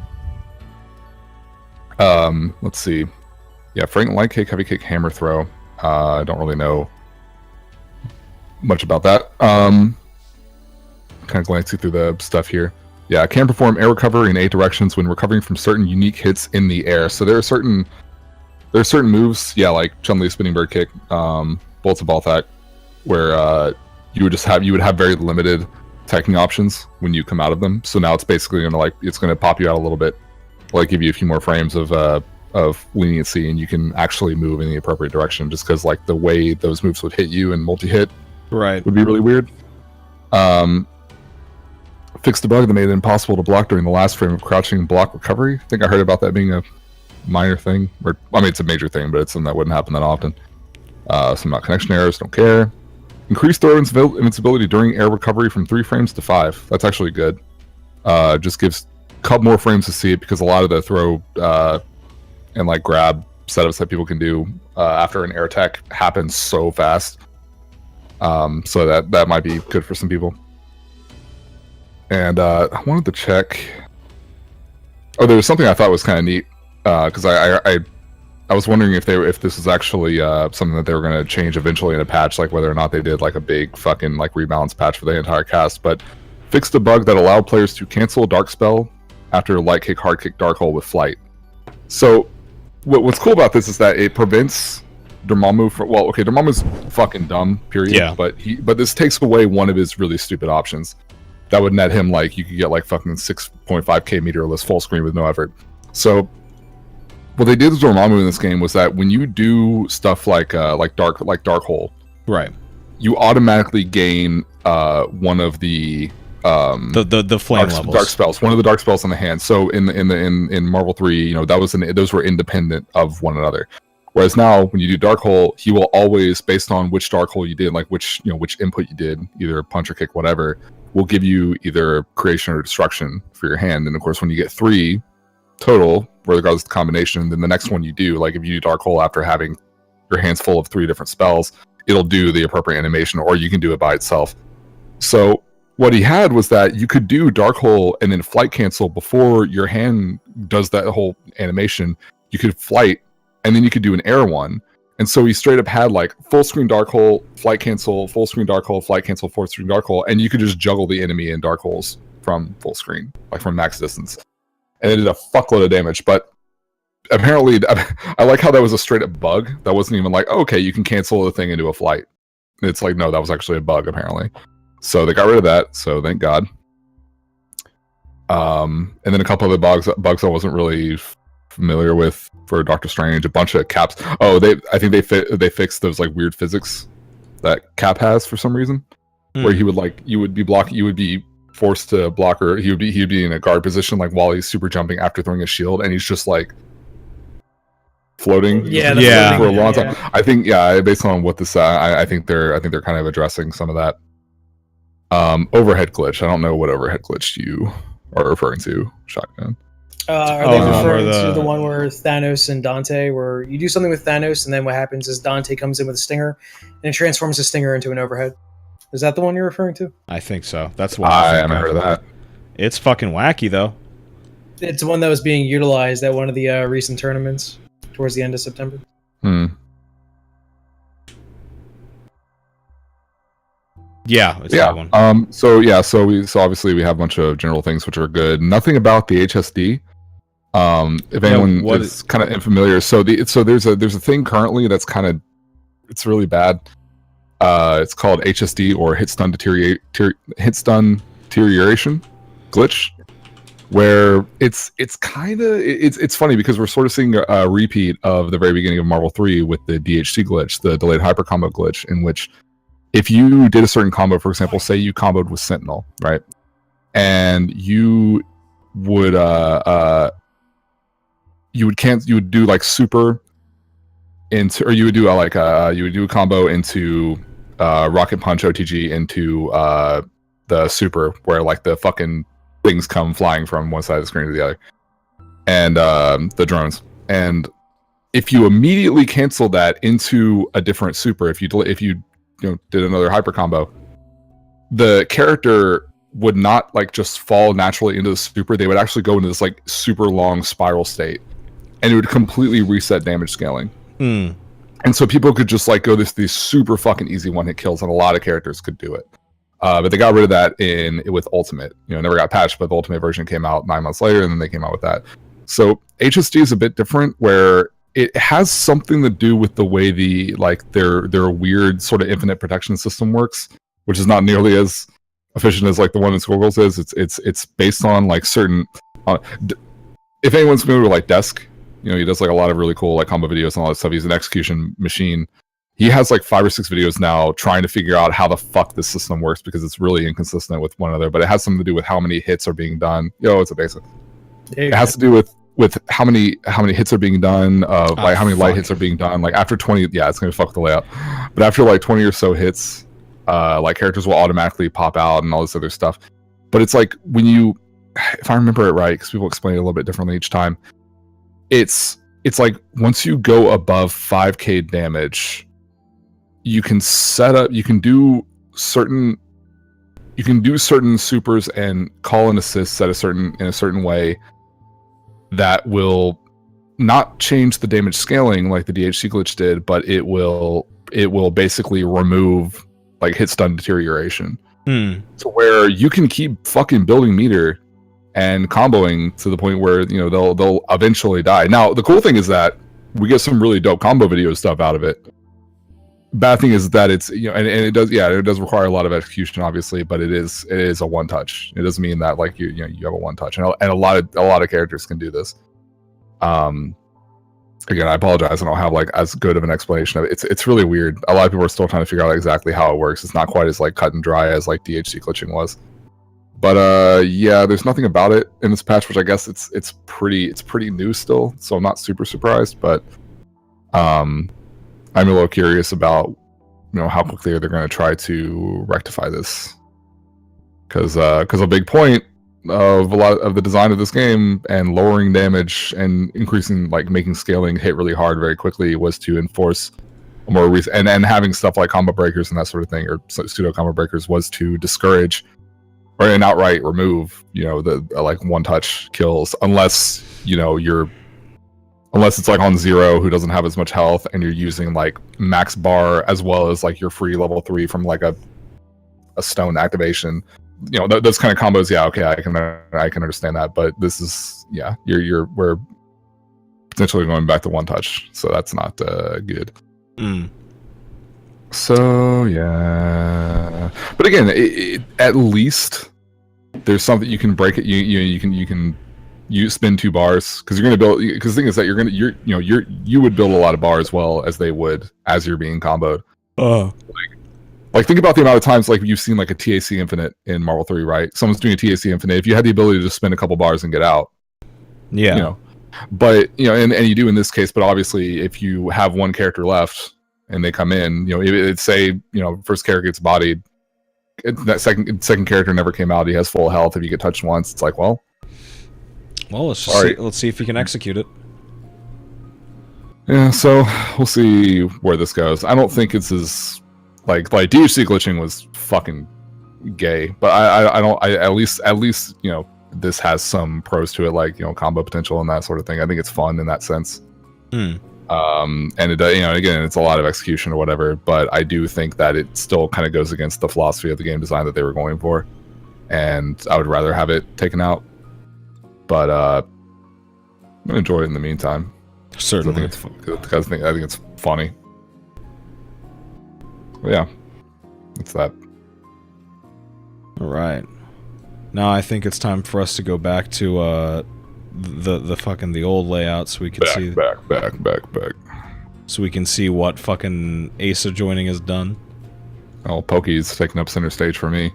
do. Let's see. Yeah, Frank light kick, heavy kick, hammer throw. I don't really know much about that. Kind of glancing through the stuff here. Yeah, can perform air recovery in 8 directions when recovering from certain unique hits in the air. So there are certain moves, like Chun-Li's spinning bird kick, bolts of Balthak, where you would have very limited attacking options when you come out of them. So now it's basically gonna pop you out a little bit, give you a few more frames of leniency, and you can actually move in the appropriate direction. Just because the way those moves would hit you and multi-hit, right, would be really weird. Fixed a bug that made it impossible to block during the last frame of crouching block recovery. I think I heard about that being a minor thing, it's a major thing, but it's something that wouldn't happen that often. Some about connection errors, don't care. Increased throw invincibility during air recovery from 3 frames to 5. That's actually good. Just gives a couple more frames to see it, because a lot of the throw and grab setups that people can do after an air attack happens so fast. So that might be good for some people. And I wanted to check. Oh, there was something I thought was kind of neat, because I was wondering if this is actually something that they were going to change eventually in a patch, whether or not they did a big fucking rebalance patch for the entire cast. But fixed a bug that allowed players to cancel a dark spell after light kick, hard kick, dark hole with flight. So what's cool about this is that it prevents Dormammu from... Well, okay, Dormammu's fucking dumb, period. Yeah. But this takes away one of his really stupid options. That would net him, you could get, fucking 6.5k meteorless full screen with no effort. So, what they did with Dormammu in this game was that when you do stuff like Dark Hole... Right. You automatically gain one of the flame levels. Dark spells, one of the dark spells on the hand. So in Marvel 3, those were independent of one another. Whereas now, when you do Dark Hole, he will always, based on which Dark Hole you did, which input you did, either punch or kick, whatever, will give you either creation or destruction for your hand. And of course, when you get 3 total, regardless of the combination, then the next one you do, if you do Dark Hole after having your hands full of 3 different spells, it'll do the appropriate animation, or you can do it by itself. So what he had was that you could do Dark Hole and then flight cancel before your hand does that whole animation. You could flight and then you could do an air one. And so he straight up had like full screen dark hole, flight cancel, full screen dark hole, flight cancel, full screen dark hole, and you could just juggle the enemy in dark holes from full screen, like from max distance. And it did a fuckload of damage, but apparently, I like how that was a straight up bug. That wasn't even like, okay, you can cancel the thing into a flight. It's like, no, that was actually a bug, apparently. So they got rid of that, so thank God. And then a couple other bugs I wasn't really familiar with for Doctor Strange. A bunch of caps. Oh, I think they fixed those like weird physics that Cap has for some reason, where he would like you would be forced to block, or he would be in a guard position like while he's super jumping after throwing a shield, and he's just like floating for a long time. I think based on what this I think they're kind of addressing some of that overhead glitch. I don't know what overhead glitch you are referring to, Shotgun. Are they referring to the one where Thanos and Dante, where you do something with Thanos and then what happens is Dante comes in with a stinger and it transforms the stinger into an overhead? Is that the one you're referring to? I think so. That's why I haven't heard of that. It's fucking wacky though. It's one that was being utilized at one of the recent tournaments towards the end of September. Yeah, it's that one. So obviously we have a bunch of general things which are good. Nothing about the HSD. If anyone is kind of unfamiliar, so there's a thing currently that's kind of, it's really bad. It's called HSD, or hit stun deterioration glitch, where it's funny because we're sort of seeing a repeat of the very beginning of Marvel 3 with the DHC glitch, the delayed hyper combo glitch, in which if you did a certain combo, for example, say you comboed with Sentinel, right, and you would you would do like super into, or you would do a combo into Rocket Punch OTG into the super, where like the fucking things come flying from one side of the screen to the other, and the drones. And if you immediately cancel that into a different super, if you did another hyper combo, the character would not like just fall naturally into the super. They would actually go into this like super long spiral state, and it would completely reset damage scaling. And so people could just like go these super fucking easy one-hit kills, and a lot of characters could do it. But they got rid of that with Ultimate. It never got patched, but the Ultimate version came out 9 months later, and then they came out with that. So HSD is a bit different, where it has something to do with the way their weird sort of infinite protection system works, which is not nearly as efficient as like the one in Squirrels is. It's based on like certain. If anyone's familiar with like Desk, he does like a lot of really cool like combo videos and all that stuff. He's an execution machine. He has like 5 or 6 videos now trying to figure out how the fuck this system works, because it's really inconsistent with one another. But it has something to do with how many hits are being done. It's a basic. It has to do with how many hits are being done, like how many light hits are being done. Like after 20, it's gonna fuck the layout. But after like 20 or so hits, like characters will automatically pop out and all this other stuff. But it's like when you, if I remember it right, because people explain it a little bit differently each time. It's like once you go above 5k damage, you can do certain supers and call in assists in a certain way that will not change the damage scaling like the DHC glitch did, but it will basically remove like hit stun deterioration. So where you can keep fucking building meter and comboing to the point where they'll eventually die. Now the cool thing is that we get some really dope combo video stuff out of it. Bad thing is that it's and it does require a lot of execution, obviously, but it is a one touch. It doesn't mean that like you have a one touch, and a lot of characters can do this. Again, I apologize, I don't have like as good of an explanation of it. It's really weird. A lot of people are still trying to figure out exactly how it works. It's not quite as like cut and dry as like DHC glitching was. But there's nothing about it in this patch, which I guess it's pretty new still, so I'm not super surprised. But I'm a little curious about how quickly they're going to try to rectify this, because a big point of a lot of the design of this game and lowering damage and increasing like making scaling hit really hard very quickly was to enforce a more and having stuff like combo breakers and that sort of thing, or pseudo combo breakers, was to discourage or an outright remove the like one touch kills, unless you're unless it's like on Zero, who doesn't have as much health, and you're using like max bar as well as like your free level 3 from like a stone activation. You know, those kind of combos. Yeah, okay, I can understand that. But this is we're potentially going back to one touch, so that's not good. So yeah, but again, at least there's something you can break it. You can spin 2 bars because you're gonna build. Because the thing is that you would build a lot of bars well as they would as you're being comboed. Like think about the amount of times like you've seen like a TAC infinite in Marvel 3, right? Someone's doing a TAC infinite. If you had the ability to just spin a couple bars and get out, but and you do in this case. But obviously, if you have one character left and they come in, it's say first character gets bodied, that second character never came out. He has full health. If you get touched once, it's like let's see if you can execute it. Yeah, so we'll see where this goes. I don't think it's as like DHC glitching was fucking gay, but I at least this has some pros to it, like combo potential and that sort of thing. I think it's fun in that sense. And it again, it's a lot of execution or whatever, but I do think that it still kind of goes against the philosophy of the game design that they were going for, and I would rather have it taken out. But I'm gonna enjoy it in the meantime. Certainly, I think it's funny. But yeah, it's that. All right. Now I think it's time for us to go back to the old layout so we can see back. So we can see what fucking Asa joining has done. Oh, Pokey's taking up center stage for me.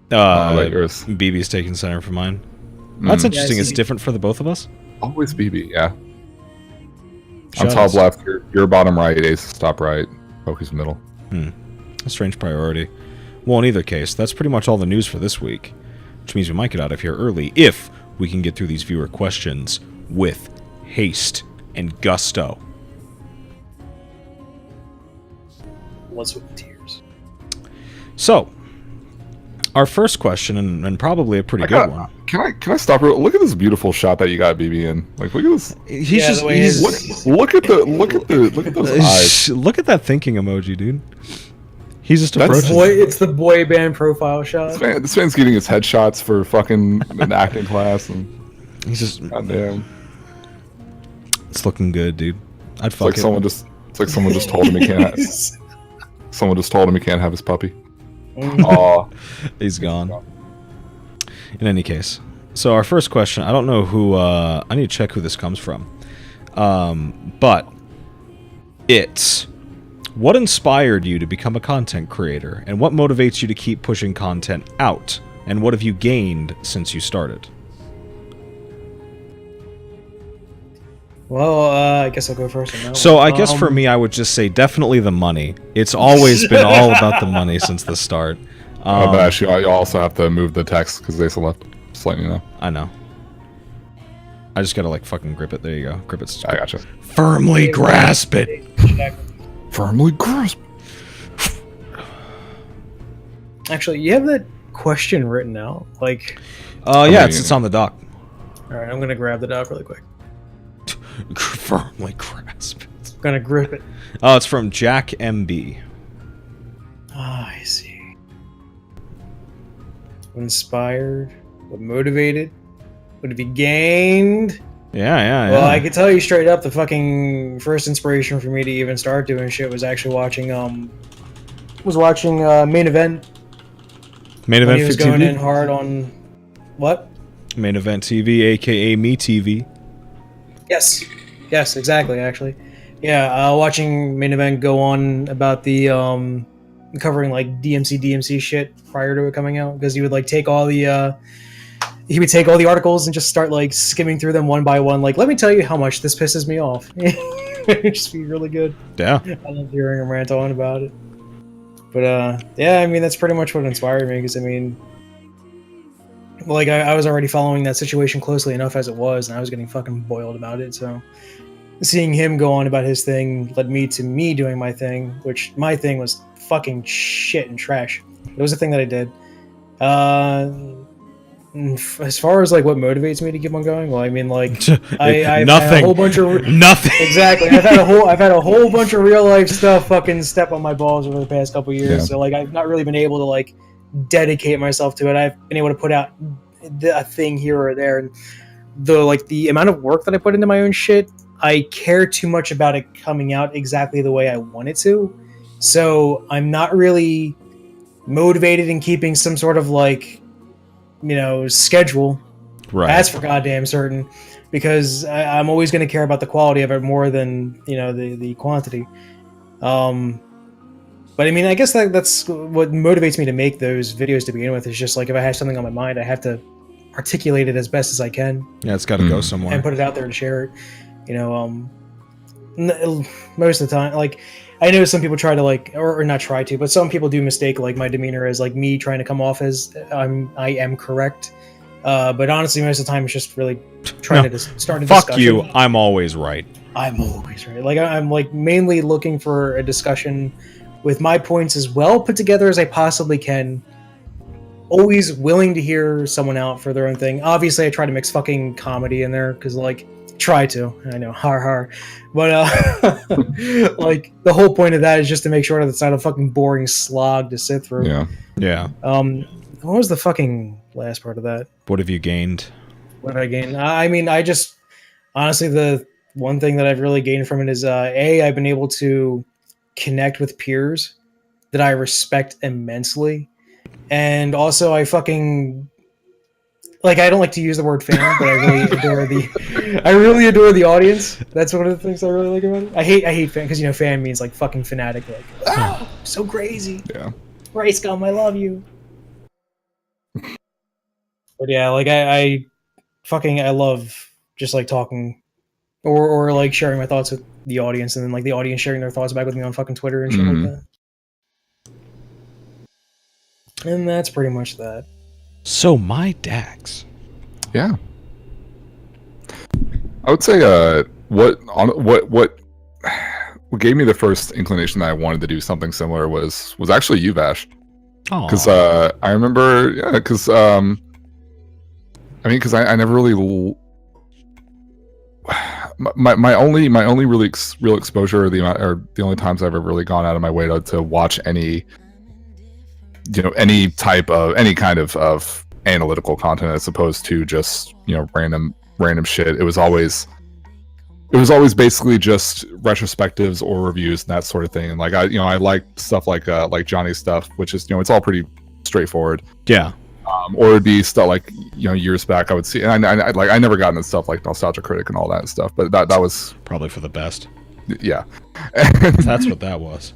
BB's taking center for mine. That's interesting. It's different for the both of us. Always BB, yeah. I'm top left. You're bottom right. Ace top right. Pokey's middle. A strange priority. Well, in either case, that's pretty much all the news for this week, which means we might get out of here early if we can get through these viewer questions with haste and gusto. What's with the tears? So, our first question, and probably a pretty good one. Can I stop? Look at this beautiful shot that you got BB in. Like, look at this. Look at those eyes. Look at that thinking emoji, dude. He's just approaching. It's the boy band profile shot. This man's getting his headshots for fucking an acting class, and he's just goddamn. It's looking good, dude. I'd fuck it. It's like someone just told him he can't. Someone just told him he can't have his puppy. Aw, he's gone. In any case, so our first question, I don't know who, I need to check who this comes from. But it's, what inspired you to become a content creator, and what motivates you to keep pushing content out, and what have you gained since you started? Well, I guess I'll go first on that So one. I guess for me, I would just say definitely the money. It's always been all about the money since the start. But actually, you also have to move the text because they still left. Just letting you know. I know. I just gotta like fucking grip it. There you go. Grip it. I gotcha. Firmly grasp it. Firmly grasp. Actually, you have that question written out, like. Yeah, it's on the doc. All right, I'm gonna grab the doc really quick. Firmly grasp it. I'm gonna grip it. Oh, it's from Jack MB. Ah, I see. What inspired? What motivated? What have you gained? Yeah. Well, I can tell you straight up, the fucking first inspiration for me to even start doing shit was actually watching Main Event. Main Event he was going in hard on what? Main Event TV, aka Me TV. Yes, exactly. Actually, yeah. Watching Main Event go on about the covering like DMC shit prior to it coming out, because he would like take all the articles and just start like skimming through them one by one. Like, let me tell you how much this pisses me off. It'd just be really good. Yeah. I love hearing him rant on about it. But yeah, I mean that's pretty much what inspired me, because I mean, like I was already following that situation closely enough as it was, and I was getting fucking boiled about it. So seeing him go on about his thing led me to me doing my thing, which my thing was fucking shit and trash. It was a thing that I did. As far as like what motivates me to keep on going, well, I mean, like I've nothing. Had a whole bunch of nothing. Exactly. I've had a whole bunch of real life stuff fucking step on my balls over the past couple years. Yeah. So like I've not really been able to like dedicate myself to it. I've been able to put out a thing here or there, and the amount of work that I put into my own shit, I care too much about it coming out exactly the way I want it to. So I'm not really motivated in keeping some sort of like, schedule. Right. That's for goddamn certain, because I'm always going to care about the quality of it more than the quantity. But I mean, I guess that's what motivates me to make those videos to begin with. Is just like if I have something on my mind, I have to articulate it as best as I can. Yeah, it's got to go somewhere and put it out there to share it. Most of the time, like. I know some people try to like, or not try to, but some people do mistake like my demeanor as like me trying to come off as I am correct. But honestly, most of the time it's just really trying to start a discussion. Fuck you, I'm always right. I'm always right. Like I'm like mainly looking for a discussion with my points as well put together as I possibly can. Always willing to hear someone out for their own thing. Obviously, I try to mix fucking comedy in there because like. Try to. I know, har. But like the whole point of that is just to make sure that it's not a fucking boring slog to sit through. Yeah. What was the fucking last part of that? What have you gained? What have I gained? I mean, I just honestly the one thing that I've really gained from it is I've been able to connect with peers that I respect immensely, and also I fucking. Like, I don't like to use the word fan, but I really adore the audience. That's one of the things I really like about it. I hate fan, because, fan means, like, fucking fanatic. Like, so crazy. Yeah. Right, Scum, I love you. But, yeah, like, I love just, like, talking or, like, sharing my thoughts with the audience, and then, like, the audience sharing their thoughts back with me on fucking Twitter and shit like that. And that's pretty much that. So my Dax. Yeah. I would say what gave me the first inclination that I wanted to do something similar was actually you, Vash. Because I remember, because I never really my only real exposure, or the only times I've ever really gone out of my way to watch any any kind of analytical content as opposed to just random shit. It was always basically just retrospectives or reviews and that sort of thing. And like I like stuff like Johnny's stuff, which is it's all pretty straightforward. Yeah. Or it'd be stuff like years back I would see, and I never got into stuff like Nostalgia Critic and all that stuff, but that was probably for the best. Yeah. That's what that was.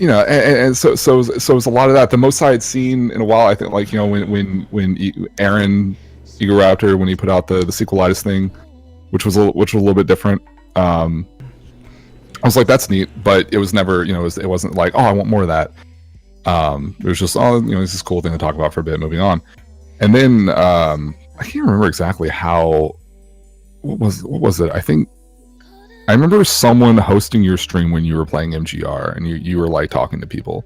And so it was a lot of that. The most I had seen in a while, I think, like when Aaron Egoraptor, when he put out the sequelitis thing, which was a little bit different. I was like, that's neat, but it was never, it wasn't like, oh, I want more of that. It was just, oh, this is a cool thing to talk about for a bit, moving on. And then I can't remember exactly how. What was it? I remember someone hosting your stream when you were playing MGR, and you were like talking to people,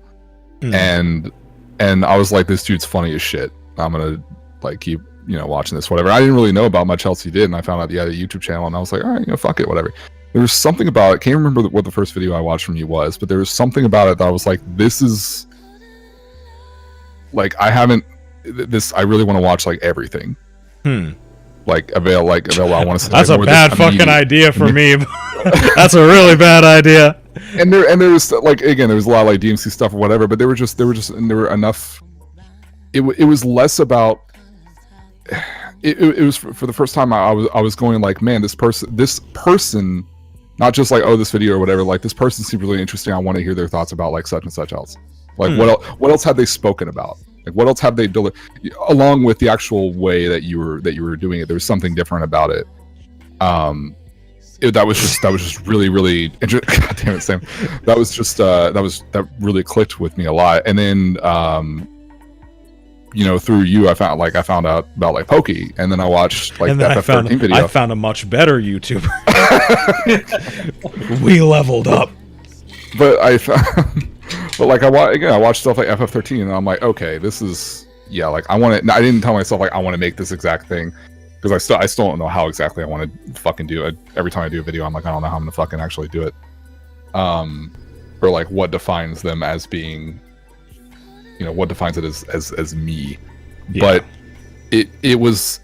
and I was like, this dude's funny as shit. I'm gonna like keep watching this, whatever. I didn't really know about much else he did, and I found out he had a YouTube channel, and I was like, all right, fuck it, whatever. There was something about it. Can't remember what the first video I watched from you was, but there was something about it that I was like, this is like, I really want to watch like everything. Like Avail, I want to say that's like, a bad fucking idea for me. That's a really bad idea. And there was like, again, there was a lot of like DMC stuff or whatever, but there were enough. It was less about. It was for the first time I was going like, man, this person, not just like, oh, this video or whatever, like this person seemed really interesting. I want to hear their thoughts about like such and such else. Like what else had they spoken about? Like what else have they done along with the actual way that you were doing it? There was something different about it. That was just really, really interesting. God damn it, Sam. That really clicked with me a lot. And then through you, I found out about like Pokey, and then I watched like that FF13 video. I found a much better YouTuber. We leveled up. But I watched stuff like FF13, and I'm like, okay, this is yeah, like I didn't tell myself like I want to make this exact thing, because I still don't know how exactly I want to fucking do it. Every time I do a video, I'm like, I don't know how I'm gonna fucking actually do it. Or like what defines them as being, you know, what defines it as me. Yeah. But it was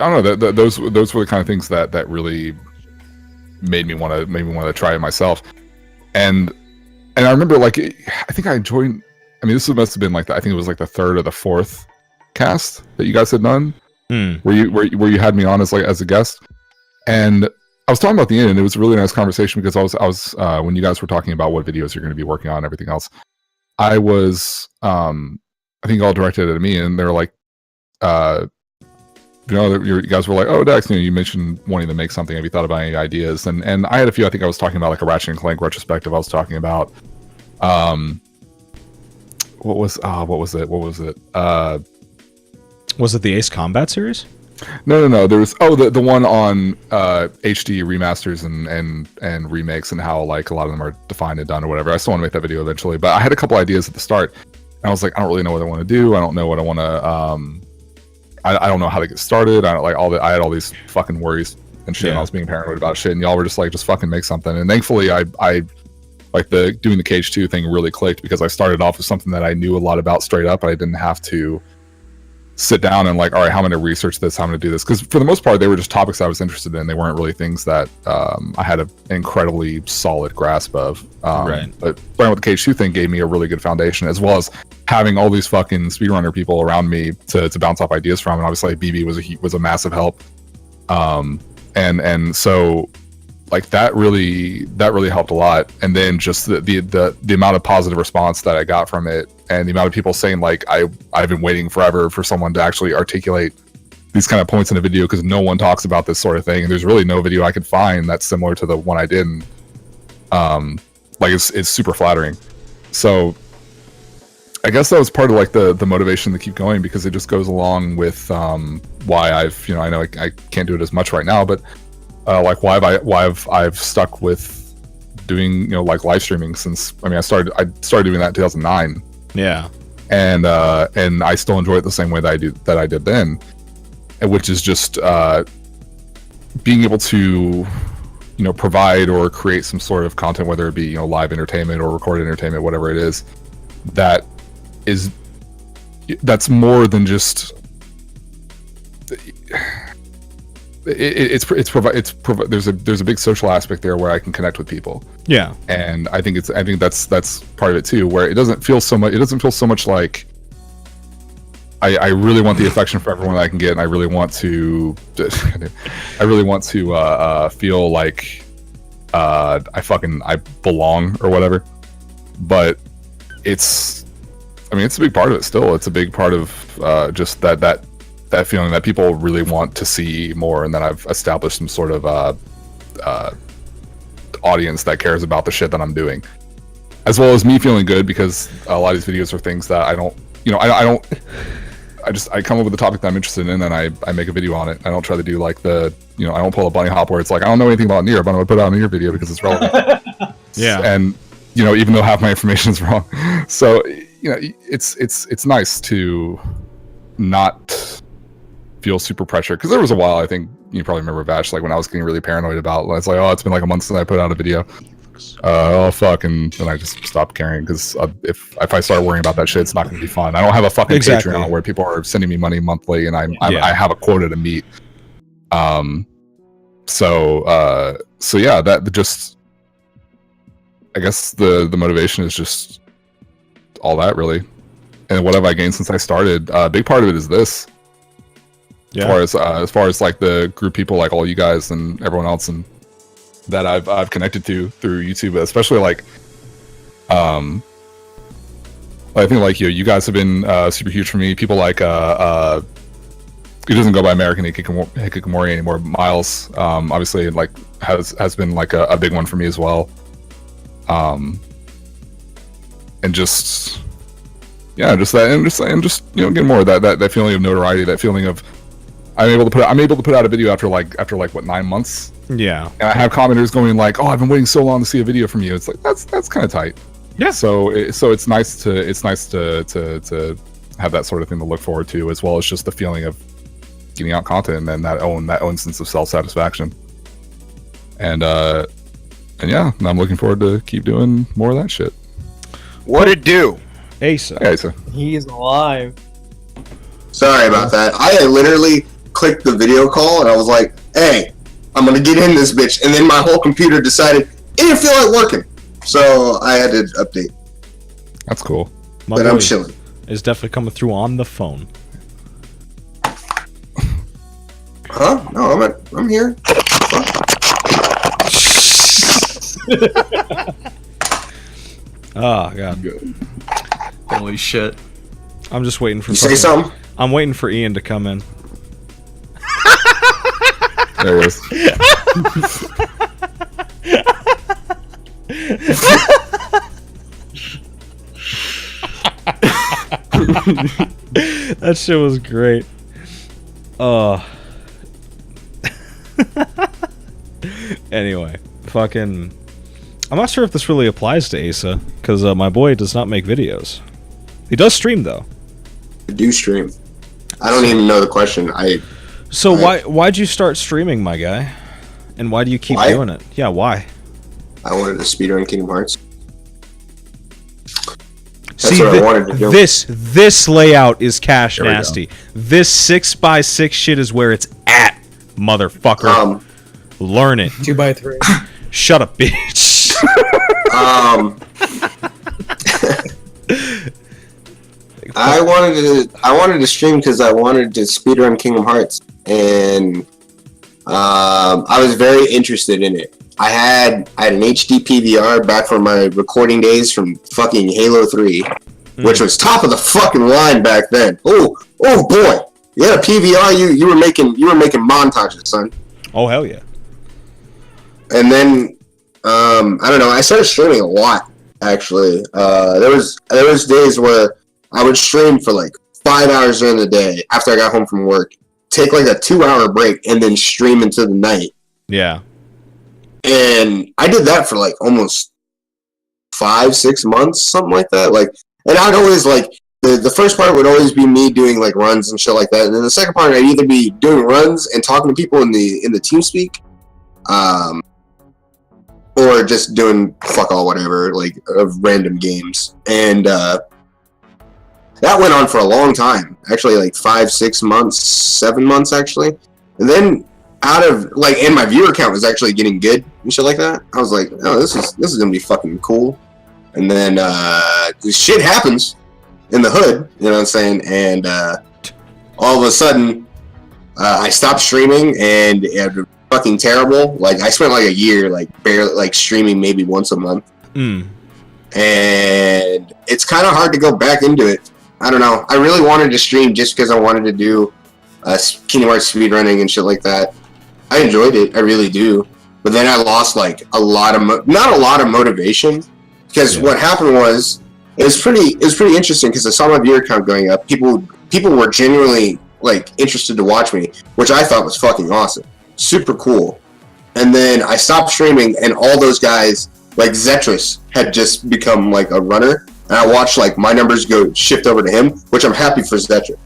I don't know, those were the kind of things that really made me want to try it myself. And I remember, like, I think I joined, I mean, this must have been like I think it was like the third or the fourth cast that you guys had done, where you had me on as a guest. And I was talking about the end, and it was a really nice conversation, because I was when you guys were talking about what videos you're going to be working on and everything else, I was I think all directed at me, and they were like, you know, you guys were like, oh, Dex, you know, you mentioned wanting to make something. Have you thought about any ideas? And I had a few. I think I was talking about like a Ratchet and Clank retrospective. I was talking about what was it? Was it the Ace Combat series? No. There was the one on HD remasters and remakes, and how like a lot of them are defined and done or whatever. I still want to make that video eventually, but I had a couple ideas at the start, and I was like, I don't really know what I want to do. I don't know what I want to. I don't know how to get started. I had all these fucking worries and shit. Yeah. And I was being paranoid about shit, and y'all were just like, just fucking make something. And thankfully, I like doing the Cage 2 thing really clicked, because I started off with something that I knew a lot about straight up. I didn't have to sit down and like, all right, how am I going to research this? How am I going to do this? Because for the most part, they were just topics I was interested in. They weren't really things that I had an incredibly solid grasp of. Right. But playing with the Cage 2 thing gave me a really good foundation, as well as having all these fucking speedrunner people around me to bounce off ideas from. And obviously BB was a massive help. And so like that really helped a lot. And then just the amount of positive response that I got from it, and the amount of people saying like, I've been waiting forever for someone to actually articulate these kind of points in a video, because no one talks about this sort of thing, and there's really no video I could find that's similar to the one I did. And, like it's super flattering. So I guess that was part of like the motivation to keep going, because it just goes along with why I've, you know, I know I can't do it as much right now, but like why I've stuck with doing, you know, like live streaming since, I mean, I started doing that in 2009. Yeah. And I still enjoy it the same way that I did then, which is just being able to, you know, provide or create some sort of content, whether it be, you know, live entertainment or recorded entertainment, whatever it is, that's more than just there's a big social aspect there where I can connect with people. Yeah. And I think that's part of it too, where it doesn't feel so much like I really want the affection for everyone that I can get, and I really want to feel like I belong or whatever. But it's a big part of it still. It's a big part of just that feeling that people really want to see more, and that I've established some sort of audience that cares about the shit that I'm doing, as well as me feeling good, because a lot of these videos are things that I come up with a topic that I'm interested in, and I make a video on it. I don't try to do like I don't pull a bunny hop where it's like, I don't know anything about Nier, but I'm gonna put it out a Nier video because it's relevant. Yeah. And you know, even though half my information is wrong. So, you know, it's nice to not feel super pressured, because there was a while, I think you probably remember, Vash, like when I was getting really paranoid about, it's like, oh, it's been like a month since I put out a video, oh fuck, and then I just stopped caring, because if I start worrying about that shit, it's not going to be fun. I don't have a fucking Patreon where people are sending me money monthly, and I have a quota to meet. So yeah, that just, I guess the motivation is just all that, really. And what have I gained since I started? A big part of it is this. Yeah. As far as like the group people, like all you guys and everyone else, and that I've connected to through YouTube, especially like I think like you guys have been super huge for me. People like it doesn't go by American Hikikomori anymore. Miles, obviously, like has been like a big one for me as well. And just just that, and just you know, get more of that feeling of notoriety, that feeling of I'm able to put out a video after what, 9 months. Yeah. And I have commenters going like, oh, I've been waiting so long to see a video from you. It's like that's kind of tight. Yeah. So it's nice to have that sort of thing to look forward to, as well as just the feeling of getting out content and that own sense of self-satisfaction. And yeah, I'm looking forward to keep doing more of that shit. What'd it do? Asa. Hey, Asa. He is alive. Sorry about that. I literally clicked the video call and I was like, hey, I'm gonna get in this bitch. And then my whole computer decided it didn't feel like working. So I had to update. That's cool. But I'm chilling. It's definitely coming through on the phone. Huh? No, I'm here. Oh god. Good. Holy shit. I'm just waiting for You say something? I'm waiting for Ian to come in. There it is. That shit was great. Anyway, fucking I'm not sure if this really applies to Asa, because my boy does not make videos. He does stream though. I do stream. I don't even know the question. Why'd you start streaming, my guy? And why do you keep doing it? Yeah, why? I wanted to speedrun Kingdom Hearts. That's what I wanted to do. This layout is cash nasty. This 6x6 shit is where it's at, motherfucker. Learn it. 2x3. Shut up, bitch. I wanted to stream because I wanted to speedrun Kingdom Hearts, and I was very interested in it. I had an HD PVR back from my recording days from fucking Halo 3, which was top of the fucking line back then. Oh boy, you had a PVR. You were making montages, son. Oh hell yeah. And then I don't know. I started streaming a lot. Actually, there was days where I would stream for like 5 hours during the day after I got home from work, take like a 2-hour break, and then stream into the night. Yeah. And I did that for like almost 5-6 months, something like that. Like, and I'd always like the first part would always be me doing like runs and shit like that, and then the second part I'd either be doing runs and talking to people in the TeamSpeak, or just doing fuck all whatever, like of random games. And that went on for a long time, actually, like 5-6 months, 7 months actually. And then out of like, and my viewer count was actually getting good and shit like that. I was like, oh, this is gonna be fucking cool. And then this shit happens in the hood, you know what I'm saying? And all of a sudden, I stopped streaming, and it was fucking terrible. Like, I spent like a year, like barely, like streaming maybe once a month. And it's kind of hard to go back into it. I don't know. I really wanted to stream just because I wanted to do Kingdom Hearts speedrunning and shit like that. I enjoyed it. I really do. But then I lost like a lot of not a lot of motivation, because what happened was it was pretty interesting, because I saw my viewer count going up. People were genuinely like interested to watch me, which I thought was fucking awesome, super cool. And then I stopped streaming, and all those guys like Zetris had just become like a runner, and I watched like my numbers go shift over to him, which I'm happy for Zetris.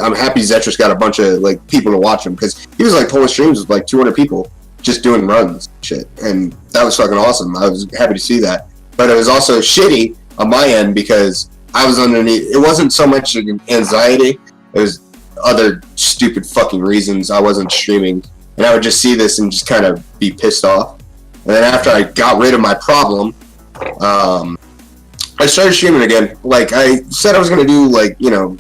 I'm happy Zetris got a bunch of like people to watch him, because he was like pulling streams with like 200 people just doing runs and shit, and that was fucking awesome. I was happy to see that. But it was also shitty on my end, because I was underneath. It wasn't so much anxiety, it was other stupid fucking reasons I wasn't streaming, and I would just see this and just kind of be pissed off. And then after I got rid of my problem, I started streaming again. Like I said I was gonna do, like, you know,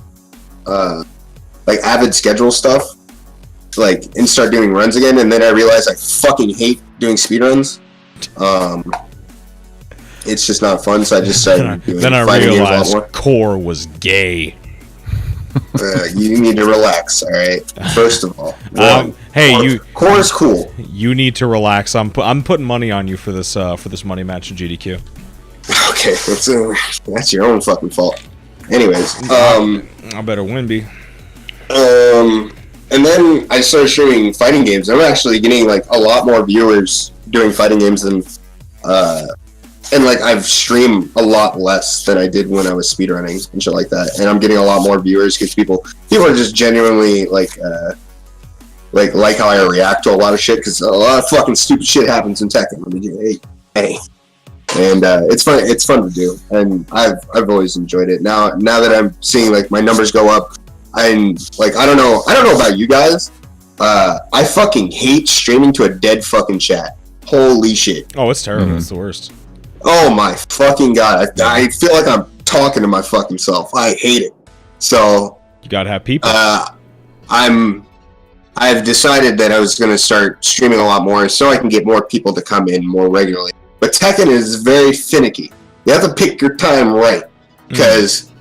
like avid schedule stuff, like, and start doing runs again. And then I realized I fucking hate doing speedruns. It's just not fun, so I just started doing then I fighting games a lot realized more. Core was gay. You need to relax, all right? First of all, hey, Core is cool. You need to relax. I'm putting money on you for this money match in GDQ. Okay, that's your own fucking fault. Anyways, I better win, B. And then I started streaming fighting games. I'm actually getting like a lot more viewers doing fighting games than and like I've streamed a lot less than I did when I was speedrunning and shit like that, and I'm getting a lot more viewers because people are just genuinely like how I react to a lot of shit, because a lot of fucking stupid shit happens in Tekken. I mean, hey. And it's fun to do, and I've always enjoyed it. Now that I'm seeing like my numbers go up, I'm like, I don't know about you guys. I fucking hate streaming to a dead fucking chat. Holy shit. Oh, it's terrible. It's the worst. Oh my fucking god. I feel like I'm talking to my fucking self. I hate it. So you gotta have people. I've decided that I was gonna start streaming a lot more so I can get more people to come in more regularly. But Tekken is very finicky. You have to pick your time right, because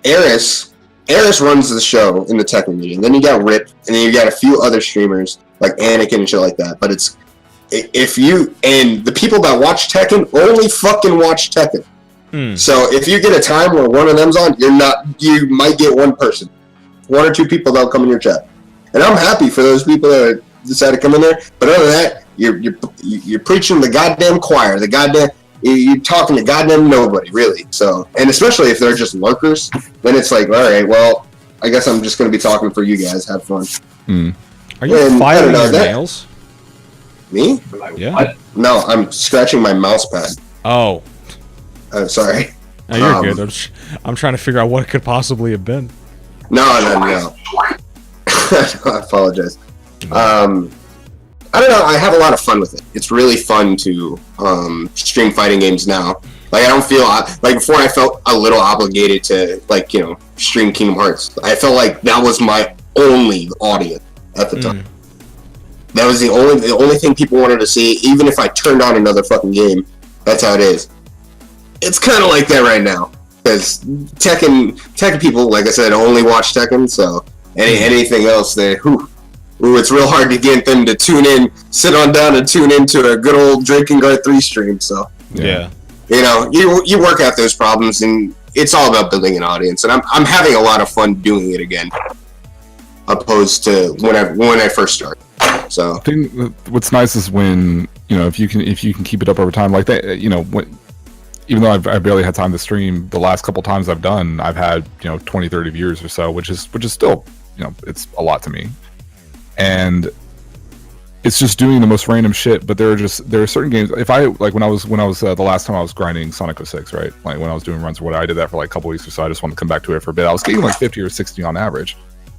Eris runs the show in the Tekken meeting. Then you got Rip, and then you got a few other streamers like Anakin and shit like that. But it's if you and the people that watch Tekken only fucking watch Tekken. So if you get a time where one of them's on, you might get one person, one or two people that'll come in your chat, and I'm happy for those people that decide to come in there. But other than that, you're preaching the goddamn choir. You're talking to goddamn nobody, really. So, and especially if they're just lurkers, then it's like, all right, well, I guess I'm just going to be talking for you guys. Have fun. Are you filing your nails? Me? Yeah. What? No, I'm scratching my mouse pad. Oh. Sorry. No, you're good. I'm trying to figure out what it could possibly have been. No. I apologize. I don't know. I have a lot of fun with it. It's really fun to stream fighting games now. Like I don't feel like before. I felt a little obligated to stream Kingdom Hearts. I felt like that was my only audience at the time. That was the only thing people wanted to see. Even if I turned on another fucking game, that's how it is. It's kind of like that right now, because Tekken people, like I said, only watch Tekken. So anything else, it's real hard to get them to sit on down and tune into a good old Drinking Guard 3 stream. So yeah, you work out those problems, and it's all about building an audience. And I'm having a lot of fun doing it again, opposed to when I first started. So I think what's nice is when if you can keep it up over time, like that. Even though I barely had time to stream, the last couple times I've done, I've had 20, 30 viewers or so, which is still it's a lot to me. And it's just doing the most random shit. But there are certain games. If I when I was the last time I was grinding Sonic 06, right? Like when I was doing runs or whatever, I did that for like a couple weeks or so. I just wanted to come back to it for a bit. I was getting like 50 or 60 on average.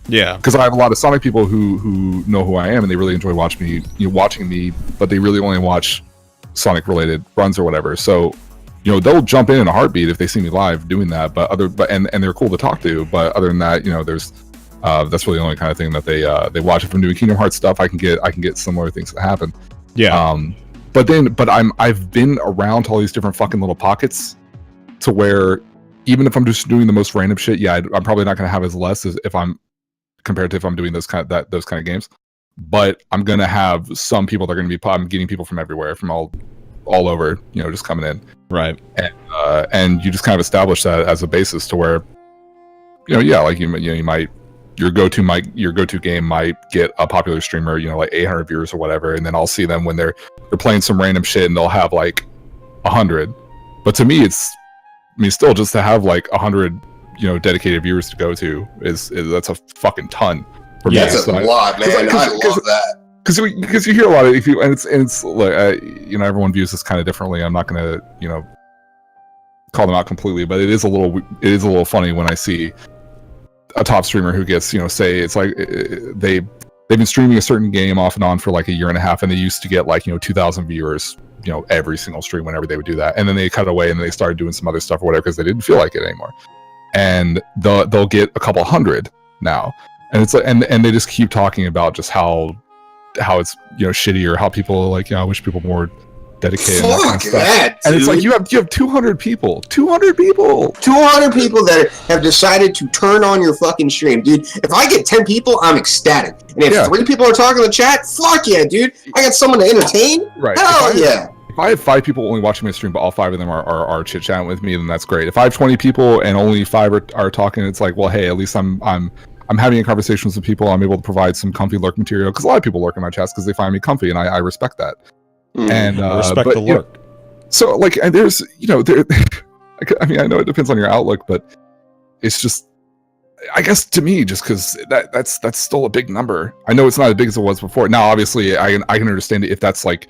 Yeah, because I have a lot of Sonic people who know who I am, and they really enjoy watching me, but they really only watch Sonic related runs or whatever. So they'll jump in a heartbeat if they see me live doing that. And they're cool to talk to. But other than that, there's that's really the only kind of thing that they watch. If I'm doing Kingdom Hearts stuff, I can get similar things that happen. Yeah. But I've been around to all these different fucking little pockets to where even if I'm just doing the most random shit, I'm probably not going to have as less as compared to if I'm doing those kind of games. But I'm going to have some people that are going to be. I'm getting people from everywhere, from all over, just coming in. Right. And you just kind of establish that as a basis to where, like you might. Your go-to game might get a popular streamer, like 800 viewers or whatever, and then I'll see them when they're playing some random shit and they'll have like 100. But to me, still just to have like 100, dedicated viewers to go to is that's a fucking ton. For me. That's a lot, man. I love that. Because you hear a lot of it's like everyone views this kind of differently. I'm not gonna call them out completely, but it is a little funny when I see a top streamer who gets, say it's like they've been streaming a certain game off and on for like a year and a half, and they used to get like 2,000 viewers, every single stream whenever they would do that, and then they cut away and they started doing some other stuff or whatever because they didn't feel like it anymore, and they'll get a couple hundred now, and it's like and they just keep talking about just how it's shitty, or how people like I wish people more dedicated. Fuck and that kind of stuff. that, and it's like you have 200 people that have decided to turn on your fucking stream, dude. If I get 10 people, I'm ecstatic. And if 3 people are talking in the chat, fuck yeah, dude. I got someone to entertain. Right. Hell yeah. If I have 5 people only watching my stream, but all 5 of them are chit chatting with me, then that's great. If I have 20 people and only 5 are talking, it's like, well, hey, at least I'm having a conversation with some people. I'm able to provide some comfy lurk material, because a lot of people lurk in my chats because they find me comfy, and I respect that. And respect the lurk. So like, and there's there. I mean, I know it depends on your outlook, but it's just, I guess to me, just because that's still a big number. I know it's not as big as it was before. Now, obviously, I can understand it if that's like,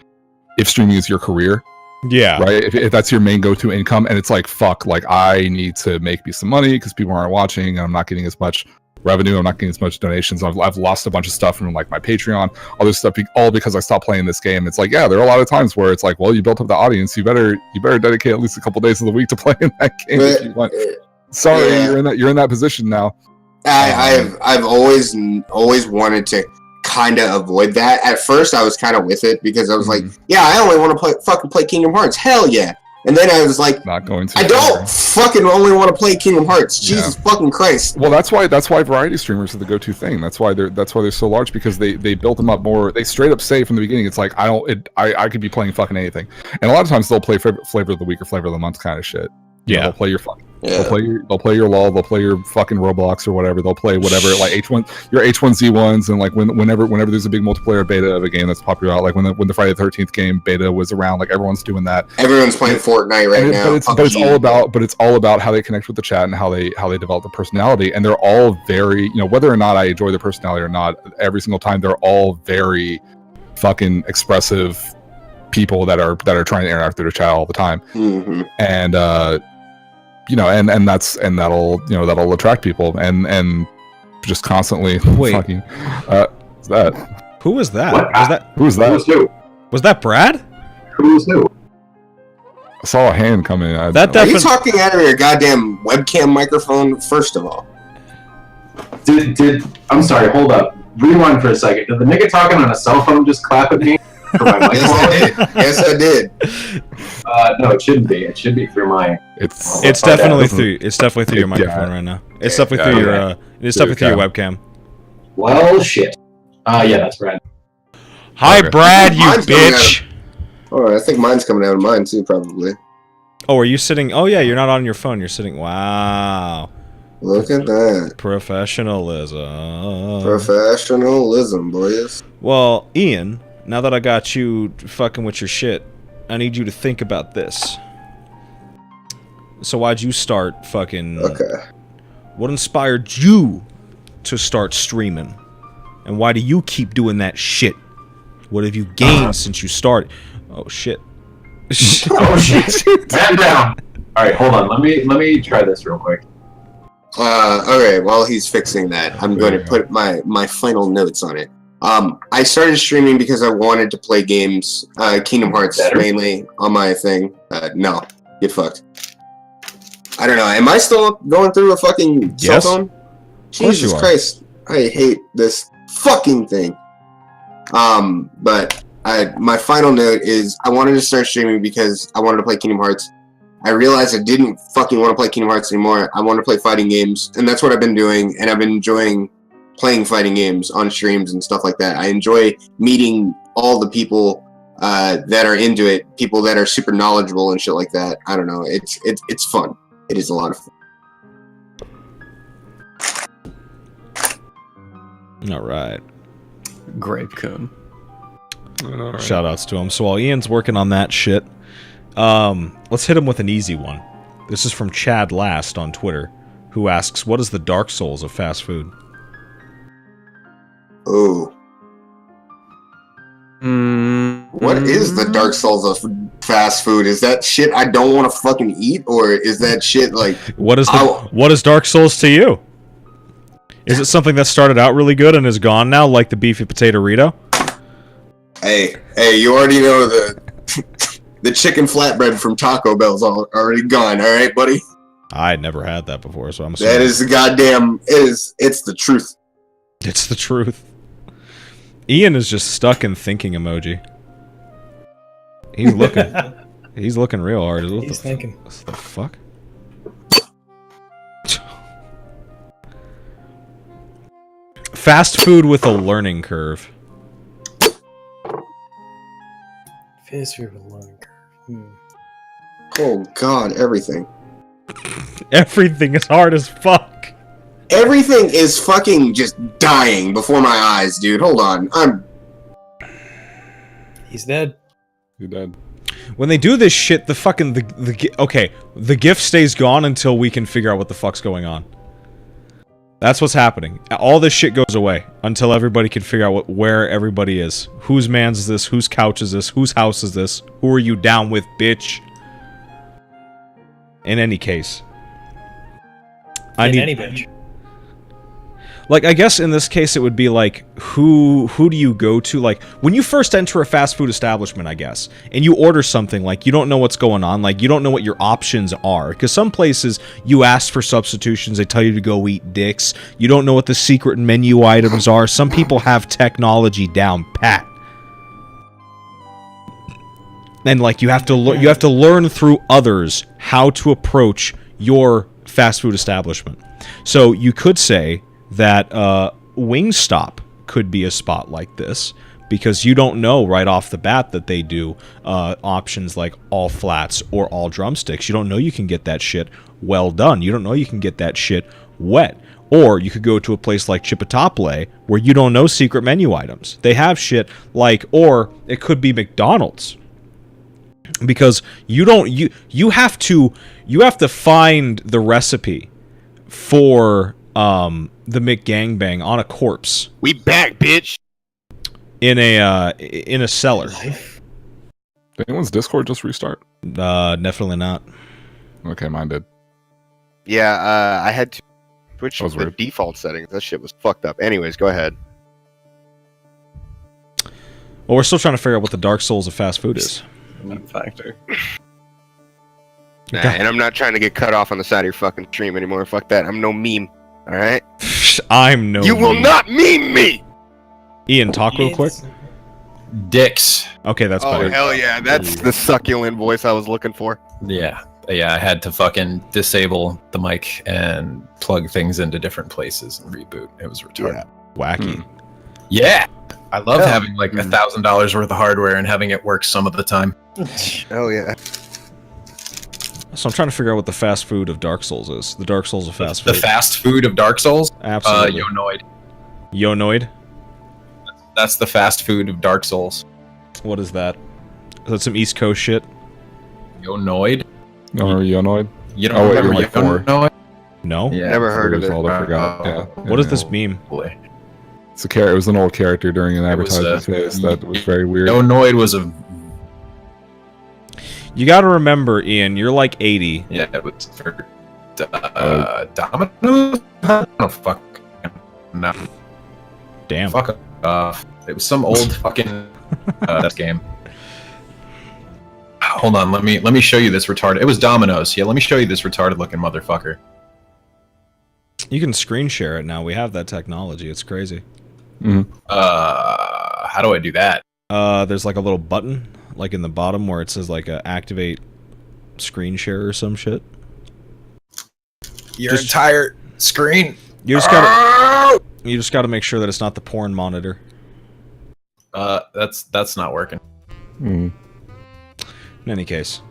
if streaming is your career. Yeah. Right. If that's your main go-to income, and it's like, fuck, like I need to make me some money because people aren't watching, and I'm not getting as much revenue. I'm not getting as much donations. I've lost a bunch of stuff from like my Patreon, all this stuff, all because I stopped playing this game. It's like, yeah, there are a lot of times where it's like, well, you built up the audience. You better dedicate at least a couple days of the week to playing that game if you want. Sorry, yeah. you're in that position now. I've always wanted to kind of avoid that. At first, I was kind of with it because I was like, yeah, I only want to fucking play Kingdom Hearts. Hell yeah. And then I was like, not going to. I don't fucking only want to play Kingdom Hearts. Jesus fucking Christ. Well, that's why variety streamers are the go-to thing. That's why they're so large, because they built them up more. They straight up say from the beginning, it's like, I could be playing fucking anything. And a lot of times they'll play flavor of the week or flavor of the month kind of shit. Yeah, they'll play your fun. Yeah. They'll play your LOL. They'll play your fucking Roblox or whatever. They'll play whatever, like your H1Z1s, and like whenever there's a big multiplayer beta of a game that's popular out, like when the Friday the 13th game beta was around, like everyone's doing that. Everyone's playing Fortnite right now. But it's all about how they connect with the chat and how they develop the personality. And they're all very, whether or not I enjoy their personality or not, every single time they're all very fucking expressive people that are trying to interact with their chat all the time. Mm-hmm. And that'll attract people and just constantly fucking. What's that? Who was that? Who's that? Was that Brad? Who's who? I saw a hand coming. Are you talking out of your goddamn webcam microphone? First of all, I'm sorry. Hold up. Rewind for a second. Did the nigga talking on a cell phone just clap at me? Yes, I did. No, it shouldn't be. It should be through my. It's definitely through. It's definitely through your microphone right now. It's definitely through your. It's definitely through your webcam. Well, shit. Yeah, that's Brad. Hi, Brad, you bitch. I think mine's coming out of mine too, probably. Oh, are you sitting? Oh yeah, you're not on your phone. You're sitting. Wow. Look at that. Professionalism. Professionalism, boys. Well, Ian. Now that I got you fucking with your shit, I need you to think about this. So why'd you start fucking... Okay. What inspired you to start streaming? And why do you keep doing that shit? What have you gained since you started? Oh, shit. Oh, shit. Man down. Alright, hold on. Let me try this real quick. Okay, while he's fixing that, I'm going to put my final notes on it. I started streaming because I wanted to play games, Kingdom Hearts mainly on my thing. No, get fucked. I don't know. Am I still going through a fucking cell phone? Jesus Christ, I hate this fucking thing. But my final note is I wanted to start streaming because I wanted to play Kingdom Hearts. I realized I didn't fucking want to play Kingdom Hearts anymore. I want to play fighting games, and that's what I've been doing, and I've been enjoying playing fighting games on streams and stuff like that. I enjoy meeting all the people that are into it, people that are super knowledgeable and shit like that. I don't know. It's fun. It is a lot of fun. All right. Grape Coon. Right. Shout outs to him. So while Ian's working on that shit, let's hit him with an easy one. This is from Chad Last on Twitter, who asks, what is the Dark Souls of fast food? Oh. What is the Dark Souls of fast food? Is that shit I don't want to fucking eat, or is that shit like what is Dark Souls to you? Is it something that started out really good and is gone now, like the beefy potato Rito? Hey, you already know the chicken flatbread from Taco Bell's already gone, all right, buddy? I had never had that before, so I'm assuming that is the goddamn it's the truth. It's the truth. Ian is just stuck in thinking emoji. He's looking. He's looking real hard. He's thinking. What the fuck? Fast food with a learning curve. Fast food with a learning curve. Oh God, everything. Everything is hard as fuck. Everything is fucking just dying before my eyes, dude. Hold on. He's dead. You're dead. when they do this shit, the gift stays gone until we can figure out what the fuck's going on. That's what's happening. All this shit goes away until everybody can figure out where everybody is. Whose man's is this? Whose couch is this? Whose house is this? Who are you down with, bitch? In any case. Any bitch. Like, I guess in this case it would be like, who do you go to? Like, when you first enter a fast food establishment, I guess, and you order something, like, you don't know what's going on, like, you don't know what your options are. Because some places, you ask for substitutions, they tell you to go eat dicks. You don't know what the secret menu items are. Some people have technology down pat. And, like, you have to learn through others how to approach your fast food establishment. So, you could say that Wingstop could be a spot like this, because you don't know right off the bat that they do options like all flats or all drumsticks. You don't know you can get that shit well done. You don't know you can get that shit wet. Or you could go to a place like Chipotle where you don't know secret menu items. They have shit like, or it could be McDonald's. Because you have to find the recipe for the McGangbang on a corpse. We back, bitch. In a cellar. Did anyone's Discord just restart? Definitely not. Okay, mine did. Yeah, I had to switch the default settings. That shit was fucked up. Anyways, go ahead. Well, we're still trying to figure out what the Dark Souls of fast food is. Factor. Nah, and I'm not trying to get cut off on the side of your fucking stream anymore. Fuck that. I'm no meme. All right. I'm no. You will not meme me. Ian, talk real quick. Dicks. Okay, that's better. Oh hell yeah, that's the succulent voice I was looking for. Yeah, I had to fucking disable the mic and plug things into different places and reboot. It was retarded. Yeah. Wacky. Yeah, I love having like $1,000 worth of hardware and having it work some of the time. Oh yeah. So I'm trying to figure out what the fast food of Dark Souls is. The Dark Souls of fast food. The fast food of Dark Souls? Absolutely. Yonoid. Yonoid? That's the fast food of Dark Souls. What is that? Is that some East Coast shit? Yonoid? Or Yonoid? You don't remember like Yonoid? No? Yeah. Never heard of it. I forgot. Yeah. What is this meme? Boy. It's it was an old character during an advertisement phase that was very weird. Yonoid was a... You gotta remember, Ian, you're like 80. Yeah, it was for Domino's? Oh, fuck. No. Damn. Fuck off. It was some old fucking game. Hold on, let me show you this retarded. It was Domino's. Yeah, let me show you this retarded looking motherfucker. You can screen share it now. We have that technology. It's crazy. Mm-hmm. How do I do that? There's like a little button, like in the bottom where it says like activate screen share or some shit. Your entire screen. You just gotta make sure that it's not the porn monitor. That's not working. Mm. In any case,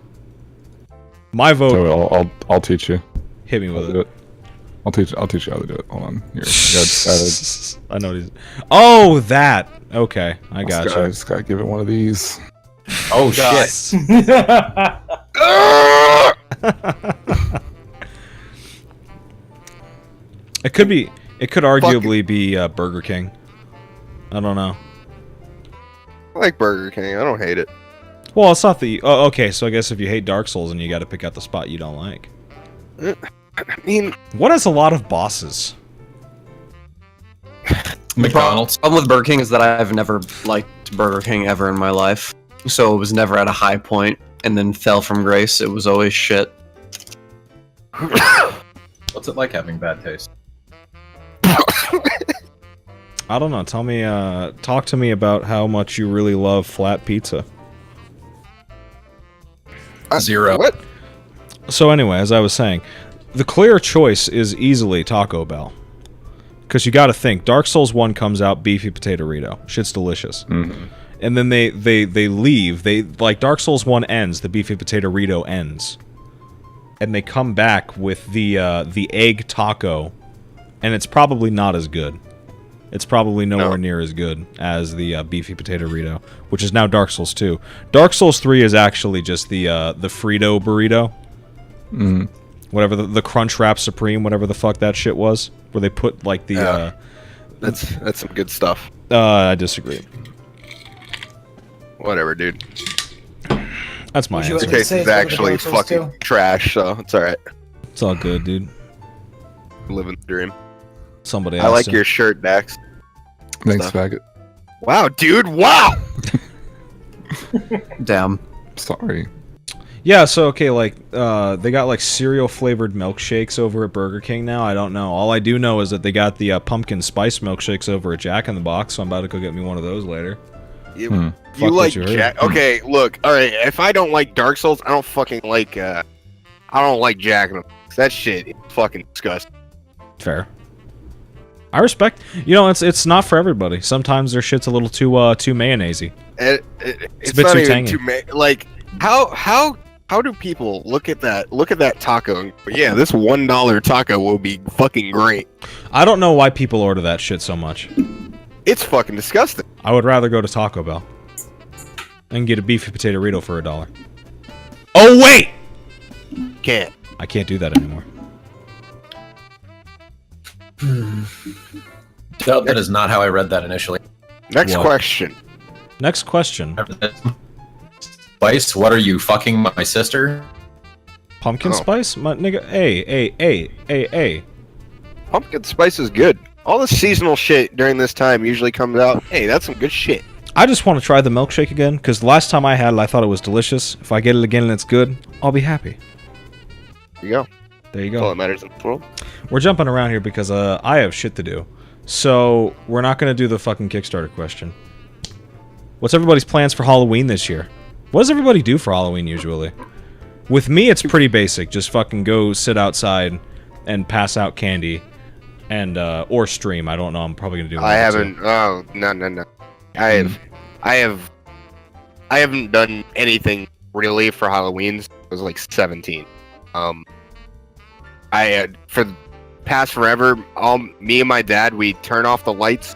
my vote. So I'll teach you. Hit me with it. I'll teach you how to do it. Hold on. Here. I know these. Oh, that. Okay, I got you. I just gotta give it one of these. Oh shit. It could arguably be Burger King. I don't know. I like Burger King. I don't hate it. Well, it's not the. Oh, okay, so I guess if you hate Dark Souls, and you got to pick out the spot you don't like. I mean, what has a lot of bosses? McDonald's. The problem with Burger King is that I've never liked Burger King ever in my life, so it was never at a high point, and then fell from grace. It was always shit. What's it like having bad taste? I don't know. Tell me, talk to me about how much you really love flat pizza. 0. What? So anyway, as I was saying, the clear choice is easily Taco Bell. Because you gotta think, Dark Souls 1 comes out, beefy potato Rito. Shit's delicious. Mm-hmm. And then they leave. Like, Dark Souls 1 ends, the beefy potato Rito ends. And they come back with the egg taco, and it's probably not as good. It's probably nowhere near as good as the beefy potato burrito, which is now Dark Souls 2. Dark Souls 3 is actually just the Frito burrito. Mm. Whatever the Crunch Wrap Supreme, whatever the fuck that shit was, where they put like the. That's some good stuff. I disagree. Whatever, dude. That's my answer. The case is actually fucking trash, so it's alright. It's all good, dude. Living the dream. Somebody. I like your shirt, Dax. Thanks, faggot. Wow, dude! Wow. Damn. Sorry. Yeah, so okay, like they got like cereal flavored milkshakes over at Burger King now. I don't know. All I do know is that they got the pumpkin spice milkshakes over at Jack in the Box. So I'm about to go get me one of those later. You like Jack? Okay, look. All right, if I don't like Dark Souls, I don't fucking like. I don't like Jack in the Box. That shit is fucking disgusting. Fair. I respect. You know, it's not for everybody. Sometimes their shit's a little too mayonnaisey. It's a bit not too even tangy. like how do people look at that taco and go, yeah, this $1 taco will be fucking great. I don't know why people order that shit so much. It's fucking disgusting. I would rather go to Taco Bell and get a beefy potato burrito for $1. Oh wait, Can't. I can't do that anymore. No, that is not how I read that initially. Next question. Next question. Spice, what are you, fucking my sister? Pumpkin spice? My nigga, hey. Pumpkin spice is good. All the seasonal shit during this time usually comes out. Hey, that's some good shit. I just want to try the milkshake again, because the last time I had it, I thought it was delicious. If I get it again and it's good, I'll be happy. There you go. There you That's all go. that matters in the world. We're jumping around here because I have shit to do. So, we're not going to do the fucking Kickstarter question. What's everybody's plans for Halloween this year? What does everybody do for Halloween usually? With me, it's pretty basic. Just fucking go sit outside and pass out candy, and or stream. I don't know. I'm probably gonna do. I haven't. Oh no. I haven't done anything really for Halloween. I was like 17. I had for the past forever. Me and my dad, we turn off the lights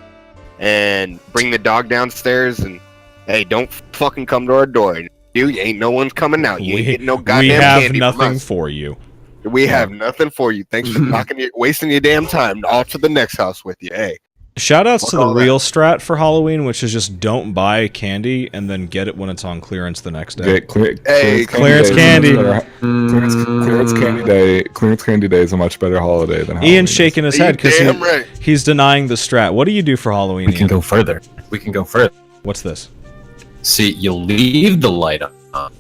and bring the dog downstairs and. Hey, don't fucking come to our door. You ain't no one's coming out. You ain't getting no goddamn candy. We have from nothing us. for you. We have nothing for you. Thanks for wasting your damn time. Off to the next house with you. Hey. Shoutouts to the real strat for Halloween, which is just don't buy candy and then get it when it's on clearance the next day. Clearance candy. Clearance candy day. Clearance candy day is a much better holiday than Halloween. Ian's shaking his head because he's denying the strat. What do you do for Halloween? We can go further. What's this? See, you leave the light on.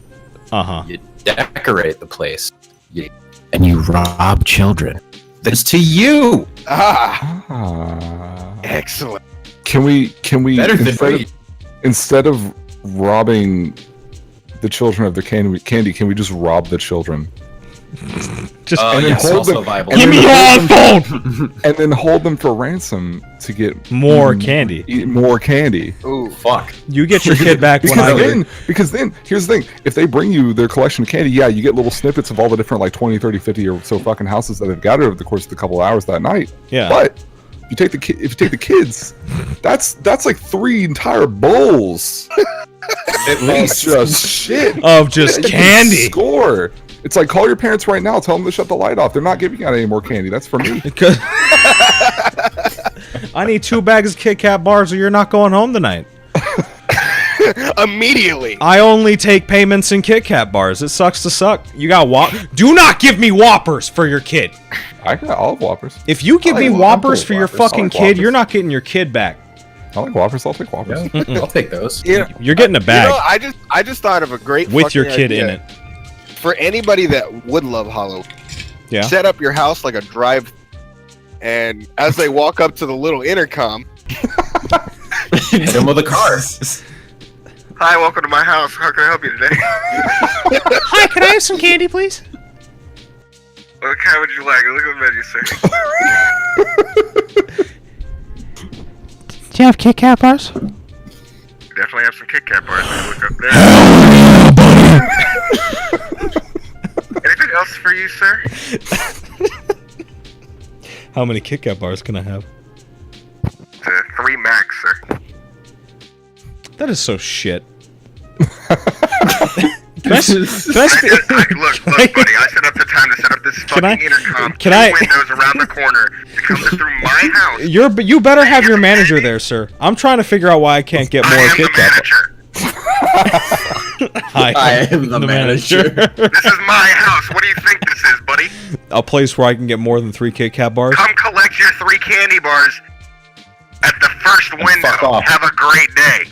You decorate the place. And you rob children. That's to you. Excellent. Can we Better than instead of robbing the children of their candy, can we just rob the children? Just and then hold them. Give me your iPhone. And then hold them for ransom to get more candy. More candy. Ooh, fuck! You get your kid back when I get. Because then here's the thing: if they bring you their collection of candy, yeah, you get little snippets of all the different like 20, 30, 50 or so fucking houses that they've gathered over the course of a couple of hours that night. Yeah. But if you take the kids, that's like 3 entire bowls. At least just shit of just candy. Score. It's like, call your parents right now. Tell them to shut the light off. They're not giving out any more candy. That's for me. I need 2 bags of Kit Kat bars or you're not going home tonight. Immediately. I only take payments in Kit Kat bars. It sucks to suck. You got Do not give me Whoppers for your kid. I'll have Whoppers. If you give me Whoppers for your fucking kid, you're not getting your kid back. I like Whoppers. I'll take Whoppers. Yeah, I'll take those. Yeah. You're getting a bag. You know, I just thought of a great with your kid idea. in it. For anybody that would love Halloween, yeah. Set up your house like a drive, and as they walk up to the little intercom, hit them with a car. Hi, welcome to my house. How can I help you today? Hi, can I have some candy, please? What kind would you like? Look at the menu, sir. Do you have Kit Kat bars? Definitely have some Kit Kat bars. Look up there. Hell yeah, buddy! Anything else for you, sir? How many Kit Kat bars can I have? That is so shit. Look, buddy, I set up the time to set up this fucking intercom. Windows around the corner. It comes through my house. You better have your manager there, sir. I'm trying to figure out why I can't get more Kit Kat. I am the manager. This is my house. What do you think this is, buddy? A place where I can get more than 3 Kit Kat bars? Come collect your 3 candy bars at the first window. Have a great day.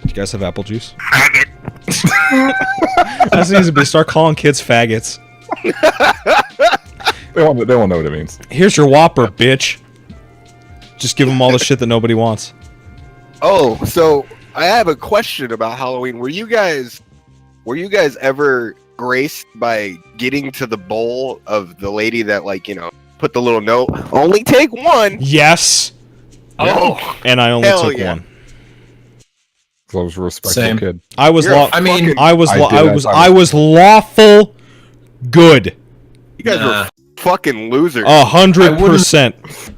Do you guys have apple juice? Faggot. That's easy, but start calling kids faggots. They won't know what it means. Here's your Whopper, bitch. Just give them all the shit that nobody wants. Oh, so I have a question about Halloween. Were you guys ever graced by getting to the bowl of the lady that, like, you know, put the little note? Only take one. Yes. Oh, and I only took one. I was a respectful kid. I was lawful good. You guys were fucking losers. 100%.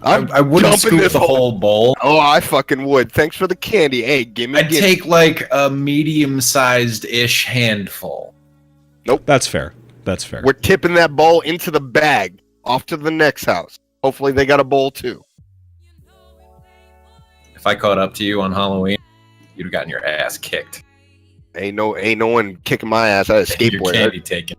I wouldn't scoop the whole bowl. Oh, I fucking would. Thanks for the candy. Hey, I'd take like a medium-sized-ish handful. Nope. That's fair. That's fair. We're tipping that bowl into the bag. Off to the next house. Hopefully they got a bowl too. If I caught up to you on Halloween, you'd have gotten your ass kicked. Ain't no one kicking my ass. I had a skateboard. Your candy taken.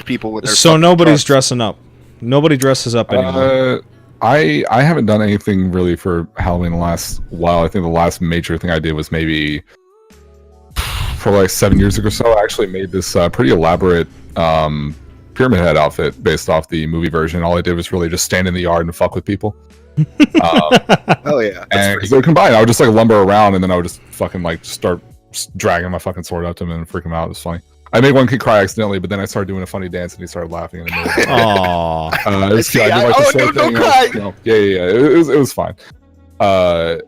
People with their so nobody's dressing up. Nobody dresses up anymore. I haven't done anything really for Halloween the last while. I think the last major thing I did was maybe for like 7 years ago or so. I actually made this pretty elaborate Pyramid Head outfit based off the movie version. All I did was really just stand in the yard and fuck with people. Oh yeah. And so combined, I would just like lumber around, and then I would just fucking like start dragging my fucking sword up to him and freak him out. It was funny. I made one kid cry accidentally, but then I started doing a funny dance, and he started laughing in the middle. Aww. Don't cry. Yeah. It was fine. But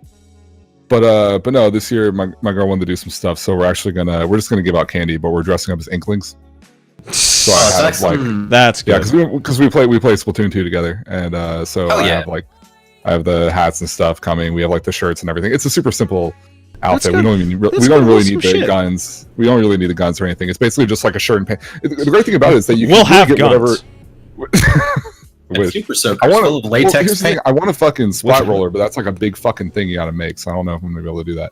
no, this year my girl wanted to do some stuff, so we're just gonna give out candy, but we're dressing up as Inklings. So I have that's good. Yeah, because we play Splatoon 2 together, and so I have the hats and stuff coming. We have like the shirts and everything. It's a super simple outfit. We don't really need the guns. We don't really need the guns or anything. It's basically just like a shirt and pants. The great thing about it is that you can have get guns. Whatever. Super soakers full of latex paint. I want a fucking splat roller, but that's like a big fucking thing you gotta make. So I don't know if I'm gonna be able to do that.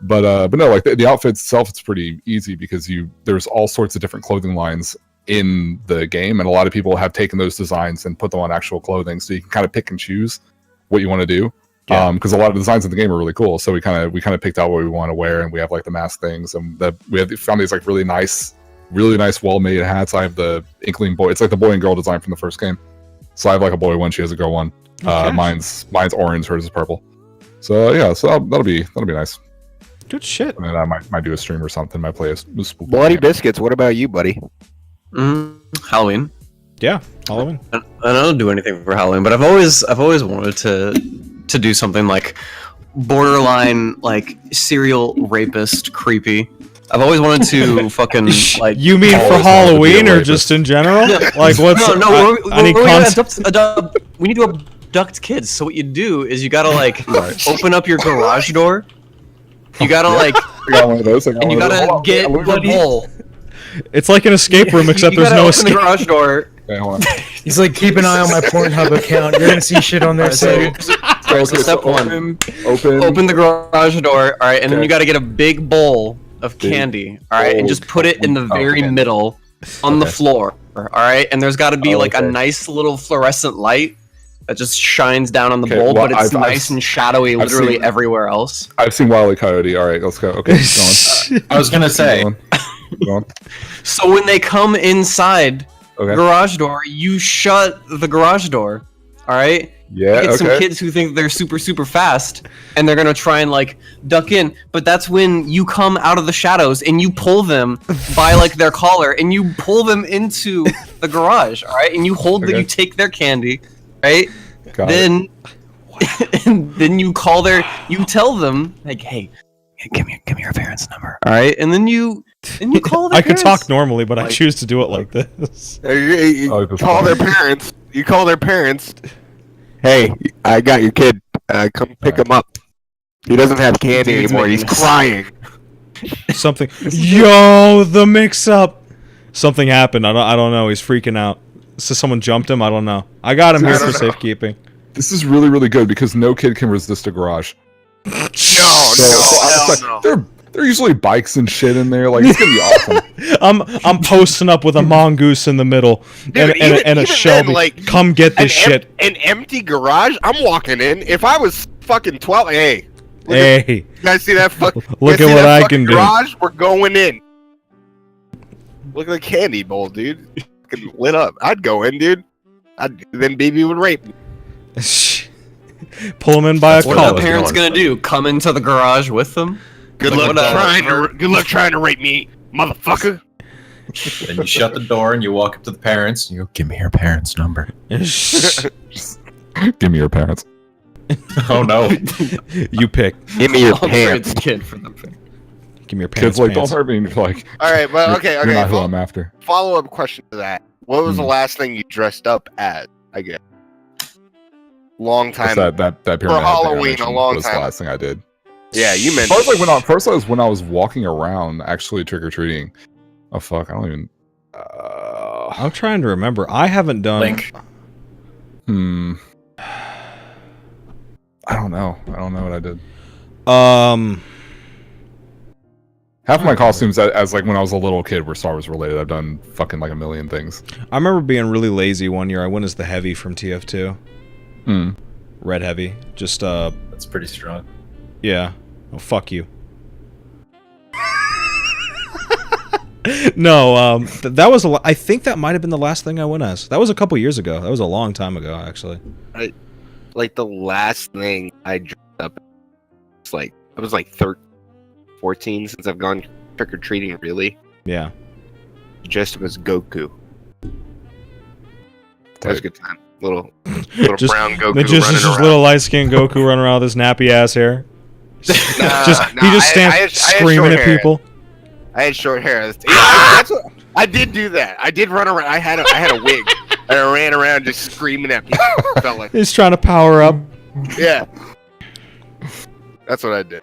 But no, like the outfit itself, it's pretty easy because there's all sorts of different clothing lines in the game, and a lot of people have taken those designs and put them on actual clothing, so you can kind of pick and choose what you want to do. Because a lot of the designs in the game are really cool, so we kind of picked out what we want to wear, and we have like the mask things, and we found these like really nice well-made hats. I have the Inkling boy. It's like the boy and girl design from the first game. So I have like a boy one, she has a girl one. Mine's orange, hers is purple. So yeah, so that'll be nice. Good shit. And then I might do a stream or something. Might play a spooky Bloody Biscuits. What about you, buddy? Halloween. Yeah, Halloween. I don't do anything for Halloween, but I've always wanted to do something like borderline like serial rapist creepy. I've always wanted to fucking like. You mean for Halloween or just in general? Yeah. Like what's we need to abduct kids. So what you do is you gotta like open up your garage door. You gotta like. I got one of those. And you gotta get the hole. It's like an escape room, except there's no escape. The garage door. Okay, hold on. He's like, keep an eye on my Pornhub account. You're gonna see shit on there. So step one: open the garage door. All right, and then you gotta get a big bowl of candy. All right, and just put it in the very middle on the floor. All right, and there's got to be like a nice little fluorescent light that just shines down on the bowl, but it's nice and shadowy, literally everywhere else. I've seen Wile E. Coyote. All right, let's go. Okay, go on. I was gonna say. Go on. So when they come inside the garage door, you shut the garage door. All right. Yeah. You get some kids who think they're super fast, and they're gonna try and like duck in. But that's when you come out of the shadows and you pull them by like their collar, and you pull them into the garage. All right, and you hold you take their candy, right? And then you tell them like, hey, give me your parents' number. All right, and then you call their I could talk normally, but I choose to do it like this. You call their parents. You call their parents. Hey, I got your kid. Come pick him up. He doesn't have candy anymore. He's crying. Something. Yo, the mix-up. Something happened. I don't know. He's freaking out. So someone jumped him. I don't know. I got him here for safekeeping. This is really, really good because no kid can resist a garage. No. There are usually bikes and shit in there. Like, it's gonna be awesome. I'm posting up with a mongoose in the middle. Dude, and a Shelby. Then, like, come get this shit. An empty garage? I'm walking in. If I was fucking 12, hey. Hey. You guys see that look at what I can do. Garage? We're going in. Look at the candy bowl, dude. Fucking lit up. I'd go in, dude. Then baby would rape me. Pull him in by a collar. What are the parents gonna do? Come into the garage with them? Good luck trying to rape me, motherfucker. Then you shut the door and you walk up to the parents and you go, give me your parents' number. Give me your parents. Oh no. You pick. Give me your pants. Kid for them. Give me your pants. Kids like, don't hurt me. And you're like, alright, well, okay. You're not who I'm after. Follow-up question to that. What was the last thing you dressed up as, I guess? Long time that pyramid for Halloween, a long was time. The last thing I did. Yeah, you meant. First, like when I was walking around, actually trick or treating. Oh fuck, I don't even. I'm trying to remember. I haven't done. Link. I don't know. I don't know what I did. Half of my costumes, as like when I was a little kid, were Star Wars related. I've done fucking like a million things. I remember being really lazy one year. I went as the Heavy from TF2. Red Heavy. Just That's pretty strong. Yeah. Oh, fuck you. No, that was I think that might have been the last thing I went as. That was a couple years ago. That was a long time ago, actually. Like the last thing I dressed up, it's like I was like 13, 14 since I've gone trick or treating. Really? Yeah. Just was Goku. That was a good time. Little just, brown Goku just running around. Little light skinned Goku running around with his nappy ass hair. He just stands screaming at people. I had short hair. That's what, I did do that. I did run around. I had a wig, and I ran around just screaming at people. Felt like he's trying to power up. Yeah, that's what I did.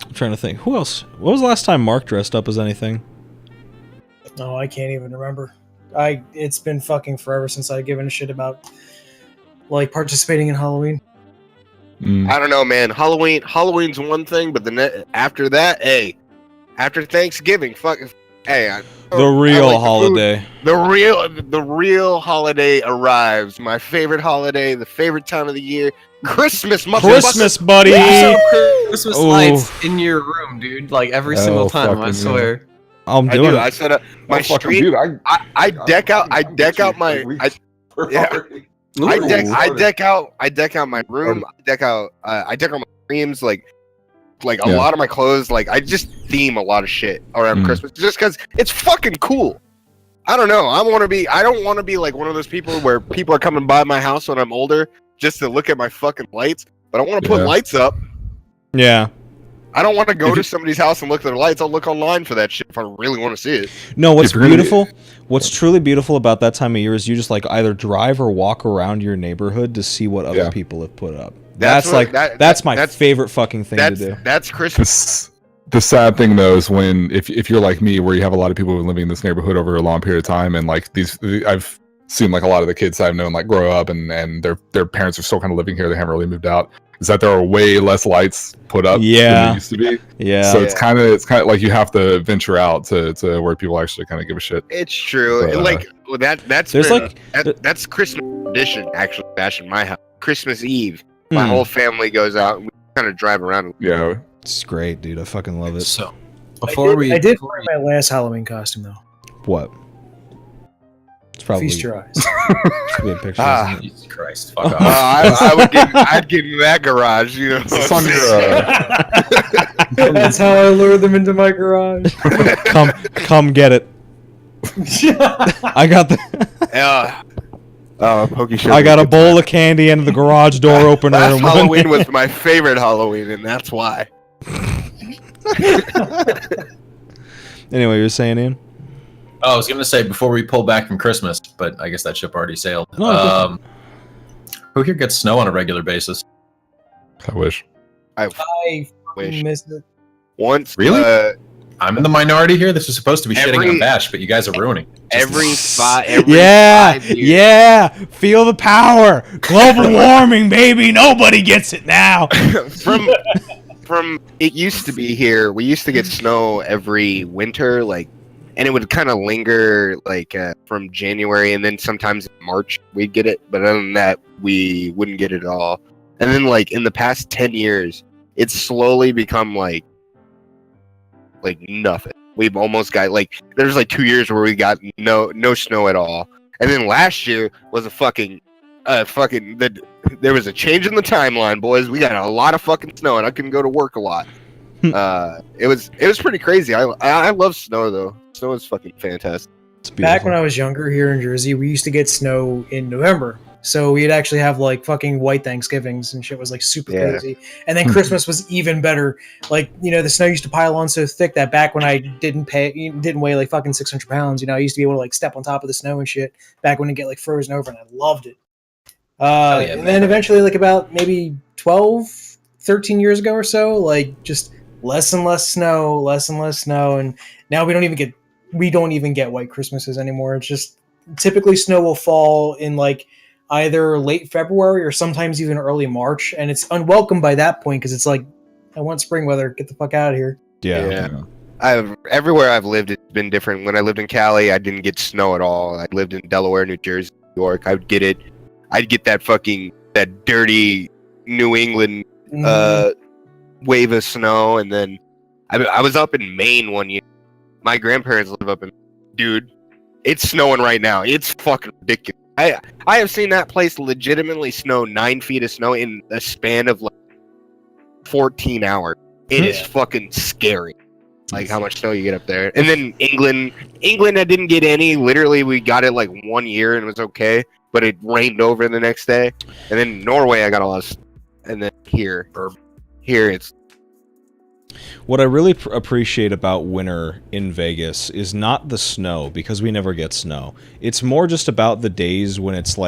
I'm trying to think. Who else? What was the last time Mark dressed up as anything? No, I can't even remember. It's been fucking forever since I've given a shit about like participating in Halloween. I don't know, man. Halloween's one thing, but after that, hey, after Thanksgiving, hey, the real holiday. The real holiday arrives. My favorite holiday, the favorite time of the year, Christmas, Christmas, buddy. Christmas lights in your room, dude. Like every single time, I swear. I'm doing it. I set up my street. I deck out my. I deck out my room. I deck out my dreams. Like a lot of my clothes. Like I just theme a lot of shit around Christmas, just because it's fucking cool. I don't know. I don't want to be like one of those people where people are coming by my house when I'm older just to look at my fucking lights. But I want to put lights up. Yeah. I don't want to go to somebody's house and look at their lights. I'll look online for that shit if I really want to see it. No, what's beautiful, what's truly beautiful about that time of year is you just like either drive or walk around your neighborhood to see what other people have put up. That's my favorite fucking thing to do. That's Christmas. The sad thing though is when if you're like me, where you have a lot of people living in this neighborhood over a long period of time, and like I've seen like a lot of the kids I've known like grow up and their parents are still kind of living here. They haven't really moved out. Is that there are way less lights put up than there used to be. Yeah. So it's kind of like you have to venture out to where people actually kind of give a shit. It's true. But, that's Christmas tradition actually. Bash in my house. Christmas Eve, my whole family goes out and we kind of drive around. Yeah. It's great, dude. I fucking love it. So I did wear my last Halloween costume though. What? It's probably Feast your eyes. Jesus Christ! Fuck off. I'd give you that garage. You know, that's how I lure them into my garage. come get it. I got the. I got a bowl of candy and the garage door opener. Last Halloween was my favorite Halloween, and that's why. Anyway, you were saying, Ian? Oh, I was gonna say before we pull back from Christmas, but I guess that ship already sailed. Who here gets snow on a regular basis? I wish. I wish. Missed it. Once, really? I'm in the minority here. This was supposed to be shitting on Bash, but you guys are ruining. Every 5 years. Yeah, feel the power. Global warming, baby. Nobody gets it now. From it used to be here. We used to get snow every winter, like, and it would kind of linger, like from January, and then sometimes in March we'd get it. But other than that, we wouldn't get it at all. And then, like in the past 10 years, it's slowly become like nothing. We've almost got there's 2 years where we got no snow at all, and then last year was there was a change in the timeline, boys. We got a lot of fucking snow, and I couldn't go to work a lot. It was pretty crazy. I love snow though. Snow is fucking fantastic. Back when I was younger here in Jersey, we used to get snow in November. So we'd actually have fucking white Thanksgivings and shit was super crazy. And then Christmas was even better. The snow used to pile on so thick that back when I didn't weigh fucking 600 pounds, I used to be able to step on top of the snow and shit back when it get frozen over, and I loved it. And then eventually about maybe 12, 13 years ago or so, just less and less snow. And now we don't even get white Christmases anymore. It's just typically snow will fall in either late February or sometimes even early March, and it's unwelcome by that point because it's I want spring weather. Get the fuck out of here. Yeah. Everywhere I've lived, it's been different. When I lived in Cali, I didn't get snow at all. I lived in Delaware, New Jersey, New York. I would get it. I'd get that dirty New England wave of snow, and then I was up in Maine one year. My grandparents live up in. Dude, it's snowing right now. It's fucking ridiculous. I have seen that place legitimately snow 9 feet of snow in a span of 14 hours. It is fucking scary. How much snow you get up there. And then England, I didn't get any. Literally, we got it 1 year and it was okay, but it rained over the next day. And then Norway, I got a lot of snow. And then here it's. What I really appreciate about winter in Vegas is not the snow, because we never get snow. It's more just about the days when it's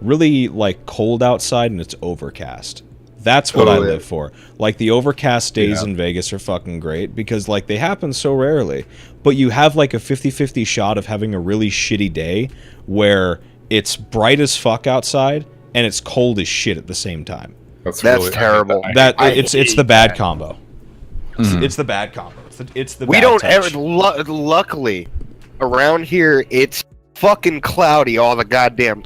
really cold outside and it's overcast. That's what I live for. The overcast days in Vegas are fucking great because they happen so rarely. But you have a 50-50 shot of having a really shitty day where it's bright as fuck outside and it's cold as shit at the same time. That's terrible. It's the bad combo. It's the bad combo. It's the. We bad don't touch. ever. Luckily, around here it's fucking cloudy all the goddamn.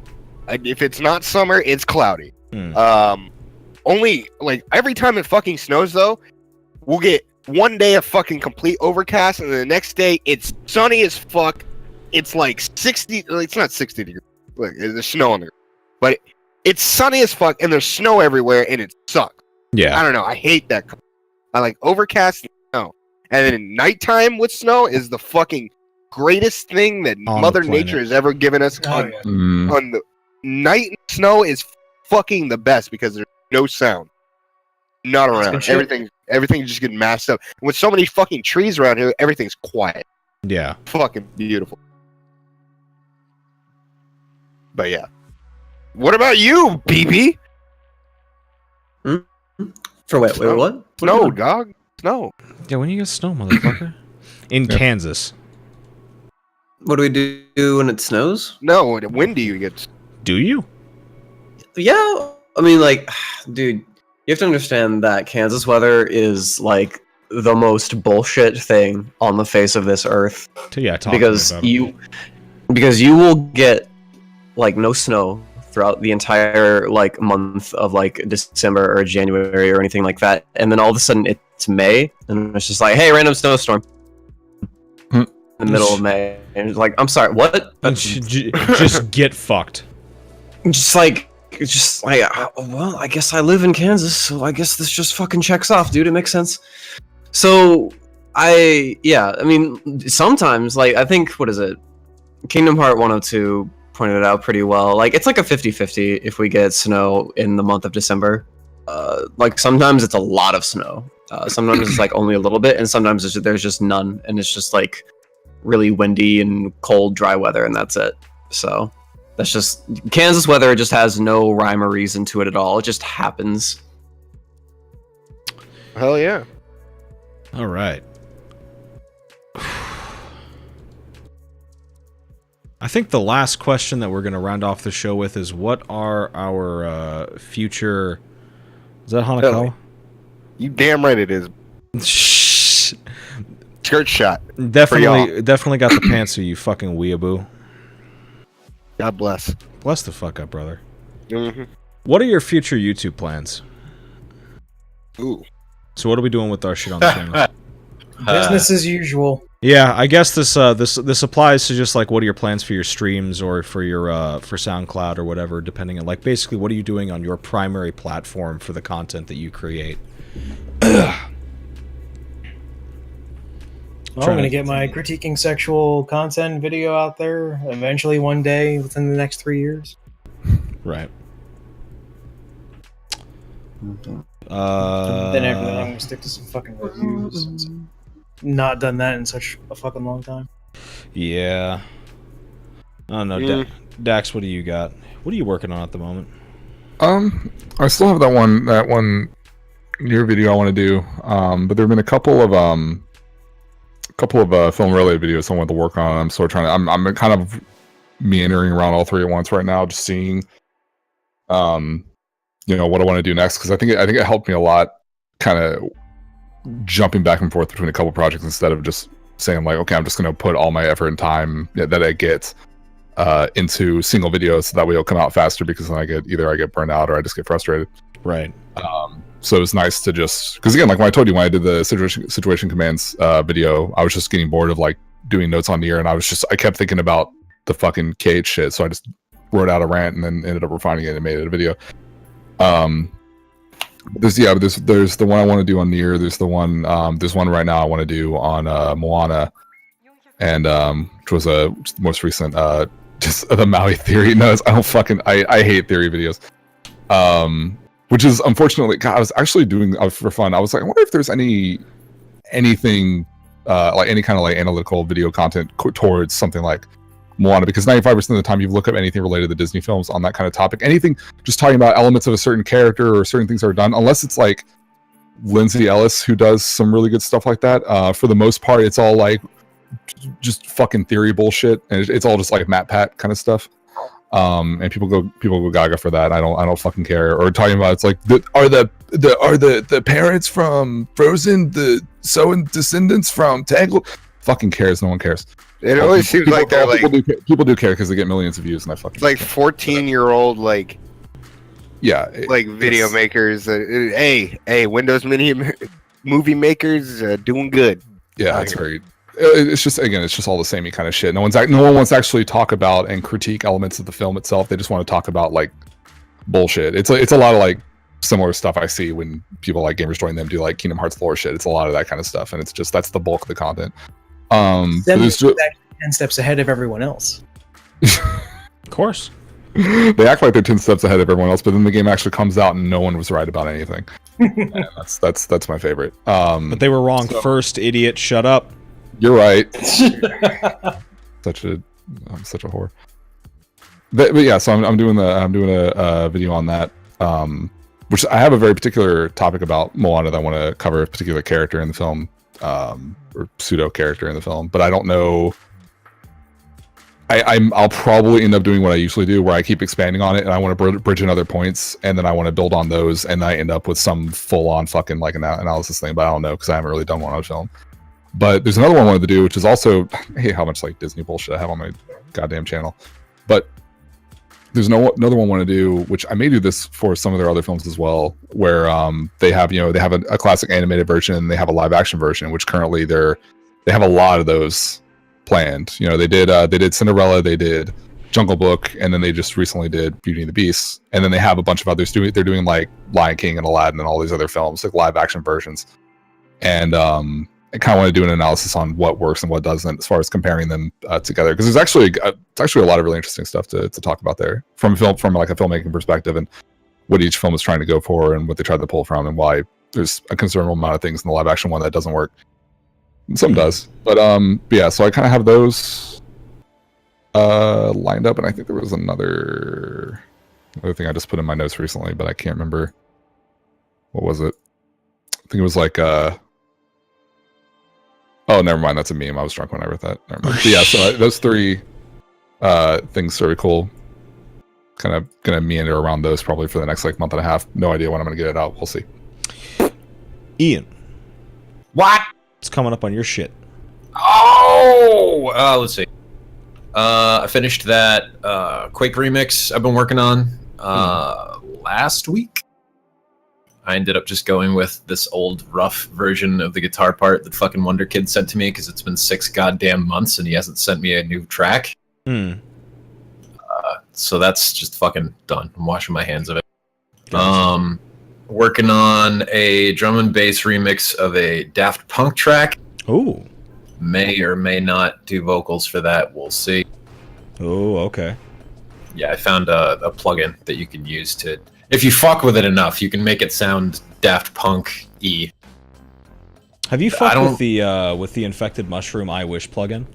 If it's not summer, it's cloudy. Only every time it fucking snows though, we'll get 1 day of fucking complete overcast, and the next day it's sunny as fuck. It's 60. It's not 60 degrees. There's snow on there, but it's sunny as fuck, and there's snow everywhere, and it sucks. Yeah. I don't know. I hate that. I like overcast snow. And then nighttime with snow is the fucking greatest thing that Mother Nature has ever given us. On the night snow is fucking the best because there's no sound. Not around. Everything's just getting masked up. And with so many fucking trees around here, everything's quiet. Yeah. Fucking beautiful. But yeah. What about you, BB? For what? Wait, what? Snow, dog. Snow. Yeah, when you get snow, motherfucker. In Kansas. What do we do when it snows? No, when do you get? Do you? Yeah, I mean, dude, you have to understand that Kansas weather is the most bullshit thing on the face of this earth. Yeah, because you will get no snow throughout the entire month of December or January or anything like that, and then all of a sudden it's May and it's just hey, random snowstorm in the middle of May, and it's I'm sorry, what? Just get fucked. Well, I guess I live in Kansas, so I guess this just fucking checks off, dude. It makes sense. So I mean sometimes I think, what is it, Kingdom Heart 102 pointed it out pretty well. It's a 50-50 if we get snow in the month of December. Sometimes it's a lot of snow. Sometimes it's only a little bit, and sometimes there's just none, and it's just really windy and cold, dry weather, and that's it. So that's just Kansas weather. Just has no rhyme or reason to it at all. It just happens. Hell yeah. All right. I think the last question that we're going to round off the show with is, what are our future... Is that Hanakawa? You damn right it is. Shh. Skirt shot. Definitely got the pantser, you fucking weeaboo. God bless. Bless the fuck up, brother. Mm-hmm. What are your future YouTube plans? Ooh. So what are we doing with our shit on the channel? Business as usual. Yeah, I guess this applies to just like, what are your plans for your streams or for your for SoundCloud or whatever, depending on, like, basically what are you doing on your primary platform for the content that you create. Well, I'm going to get my critiquing sexual content video out there eventually one day within the next 3 years. Right. Then after that, I'm going to stick to some fucking reviews. Since I've not done that in such a fucking long time. Yeah. I don't know. Dax, what do you got? What are you working on at the moment? I still have that one your video I want to do. But there have been a couple of film related videos I want to work on. I'm sort of trying to, I'm kind of meandering around all three at once right now, just seeing you know, what I want to do next, because I think it helped me a lot, kind of jumping back and forth between a couple projects instead of just saying like, okay, I'm just going to put all my effort and time that I get into single videos, so that way it'll come out faster, because then I get burned out or I just get frustrated. Right. So it's nice to just, because again, like when I told you, when I did the situation commands video, I was just getting bored of like doing notes on the air, and I kept thinking about the fucking KH shit, so I just wrote out a rant and then ended up refining it and made it a video. There's the one I want to do on Nier. There's one right now I want to do on Moana, and which was the most recent just the Maui theory. No, I hate theory videos. Which is unfortunately, God, I was actually doing for fun. I was like, I wonder if there's anything like any kind of like analytical video content towards something like Moana, because 95% of the time you look up anything related to the Disney films on that kind of topic, anything just talking about elements of a certain character or certain things that are done, unless it's like Lindsay Ellis who does some really good stuff like that. For the most part, it's all like just fucking theory bullshit, and it's all just like Matt Pat kind of stuff. And people go gaga for that. I don't fucking care. Or talking about, it's like, are the parents from Frozen the Soen descendants from Tangled? Fucking cares. No one cares. It always seems like they're like, people do care because they get millions of views, and I fucking like 14-year-old like like video makers. Hey, Windows movie makers doing good. Yeah, it's very. It's just all the samey kind of shit. No one wants to actually talk about and critique elements of the film itself. They just want to talk about like bullshit. It's a lot of like similar stuff I see when people like Gamers Join Them do like Kingdom Hearts lore shit. It's a lot of that kind of stuff, and it's just, that's the bulk of the content. Then 10 steps ahead of everyone else. Of course. They act like they're 10 steps ahead of everyone else, but then the game actually comes out and no one was right about anything. That's my favorite. But they were wrong first, idiot. Shut up. You're right. I'm such a whore. But yeah, so I'm doing a video on that, which I have a very particular topic about Moana that I want to cover, a particular character in the film, or pseudo character in the film, but I don't know. I'll probably end up doing what I usually do, where I keep expanding on it, and I want to bridge in other points, and then I want to build on those, and I end up with some full-on fucking like analysis thing, but I don't know, because I haven't really done one on film. But there's another one I wanted to do, which is also, I hate how much like Disney bullshit I have on my goddamn channel. But there's another one I want to do, which I may do this for some of their other films as well, where they have a classic animated version, they have a live action version, which currently they have a lot of those planned. They did Cinderella, they did Jungle Book, and then they just recently did Beauty and the Beast, and then they have a bunch of others they're doing like Lion King and Aladdin and all these other films, like live action versions. And I kind of want to do an analysis on what works and what doesn't, as far as comparing them together, because there's actually a lot of really interesting stuff to talk about there from like a filmmaking perspective, and what each film is trying to go for and what they tried to pull from, and why there's a considerable amount of things in the live action one that doesn't work. Some does, but yeah. So I kind of have those lined up, and I think there was another thing I just put in my notes recently, but I can't remember. What was it? think it was like oh, never mind. That's a meme. I was drunk when I wrote that. Never mind. But yeah, so those 3 things are really cool. Kind of gonna meander around those probably for the next like month and a half. No idea when I'm gonna get it out. We'll see. Ian, What? it's coming up on your shit. Oh, let's see. I finished that Quake remix I've been working on last week. I ended up just going with this old rough version of the guitar part that fucking Wonder Kid sent to me because it's been 6 goddamn months and he hasn't sent me a new track. So that's just fucking done. I'm washing my hands of it. Gotcha. Working on a drum and bass remix of a Daft Punk track. Ooh. May or may not do vocals for that. We'll see. Oh, okay. Yeah, I found a plugin that you can use to... If you fuck with it enough, you can make it sound Daft Punk-y. Have you fucked with the Infected Mushroom I Wish plugin?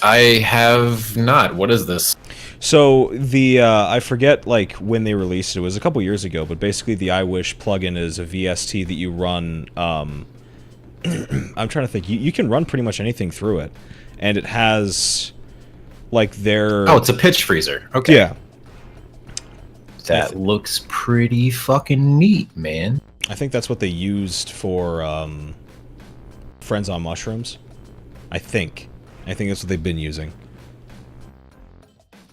I have not. What is this? So the I forget like when they released it. It was a couple years ago, but basically the I Wish plugin is a VST that you run. I'm trying to think. You can run pretty much anything through it, and it has like their. Oh, it's a pitch freezer. Okay. Yeah. That looks pretty fucking neat, man. I think that's what they used for Friends on Mushrooms. I think that's what they've been using.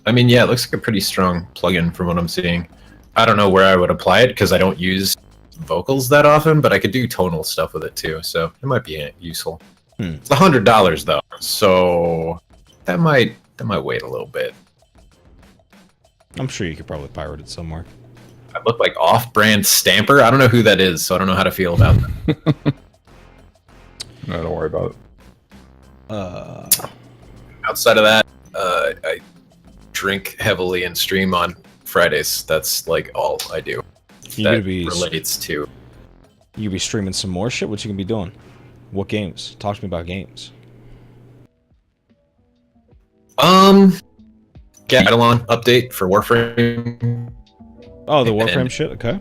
I mean, yeah, it looks like a pretty strong plugin from what I'm seeing. I don't know where I would apply it because I don't use vocals that often, but I could do tonal stuff with it too, so it might be useful. It's $100 though, so that might wait a little bit. I'm sure you could probably pirate it somewhere. I look like off-brand Stamper. I don't know who that is, so I don't know how to feel about that. No, don't worry about it. Outside of that, I drink heavily and stream on Fridays. That's like all I do. That relates to. You be streaming some more shit? What you gonna be doing? What games? Talk to me about games. Eidolon update for Warframe. Oh, the Warframe shit? Okay.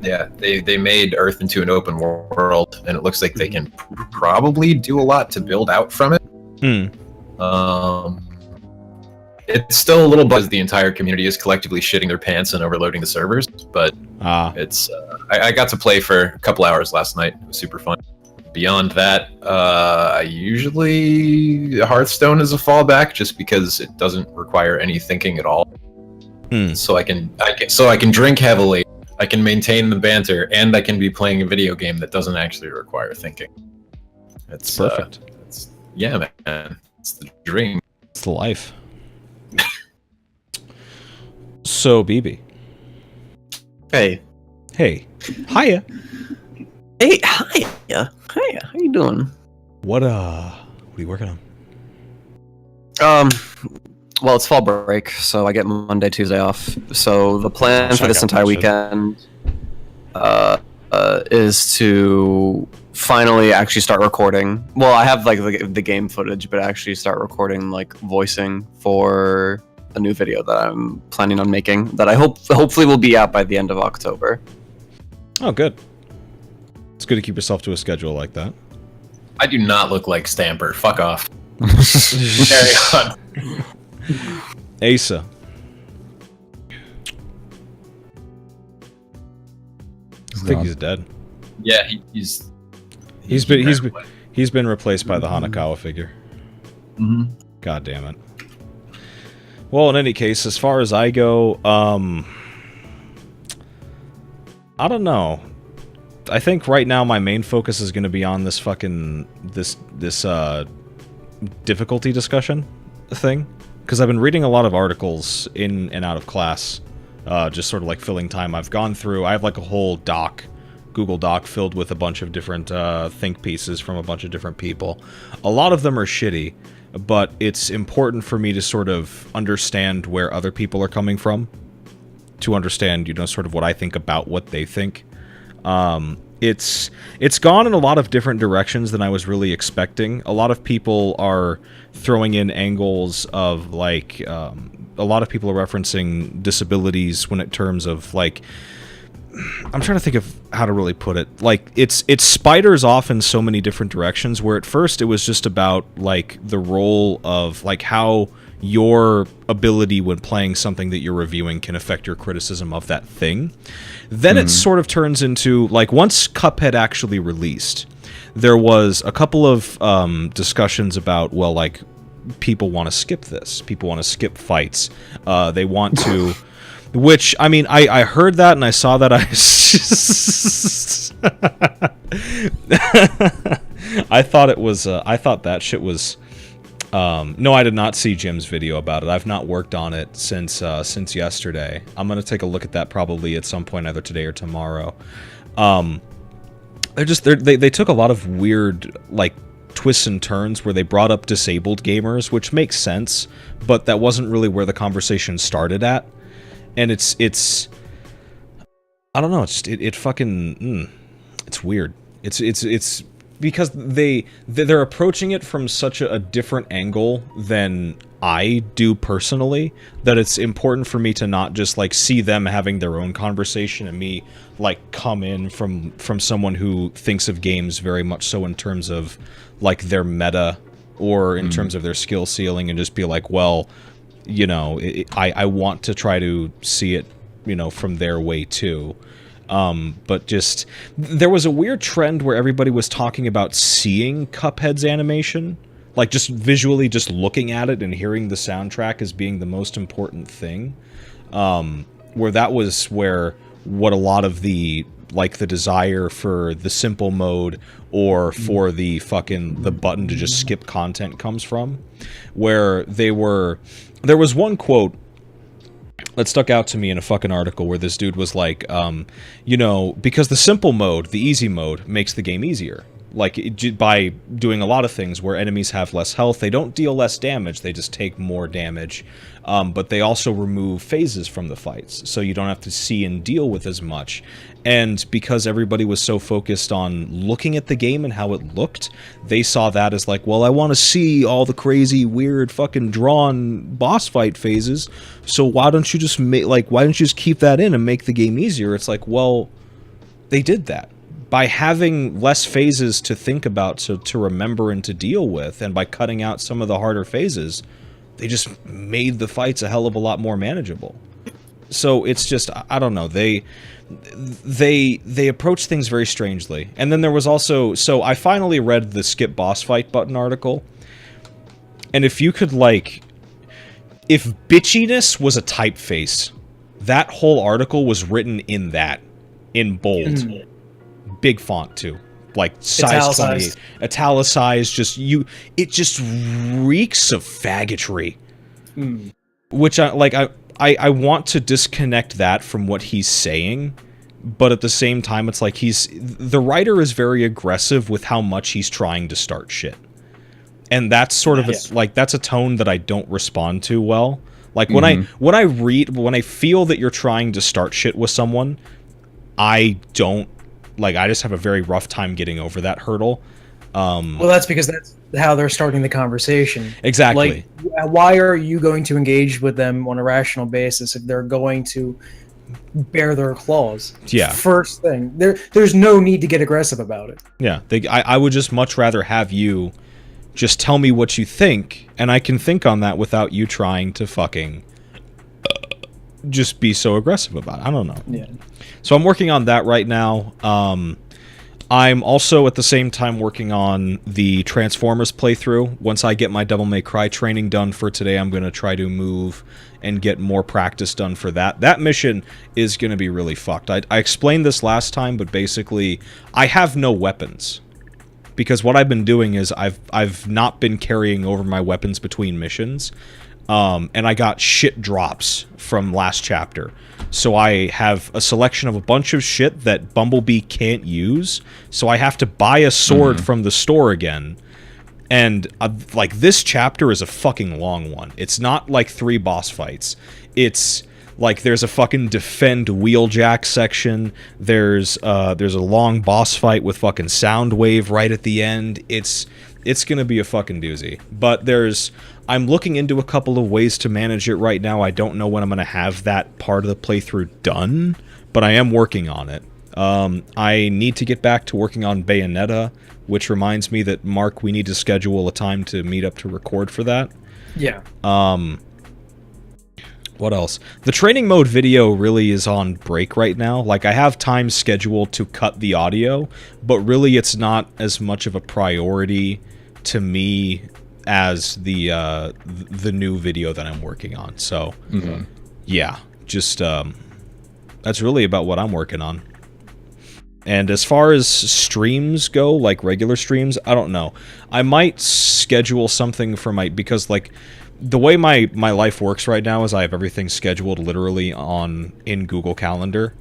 Yeah, they made Earth into an open world, and it looks like they can probably do a lot to build out from it. It's still a little buzz. The entire community is collectively shitting their pants and overloading the servers, but it's. I got to play for a couple hours last night. It was super fun. Beyond that, I usually Hearthstone is a fallback just because it doesn't require any thinking at all. So I can drink heavily. I can maintain the banter, and I can be playing a video game that doesn't actually require thinking. It's perfect. Yeah, man. It's the dream. It's the life. So, BB. Hey. Hey. Hiya. Hey, hiya. Hiya. How you doing? What are you working on? Well, it's fall break, so I get Monday, Tuesday off. So the plan for this entire weekend is to finally actually start recording. Well, I have like the game footage, but actually start recording like voicing for a new video that I'm planning on making that I hopefully will be out by the end of October. Oh, good. It's good to keep yourself to a schedule like that. I do not look like Stamper. Fuck off. Carry on. Asa. I think he's dead. Yeah, he's been replaced by the Hanakawa figure. God damn it. Well, in any case, as far as I go, I don't know. I think right now my main focus is going to be on this fucking this difficulty discussion thing, because I've been reading a lot of articles in and out of class, just sort of like filling time. I've gone through. I have like a whole Google Doc filled with a bunch of different think pieces from a bunch of different people. A lot of them are shitty, but it's important for me to sort of understand where other people are coming from, to understand, you know, sort of what I think about what they think. It's gone in a lot of different directions than I was really expecting. A lot of people are throwing in angles of like, a lot of people are referencing disabilities when it terms of like, I'm trying to think of how to really put it. Like, it spiders off in so many different directions, where at first it was just about, like, the role of, like, how your ability when playing something that you're reviewing can affect your criticism of that thing. Then it sort of turns into, like, once Cuphead actually released, there was a couple of discussions about, well, like, people want to skip this. People want to skip fights. They want to... Which, I mean, I heard that and I saw that. I thought it was... I thought that shit was... no, I did not see Jim's video about it. I've not worked on it since yesterday. I'm gonna take a look at that probably at some point, either today or tomorrow. They took a lot of weird, like, twists and turns where they brought up disabled gamers, which makes sense, but that wasn't really where the conversation started at. And it's I don't know, it fucking it's weird. It's because they're approaching it from such a different angle than I do personally, that it's important for me to not just, like, see them having their own conversation and me, like, come in from someone who thinks of games very much so in terms of, like, their meta or in terms of their skill ceiling, and just be like, well, you know, I want to try to see it, you know, from their way too. But just, there was a weird trend where everybody was talking about seeing Cuphead's animation, like just visually just looking at it and hearing the soundtrack as being the most important thing. Where that was where what a lot of the, like, the desire for the simple mode or for the button to just skip content comes from. Where there was one quote that stuck out to me in a fucking article where this dude was like, you know, because the simple mode, the easy mode, makes the game easier. Like, by doing a lot of things where enemies have less health, they don't deal less damage, they just take more damage. But they also remove phases from the fights, so you don't have to see and deal with as much. And because everybody was so focused on looking at the game and how it looked, they saw that as like, well, I want to see all the crazy, weird, fucking drawn boss fight phases, so why don't you just why don't you just keep that in and make the game easier? It's like, well, they did that. By having less phases to think about, to remember and to deal with, and by cutting out some of the harder phases, they just made the fights a hell of a lot more manageable. So it's just, I don't know, they approach things very strangely. And then there was also, so I finally read the skip boss fight button article, and if you could, like, if bitchiness was a typeface, that whole article was written in bold. Big font too, like size 28, italicized. It just reeks of faggotry. Which I want to disconnect that from what he's saying, but at the same time, it's like the writer is very aggressive with how much he's trying to start shit, and that's sort of that's a tone that I don't respond to well. Like when I feel that you're trying to start shit with someone, I just have a very rough time getting over that hurdle. Well, that's because that's how they're starting the conversation. Exactly. Like, why are you going to engage with them on a rational basis if they're going to bare their claws? Yeah. First thing, there's no need to get aggressive about it. Yeah. I would just much rather have you just tell me what you think, and I can think on that without you trying to fucking just be so aggressive about it. I don't know. Yeah. So I'm working on that right now. I'm also at the same time working on the Transformers playthrough. Once I get my Devil May Cry training done for today, I'm going to try to move and get more practice done for that. That mission is going to be really fucked. I explained this last time, but basically, I have no weapons. Because what I've been doing is I've not been carrying over my weapons between missions. And I got shit drops from last chapter. So I have a selection of a bunch of shit that Bumblebee can't use. So I have to buy a sword from the store again. And, like, this chapter is a fucking long one. It's not, like, 3 boss fights. It's, like, there's a fucking defend wheeljack section. There's a long boss fight with fucking Soundwave right at the end. It's gonna be a fucking doozy. But I'm looking into a couple of ways to manage it right now. I don't know when I'm gonna have that part of the playthrough done, but I am working on it. I need to get back to working on Bayonetta, which reminds me that, Mark, we need to schedule a time to meet up to record for that. Yeah. What else? The training mode video really is on break right now. Like, I have time scheduled to cut the audio, but really it's not as much of a priority to me as the new video that I'm working on. So, yeah, just that's really about what I'm working on. And as far as streams go, like regular streams, I don't know. I might schedule something for because like the way my life works right now is I have everything scheduled literally in Google Calendar.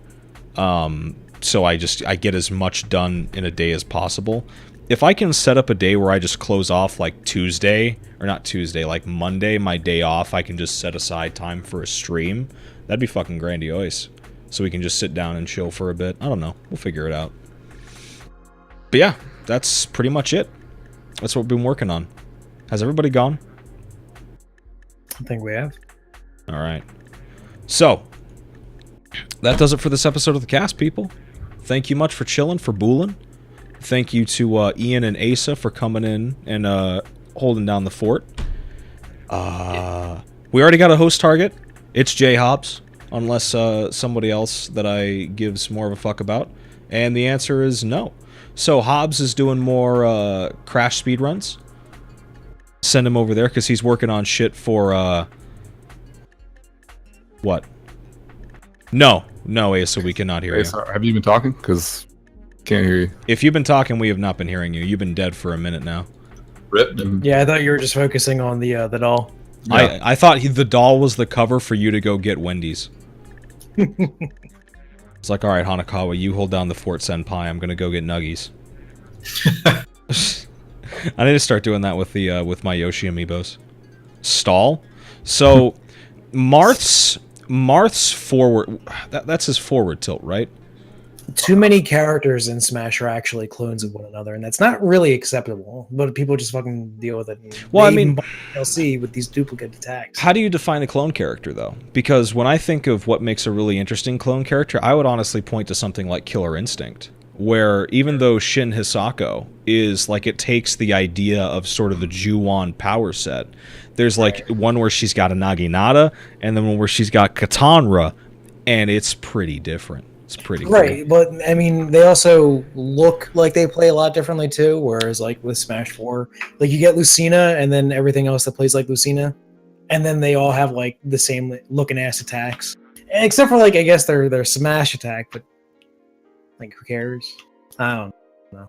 So I get as much done in a day as possible. If I can set up a day where I just close off like Tuesday, or not Tuesday, like Monday, my day off, I can just set aside time for a stream. That'd be fucking grandiose. So we can just sit down and chill for a bit. I don't know. We'll figure it out. But yeah, that's pretty much it. That's what we've been working on. Has everybody gone? I think we have. All right. So, that does it for this episode of the cast, people. Thank you much for chilling, for booling. Thank you to Ian and Asa for coming in and holding down the fort. We already got a host target. It's J Hobbs, unless somebody else that I gives more of a fuck about. And the answer is no. So Hobbs is doing more Crash speedruns. Send him over there because he's working on shit for what? No, Asa, we cannot hear you. Have you been talking? Because can't hear you. If you've been talking, we have not been hearing you. You've been dead for a minute now. Rip. Yeah, I thought you were just focusing on the doll. Yeah. I thought the doll was the cover for you to go get Wendy's. It's like, all right, Hanakawa, you hold down the Fort Senpai. I'm gonna go get Nuggies. I need to start doing that with my Yoshi amiibos. Stall. So, Marth's forward. That's his forward tilt, right? Too many characters in Smash are actually clones of one another, and that's not really acceptable. But people just fucking deal with it. Well, I mean, LC with these duplicate attacks. How do you define a clone character, though? Because when I think of what makes a really interesting clone character, I would honestly point to something like Killer Instinct, where even though Shin Hisako is like, it takes the idea of sort of the Ju-On power set. There's like one where she's got a Naginata, and then one where she's got Katanra, and it's pretty different. It's pretty right, cool. But I mean, they also look like they play a lot differently too. Whereas, like with Smash 4, like you get Lucina, and then everything else that plays like Lucina, and then they all have like the same looking ass attacks, except for like I guess their Smash attack. But like, who cares? I don't know.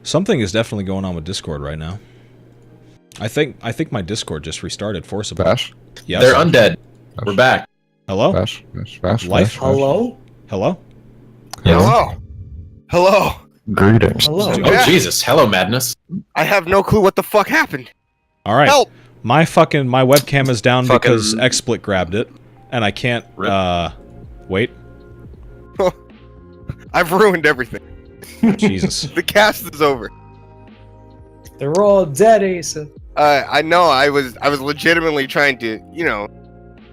Something is definitely going on with Discord right now. I think my Discord just restarted forcibly. Bash? Yes. They're undead. We're back. Hello? Bash. Life? Hello? Hello? Yes. Hello. Greetings. Hello. Oh, Jesus. Hello, madness. I have no clue what the fuck happened. All right. Help! My webcam is down because XSplit grabbed it, and I can't, wait. I've ruined everything. Jesus. The cast is over. They're all dead, Asa. I know. I was legitimately trying to,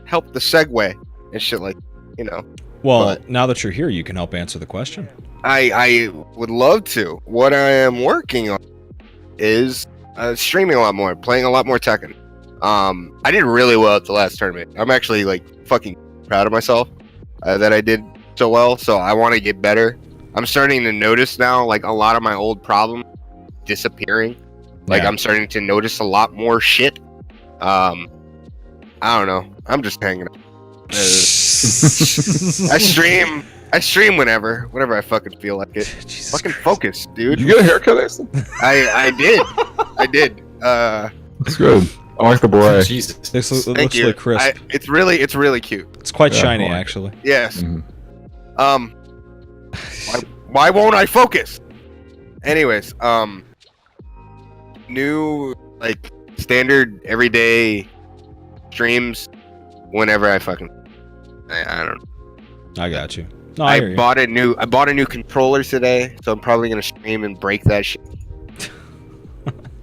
help the segue and shit, like, Well, but now that you're here, you can help answer the question. I would love to. What I am working on is streaming a lot more, playing a lot more Tekken. I did really well at the last tournament. I'm actually like fucking proud of myself that I did so well. So I want to get better. I'm starting to notice now, like, a lot of my old problems disappearing. Like, I'm starting to notice a lot more shit. I don't know. I'm just hanging out. I stream whenever I fucking feel like it. Jesus fucking Christ. Focus, dude. Did you get a haircut, Aston? I did. That's good. I like the beret. Jesus. It Thank looks you. like crisp. It's really cute. It's quite Yeah, shiny, I like it. actually. Yes. Mhm. Why won't I focus? Anyways, new, like, standard everyday streams whenever I fucking I don't know. I got you. No, I hear you. bought a new controller today, so I'm probably gonna stream and break that shit.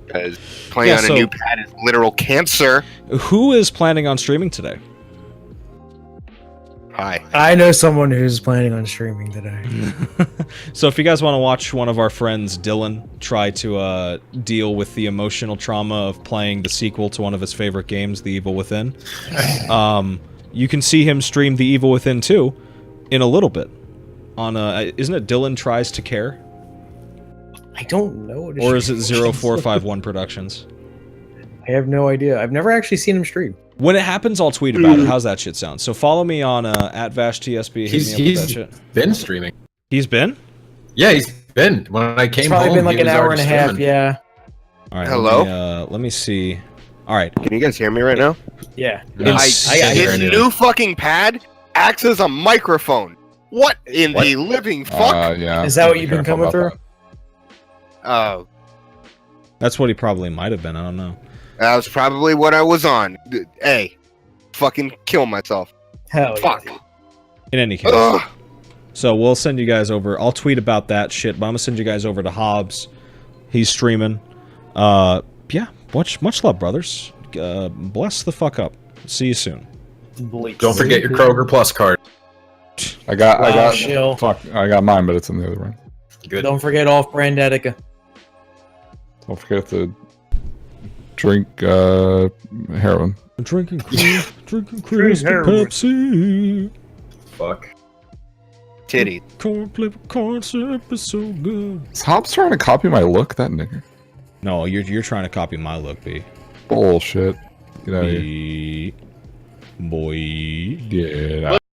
Because playing on a new pad is literal cancer. Who is planning on streaming today? Hi. I know someone who's planning on streaming today. So if you guys want to watch one of our friends, Dylan, try to deal with the emotional trauma of playing the sequel to one of his favorite games, The Evil Within, you can see him stream The Evil Within 2 in a little bit. On isn't it Dylan Tries to Care? I don't know. Or is it 0451 Productions? I have no idea. I've never actually seen him stream. When it happens, I'll tweet about it. How's that shit sound? So follow me on @VashTSB. He's been streaming. He's been? Yeah, he's been. When I came It's probably home, been like he an was hour already and a half, streaming. yeah. All right. Hello? Let me see. All right. Can you guys hear me right now? Yeah. No, His new fucking pad acts as a microphone. What in the living fuck? Yeah. Is that what you've been coming through? Oh, That's what he probably might have been. I don't know. that was probably what I was on. Hey, fucking kill myself. Hell Fuck. yeah. In any case. Ugh. So we'll send you guys over. I'll tweet about that shit, but I'm gonna send you guys over to Hobbs. He's streaming. Yeah. Much love, brothers. Bless the fuck up. See you soon. Don't forget your Kroger Plus card. I got chill. fuck. I got mine, but it's in the other one. Good. Don't forget off-brand Etika. Don't forget to drink heroin. Drinking Crystal Pepsi. Fuck. Titty. Concept is so good. Is Hobbs trying to copy my look? That nigga. No, you're trying to copy my look, B. Bullshit. Get out of here. B. Boy. Get out.